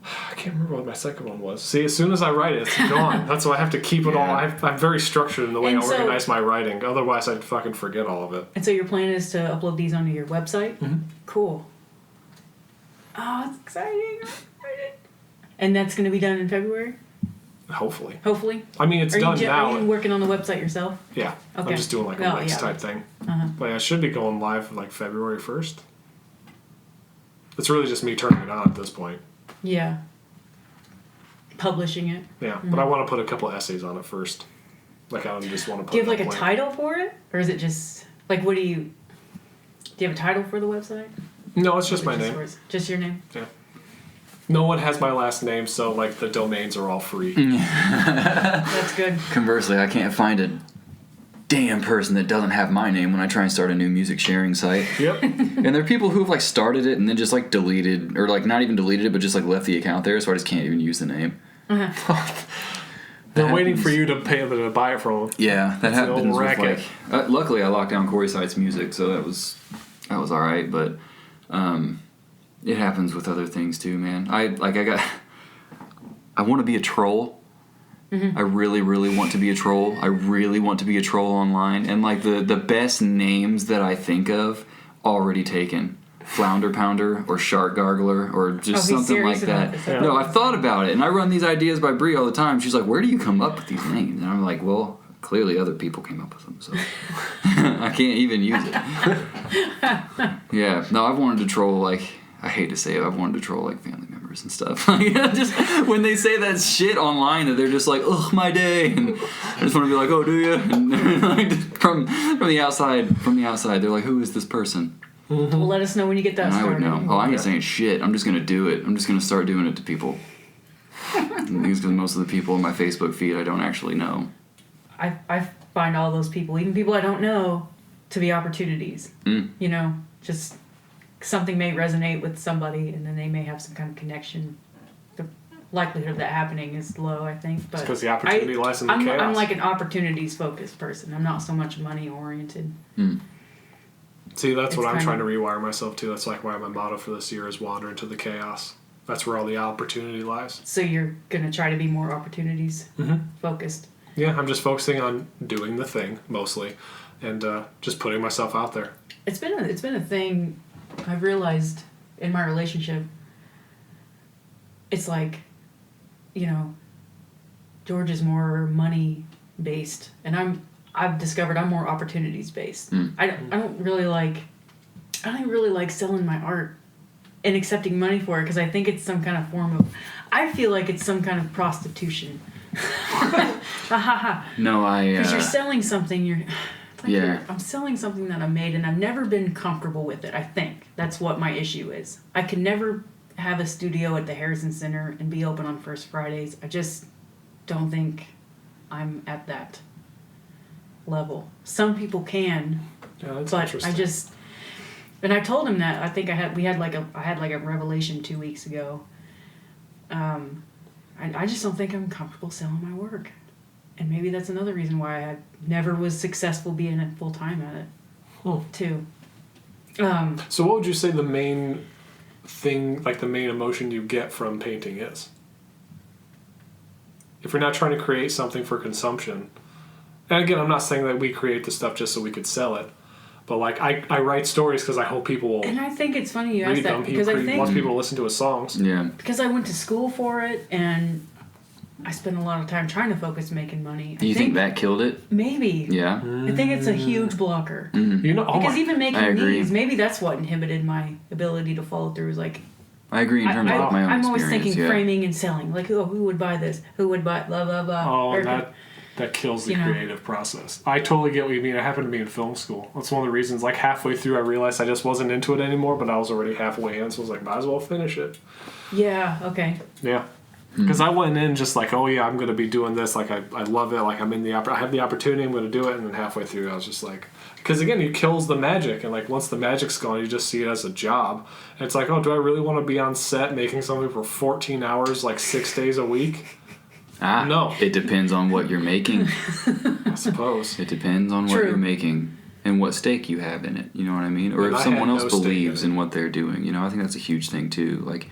I can't remember what my second one was. See, as soon as I write it, it's gone. That's why I have to keep it all. I'm very structured in the way I organize my writing. Otherwise, I'd fucking forget all of it. And so your plan is to upload these onto your website? Mm-hmm. Cool. Oh, it's exciting. And that's going to be done in February? Hopefully. I mean, it's done now. Are you working on the website yourself? Yeah. Okay. I'm just doing like a Wix type thing. Uh-huh. But I should be going live like February 1st. It's really just me turning it on at this point. Yeah. Publishing it. Yeah, mm-hmm. But I want to put a couple of essays on it first. Like, I don't just want to put. Do you have like a title for it? Or is it just, like, do you have a title for the website? No, it's just my name. Just your name? Yeah. No one has my last name, so like the domains are all free. That's good. Conversely, I can't find a damn person that doesn't have my name when I try and start a new music sharing site. Yep. And there are people who've like started it and then just like deleted, or like not even deleted it, but just like left the account there, so I just can't even use the name. Uh-huh. They're waiting for you to pay them to buy it from them. Yeah, that happens with racket. like. Luckily, I locked down Cory Site's music, so that was all right. But it happens with other things too, man. I want to be a troll, I really, really want to be a troll. I really want to be a troll online. And like the best names that I think of already taken. Flounder Pounder or Shark Gargler or just something like that. No, I've thought about it, and I run these ideas by Brie all the time. She's like, where do you come up with these names? And I'm like, well, clearly other people came up with them, so I can't even use it. Yeah, no, I've wanted to troll, like, I hate to say it, I've wanted to troll like family members and stuff. Like, just when they say that shit online that they're just like, ugh, my day, and I just want to be like, oh, do you? And like, from the outside, they're like, who is this person? Well, let us know when you get that started. I would know. Oh, I ain't saying shit. I'm just gonna do it. I'm just gonna start doing it to people. Because most of the people in my Facebook feed I don't actually know. I find all those people, even people I don't know, to be opportunities. You know, just something may resonate with somebody, and then they may have some kind of connection. The likelihood of that happening is low, I think. But because the opportunity lies in the chaos. I'm like an opportunities-focused person. I'm not so much money-oriented. See, that's what I'm trying to rewire myself to. That's like why my motto for this year is wander into the chaos. That's where all the opportunity lies. So you're going to try to be more opportunities focused. Yeah, I'm just focusing on doing the thing mostly, and just putting myself out there. It's been a thing I've realized in my relationship. It's like, you know, George is more money based, and I've discovered I'm more opportunities based. I don't really like selling my art and accepting money for it, because I think it's some kind of form of, I feel like it's some kind of prostitution. No, because you're selling something. I'm selling something that I made, and I've never been comfortable with it. I think that's what my issue is. I can never have a studio at the Harrison Center and be open on First Fridays. I just don't think I'm at that level. Some people can, that's but interesting. And I told him that. I think I had like a revelation 2 weeks ago. I just don't think I'm comfortable selling my work, and maybe that's another reason why I never was successful being at full time at it. Too. So what would you say the main thing, like the main emotion you get from painting is? If you're not trying to create something for consumption. And again, I'm not saying that we create the stuff just so we could sell it, but like I write stories because I hope people will. And I think it's funny you asked read that, them. because I think wants people to listen to his songs. Yeah. Because I went to school for it, and I spent a lot of time trying to focus making money. Do you think that killed it? Maybe. Yeah. I think it's a huge blocker. You know, Because even I making agree. these, maybe that's what inhibited my ability to follow through. Is like, I agree in terms of my own I'm always experience. thinking framing and selling. Like, who would buy this? Who would buy blah blah blah? Oh, Or and that kills the you know. creative process. I totally get what you mean. I happened to be in film school. That's one of the reasons. Like halfway through, I realized I just wasn't into it anymore, but I was already halfway in, so I was like, might as well finish it. Yeah. Okay. Yeah. Because I went in just like, oh yeah, I'm going to be doing this. Like I love it. Like I have the opportunity. I'm going to do it. And then halfway through, I was just like, because again, it kills the magic. And like once the magic's gone, you just see it as a job. And it's like, oh, do I really want to be on set making something for 14 hours, like 6 days a week? No. It depends on what you're making. I suppose. It depends on what you're making and what stake you have in it. You know what I mean? Or And if I someone had else no stake believes in it. in what they're doing. You know, I think that's a huge thing too. Like,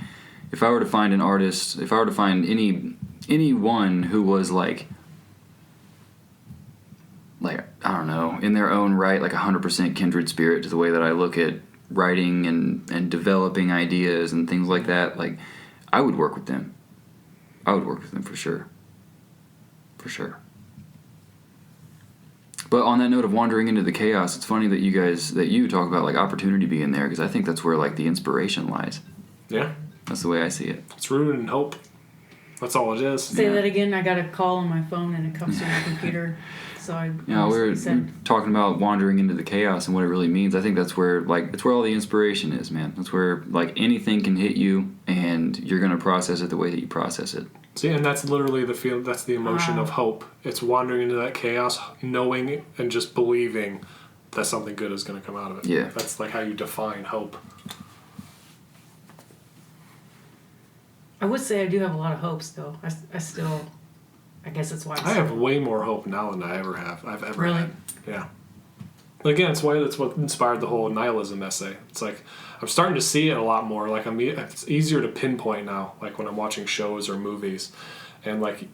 if I were to find an artist, if I were to find anyone who was like I don't know, in their own right, like 100% kindred spirit to the way that I look at writing and developing ideas and things like that, like, I would work with them. I would work with them for sure. For sure. But on that note of wandering into the chaos, it's funny that you talk about like opportunity being there, because I think that's where like the inspiration lies. Yeah. That's the way I see it. It's rooted in hope. That's all it is. Say that again. I got a call on my phone and it comes to my computer. So I. Yeah, we're talking about wandering into the chaos and what it really means. I think that's where it's where all the inspiration is, man. That's where like anything can hit you, and you're gonna process it the way that you process it. See, and that's literally the feel. That's the emotion of hope. It's wandering into that chaos, knowing and just believing that something good is going to come out of it. Yeah, that's like how you define hope. I would say I do have a lot of hopes, though. I still, I guess that's why I have way more hope now than I ever have. I've ever really? had. Yeah. Again, that's what inspired the whole nihilism essay. It's like I'm starting to see it a lot more. Like it's easier to pinpoint now. Like when I'm watching shows or movies, and like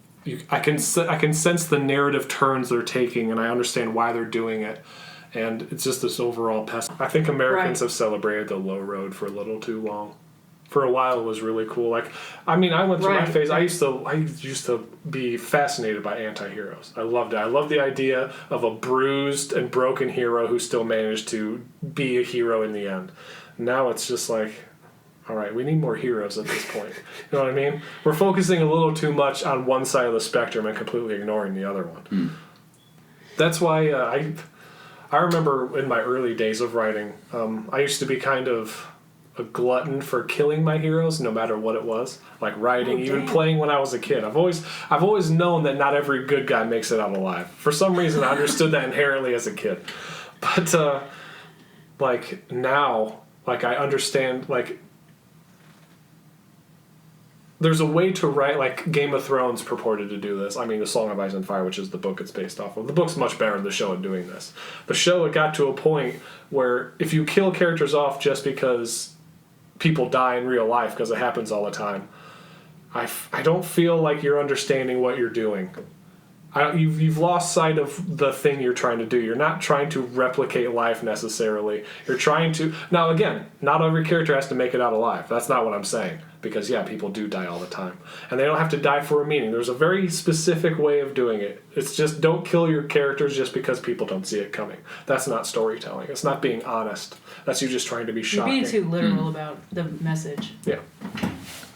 I can sense the narrative turns they're taking, and I understand why they're doing it. And it's just this overall I think Americans have celebrated the low road for a little too long. For a while, it was really cool. Like, I mean, I went through my phase. I used to be fascinated by anti-heroes. I loved it. I loved the idea of a bruised and broken hero who still managed to be a hero in the end. Now it's just like, all right, we need more heroes at this point. You know what I mean? We're focusing a little too much on one side of the spectrum and completely ignoring the other one. That's why I remember in my early days of writing, I used to be kind of a glutton for killing my heroes, no matter what it was. Like writing, even playing when I was a kid. I've always known that not every good guy makes it out alive. For some reason, I understood that inherently as a kid. But like now, like I understand, like there's a way to write, like Game of Thrones purported to do this. I mean, The Song of Ice and Fire, which is the book it's based off of. The book's much better than the show at doing this. The show, it got to a point where if you kill characters off just because people die in real life, because it happens all the time, I don't feel like you're understanding what you're doing. You've lost sight of the thing you're trying to do. You're not trying to replicate life necessarily. You're trying to... Now, again, not every character has to make it out alive. That's not what I'm saying. Because, yeah, people do die all the time. And they don't have to die for a meaning. There's a very specific way of doing it. It's just don't kill your characters just because people don't see it coming. That's not storytelling. It's not being honest. That's you just trying to be shocking. You're being too literal about the message. Yeah.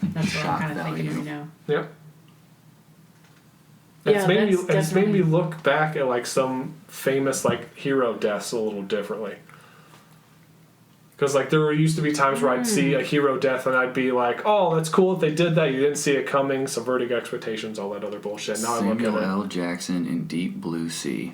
That's what I'm kind of thinking right now. Yeah. Yeah, It's made me look back at like some famous like hero deaths a little differently. Because like there used to be times where I'd see a hero death and I'd be like, "Oh, that's cool if they did that. You didn't see it coming, subverting expectations, all that other bullshit." Now I look at it. Samuel L. Jackson in Deep Blue Sea.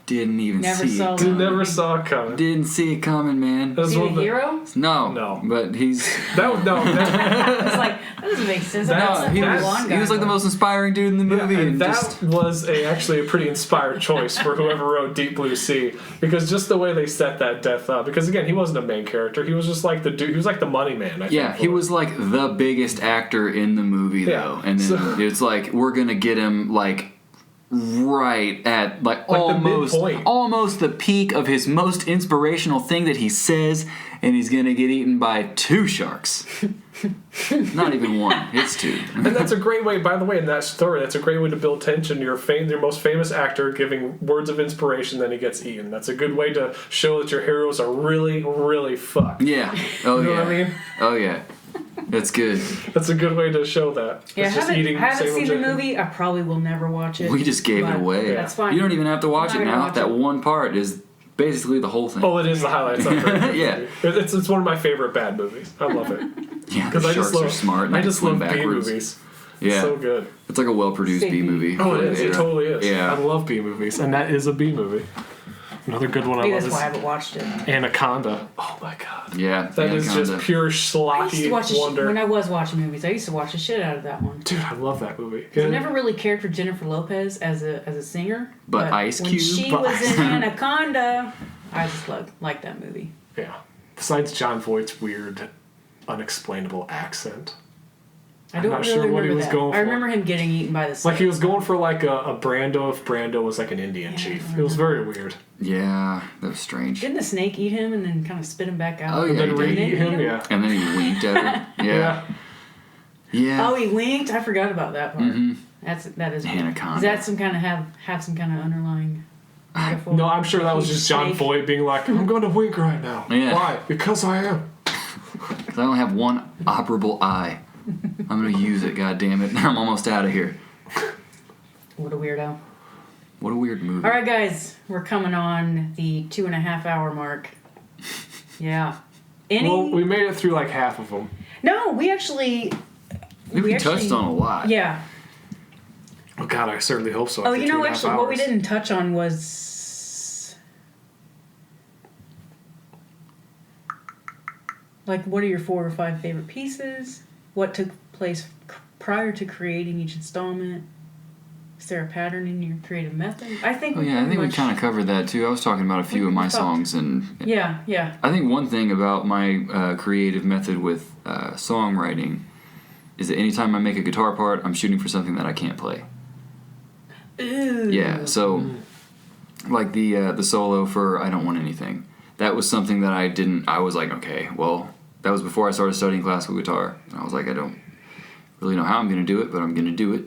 Didn't even Never see saw it. that. Never saw it coming. Didn't see it coming, man. Is he a hero? No, but he's It's like that doesn't make sense. he was like the most inspiring dude in the movie, and that was actually a pretty inspired choice for whoever wrote Deep Blue Sea, because just the way they set that death up. Because again, he wasn't a main character. He was just like the dude. He was like the money man. I think, he was like the biggest actor in the movie though, and then it's like we're gonna get him like right at like almost the peak of his most inspirational thing that he says, and he's gonna get eaten by 2 sharks. Not even one, it's 2. And that's a great way, by the way, in that story, that's a great way to build tension. Your most famous actor giving words of inspiration, then he gets eaten. That's a good way to show that your heroes are really, really fucked. Yeah. Oh you know yeah. what I mean? Oh yeah. That's good. That's a good way to show that. Yeah, I haven't seen the movie. I probably will never watch it. We just gave it away. That's fine. You don't even have to watch it now. That one part is basically the whole thing. Oh, it is the highlights of it. Yeah. It's one of my favorite bad movies. I love it. Yeah, the sharks are smart. And I just love backwards. B movies. Yeah. It's so good. It's like a well-produced B movie. Oh, it is. It totally is. Yeah. I love B movies, and that is a B movie. Another good one I love that's why I haven't watched it. Anaconda. Oh my god. Yeah. That is just pure schlocky wonder. When I was watching movies, I used to watch the shit out of that one. Dude, I love that movie. I never really cared for Jennifer Lopez as a singer. But Ice Cube. When she was in Anaconda, I just liked that movie. Yeah. Besides Jon Voight's weird, unexplainable accent. I don't really remember what he was going for. I remember him getting eaten by the snake. Like he was going for like a Brando if Brando was like an Indian chief. It was very weird. Yeah, that was strange. Didn't the snake eat him and then kind of spit him back out? Oh yeah, and then re-eat him? Yeah. And then he winked at her. Yeah. Yeah. Oh, he winked? I forgot about that part. Mm-hmm. That is Anaconda. Does that some kind of have some kind of underlying metaphor? No, I'm sure that was just Jon Voight being like, I'm going to wink right now. Yeah. Why? Because I am. Because I don't have one operable eye. I'm going to use it, goddammit. I'm almost out of here. What a weirdo. What a weird movie. All right, guys. We're coming on the 2.5 hour mark. Yeah. Well, we made it through like half of them. No, we actually... We touched on a lot. Yeah. Oh, God, I certainly hope so. Oh, you know, actually, what we didn't touch on was... Like, what are your 4 or 5 favorite pieces? What took place prior to creating each installment? Is there a pattern in your creative method? I think. Oh yeah, I think we kind of covered that too. I was talking about a few of my songs, and yeah. I think one thing about my creative method with songwriting is that anytime I make a guitar part, I'm shooting for something that I can't play. Ooh. Yeah, so like the solo for I Don't Want Anything, that was something that I was like, okay, well, that was before I started studying classical guitar, and I was like, I don't really know how I'm going to do it, but I'm going to do it,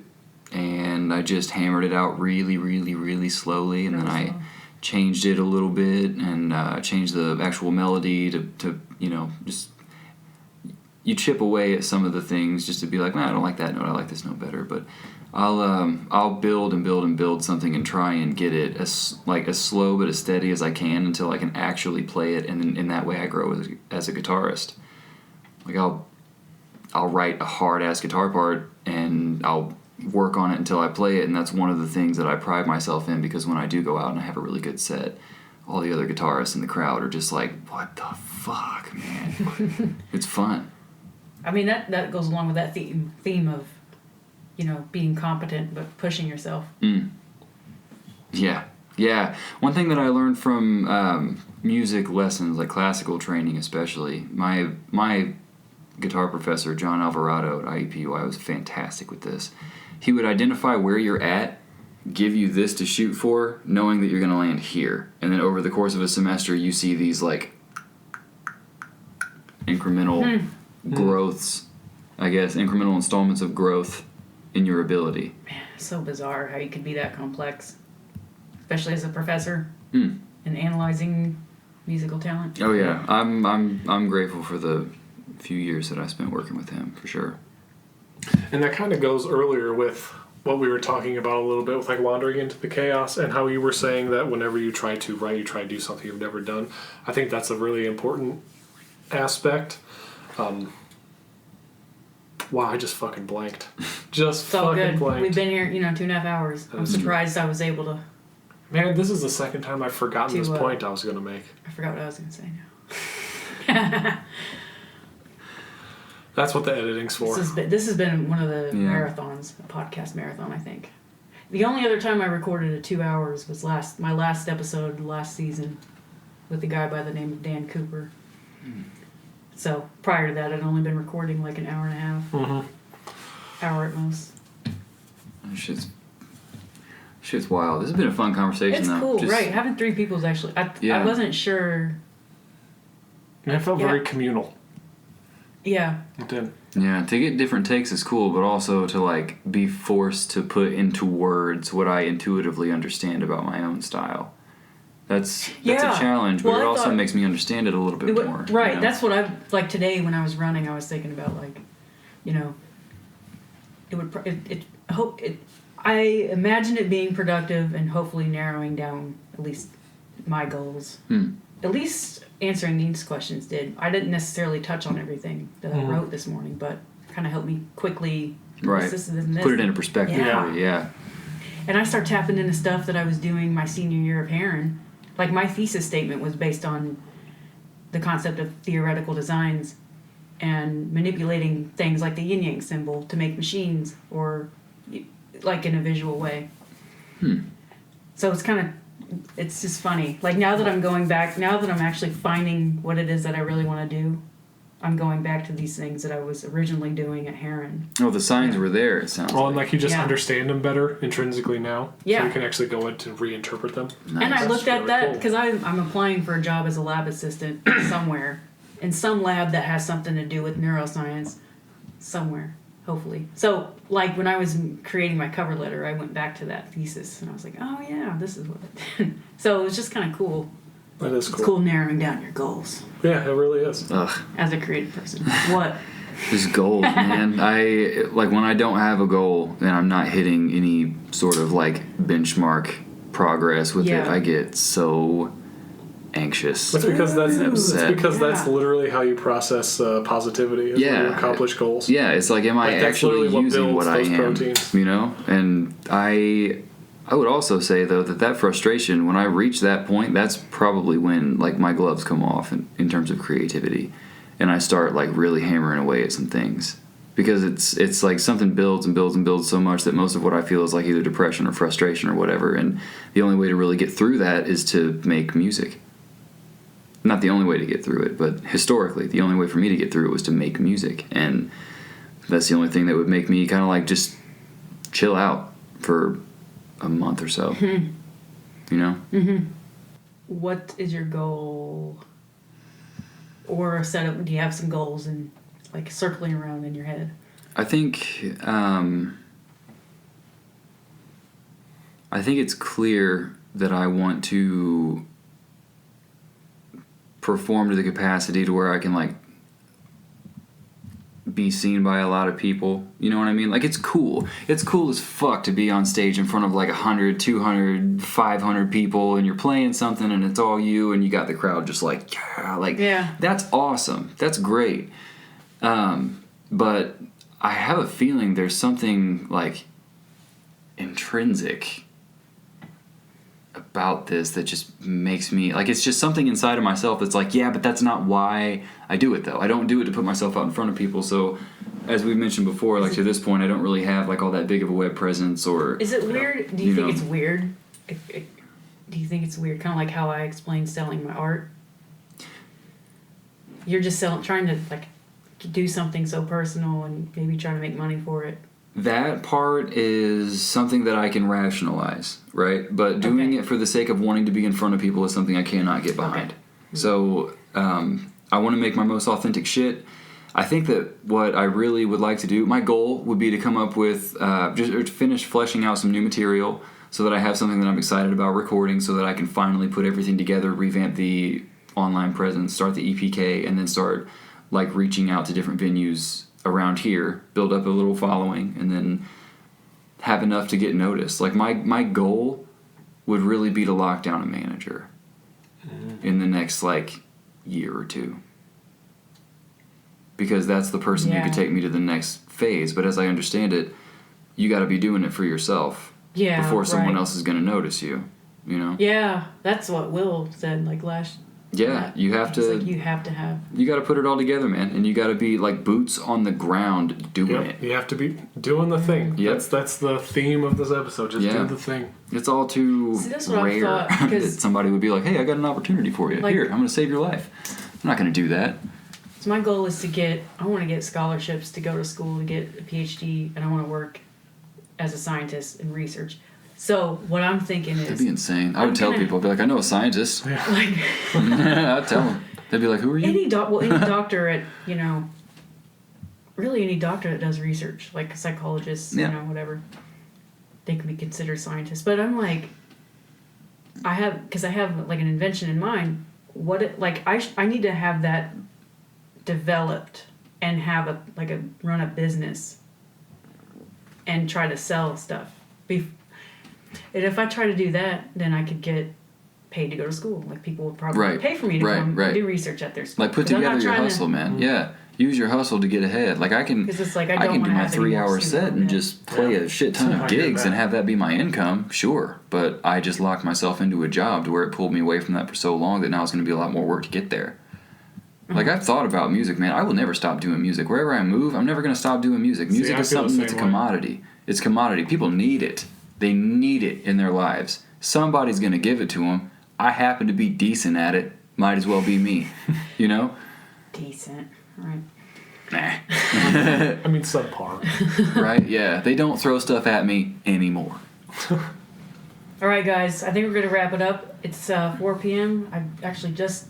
and I just hammered it out really, really, really slowly, and then I changed it a little bit, and changed the actual melody to just, you chip away at some of the things just to be like, I don't like that note, I like this note better, but I'll build and build and build something and try and get it as slow but as steady as I can until I can actually play it, and then in that way I grow as a guitarist. Like I'll write a hard ass guitar part and I'll work on it until I play it, and that's one of the things that I pride myself in, because when I do go out and I have a really good set, all the other guitarists in the crowd are just like, what the fuck, man? It's fun. I mean, that goes along with that theme of, being competent but pushing yourself. Yeah. One thing that I learned from music lessons, like classical training especially, my guitar professor, John Alvarado at IEPUI, was fantastic with this. He would identify where you're at, give you this to shoot for, knowing that you're going to land here. And then over the course of a semester, you see these like incremental growths, I guess, incremental installments of growth in your ability. Man, it's so bizarre how you could be that complex, especially as a professor and analyzing musical talent. Oh yeah, I'm grateful for the few years that I spent working with him, for sure. And that kind of goes earlier with what we were talking about a little bit with like wandering into the chaos, and how you were saying that whenever you try to write, you try to do something you've never done. I think that's a really important aspect. Wow, I just fucking blanked. It's all good. We've been here, 2.5 hours. I'm surprised I was able to. Man, this is the second time I've forgotten this point I was going to make. I forgot what I was going to say now. That's what the editing's for. This has been one of the marathons, a podcast marathon, I think. The only other time I recorded at 2 hours was my last episode last season with a guy by the name of Dan Cooper. So prior to that, I'd only been recording like an hour and a half, hour at most. Shit's wild. This has been a fun conversation. It's cool, right? Having 3 people is actually. I wasn't sure. And it felt very communal. Yeah. It did. Yeah, to get different takes is cool, but also to like be forced to put into words what I intuitively understand about my own style. That's a challenge, but it also makes me understand it a little bit more. Right, that's what I like today when I was running. I was thinking about like, I imagine it being productive and hopefully narrowing down at least my goals. At least answering these questions did. I didn't necessarily touch on everything that I wrote this morning, but kind of helped me quickly put it into perspective. Yeah. And I start tapping into stuff that I was doing my senior year of Heron. Like my thesis statement was based on the concept of theoretical designs and manipulating things like the yin-yang symbol to make machines, or like in a visual way. So it's just funny. Like now that I'm going back, now that I'm actually finding what it is that I really want to do, I'm going back to these things that I was originally doing at Heron. Oh, the signs were there, it sounds and like you just understand them better intrinsically now. Yeah. So you can actually go in to reinterpret them. Nice. And I looked at that because I'm applying for a job as a lab assistant somewhere. In some lab that has something to do with neuroscience. Somewhere, hopefully. So, like, when I was creating my cover letter, I went back to that thesis. And I was like, oh, yeah, this is what I did. So it was just kind of cool. That is cool. It's cool narrowing down your goals. Yeah, it really is. As a creative person. What? Just goals, man. When I don't have a goal and I'm not hitting any sort of like benchmark progress with it, I get so anxious. That's because that's literally how you process positivity. Is when you accomplish goals. Yeah, it's like, am I actually using what I am? Proteins. And I would also say, though, that frustration, when I reach that point, that's probably when, like, my gloves come off in terms of creativity. And I start, like, really hammering away at some things. Because it's like something builds and builds and builds so much that most of what I feel is, like, either depression or frustration or whatever. And the only way to really get through that is to make music. Not the only way to get through it, but historically, the only way for me to get through it was to make music. And that's the only thing that would make me kind of like just chill out for a month or so. You know? What is your goal? Or a set of, do you have some goals and like circling around in your head? I think it's clear that I want to perform to the capacity to where I can like be seen by a lot of people. You know what I mean? Like, it's cool. It's cool as fuck to be on stage in front of like 100, 200, 500 people, and you're playing something and it's all you, and you got the crowd just like, yeah. That's awesome. That's great. But I have a feeling there's something like intrinsic about this that just makes me like, it's just something inside of myself that's like, yeah, but that's not why I do it though. I don't do it to put myself out in front of people. So as we mentioned before, like to this point, I don't really have like all that big of a web presence. Or is it weird? Do you think it's weird? Do you think it's weird? Kind of like how I explain selling my art. You're just trying to like do something so personal and maybe trying to make money for it. That part is something that I can rationalize, right? But doing it for the sake of wanting to be in front of people is something I cannot get behind. So I want to make my most authentic shit. I think that what I really would like to do, my goal would be to come up with, just or to finish fleshing out some new material so that I have something that I'm excited about recording, so that I can finally put everything together, revamp the online presence, start the EPK, and then start like reaching out to different venues around here, build up a little following, and then have enough to get noticed. Like my goal would really be to lock down a manager in the next like year or two, because that's the person who could take me to the next phase. But as I understand it, you got to be doing it for yourself before someone else is going to notice you. You know? Yeah, that's what Will said like last. Yeah, you have to. Like you have to have. You got to put it all together, man, and you got to be like boots on the ground doing it. You have to be doing the thing. Yep. That's the theme of this episode. Just do the thing. It's all too rare that somebody would be like, "Hey, I got an opportunity for you. Like, here, I'm going to save your life." I'm not going to do that. So my goal is I want to get scholarships to go to school to get a PhD, and I want to work as a scientist and research. So what I'm thinking is... That'd be insane. I would tell people, I'd be like, I know a scientist. Yeah. I'd tell them. They'd be like, who are you? Any doctor at, really any doctor that does research, like a psychologist, whatever, they can be considered scientists. But I'm like, I have like an invention in mind. I need to have that developed and have run a business and try to sell stuff. And if I try to do that, then I could get paid to go to school. Like, people would probably pay for me to come do research at their school. Like, put together your hustle, man. Yeah. Use your hustle to get ahead. Like, I can do my 3-hour set and just play a shit ton of gigs and have that be my income, sure. But I just locked myself into a job to where it pulled me away from that for so long that now it's going to be a lot more work to get there. Like, I've thought about music, man. I will never stop doing music. Wherever I move, I'm never going to stop doing music. Music is something that's a commodity. It's commodity. People need it. They need it in their lives. Somebody's going to give it to them. I happen to be decent at it. Might as well be me. You know? Decent. Right. Nah. I mean, subpar. Right? Yeah. They don't throw stuff at me anymore. All right, guys. I think we're going to wrap it up. It's 4 p.m. I actually just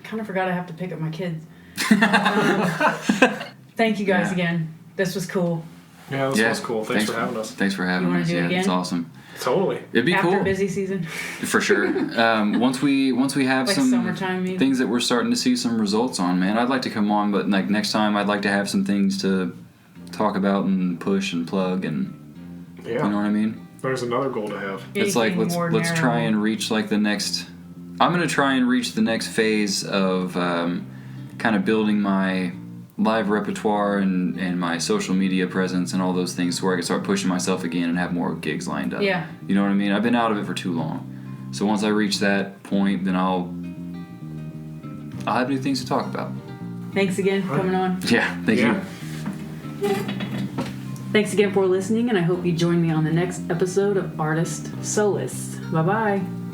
kind of forgot I have to pick up my kids. Thank you guys again. This was cool. Yeah, this was cool. Thanks for having us. Thanks for having us. Yeah, it's awesome. Totally. It'd be cool. After busy season. For sure. Once we have like some summertime, things that we're starting to see some results on, man, I'd like to come on, but like next time I'd like to have some things to talk about and push and plug and you know what I mean? There's another goal to have. It's like let's try and reach like the next I'm going to try and reach the next phase of kind of building my live repertoire and my social media presence and all those things to where I can start pushing myself again and have more gigs lined up. Yeah. You know what I mean? I've been out of it for too long. So once I reach that point, then I'll have new things to talk about. Thanks again for coming on. Yeah, thank you. Thanks again for listening, and I hope you join me on the next episode of Artist Solace. Bye-bye.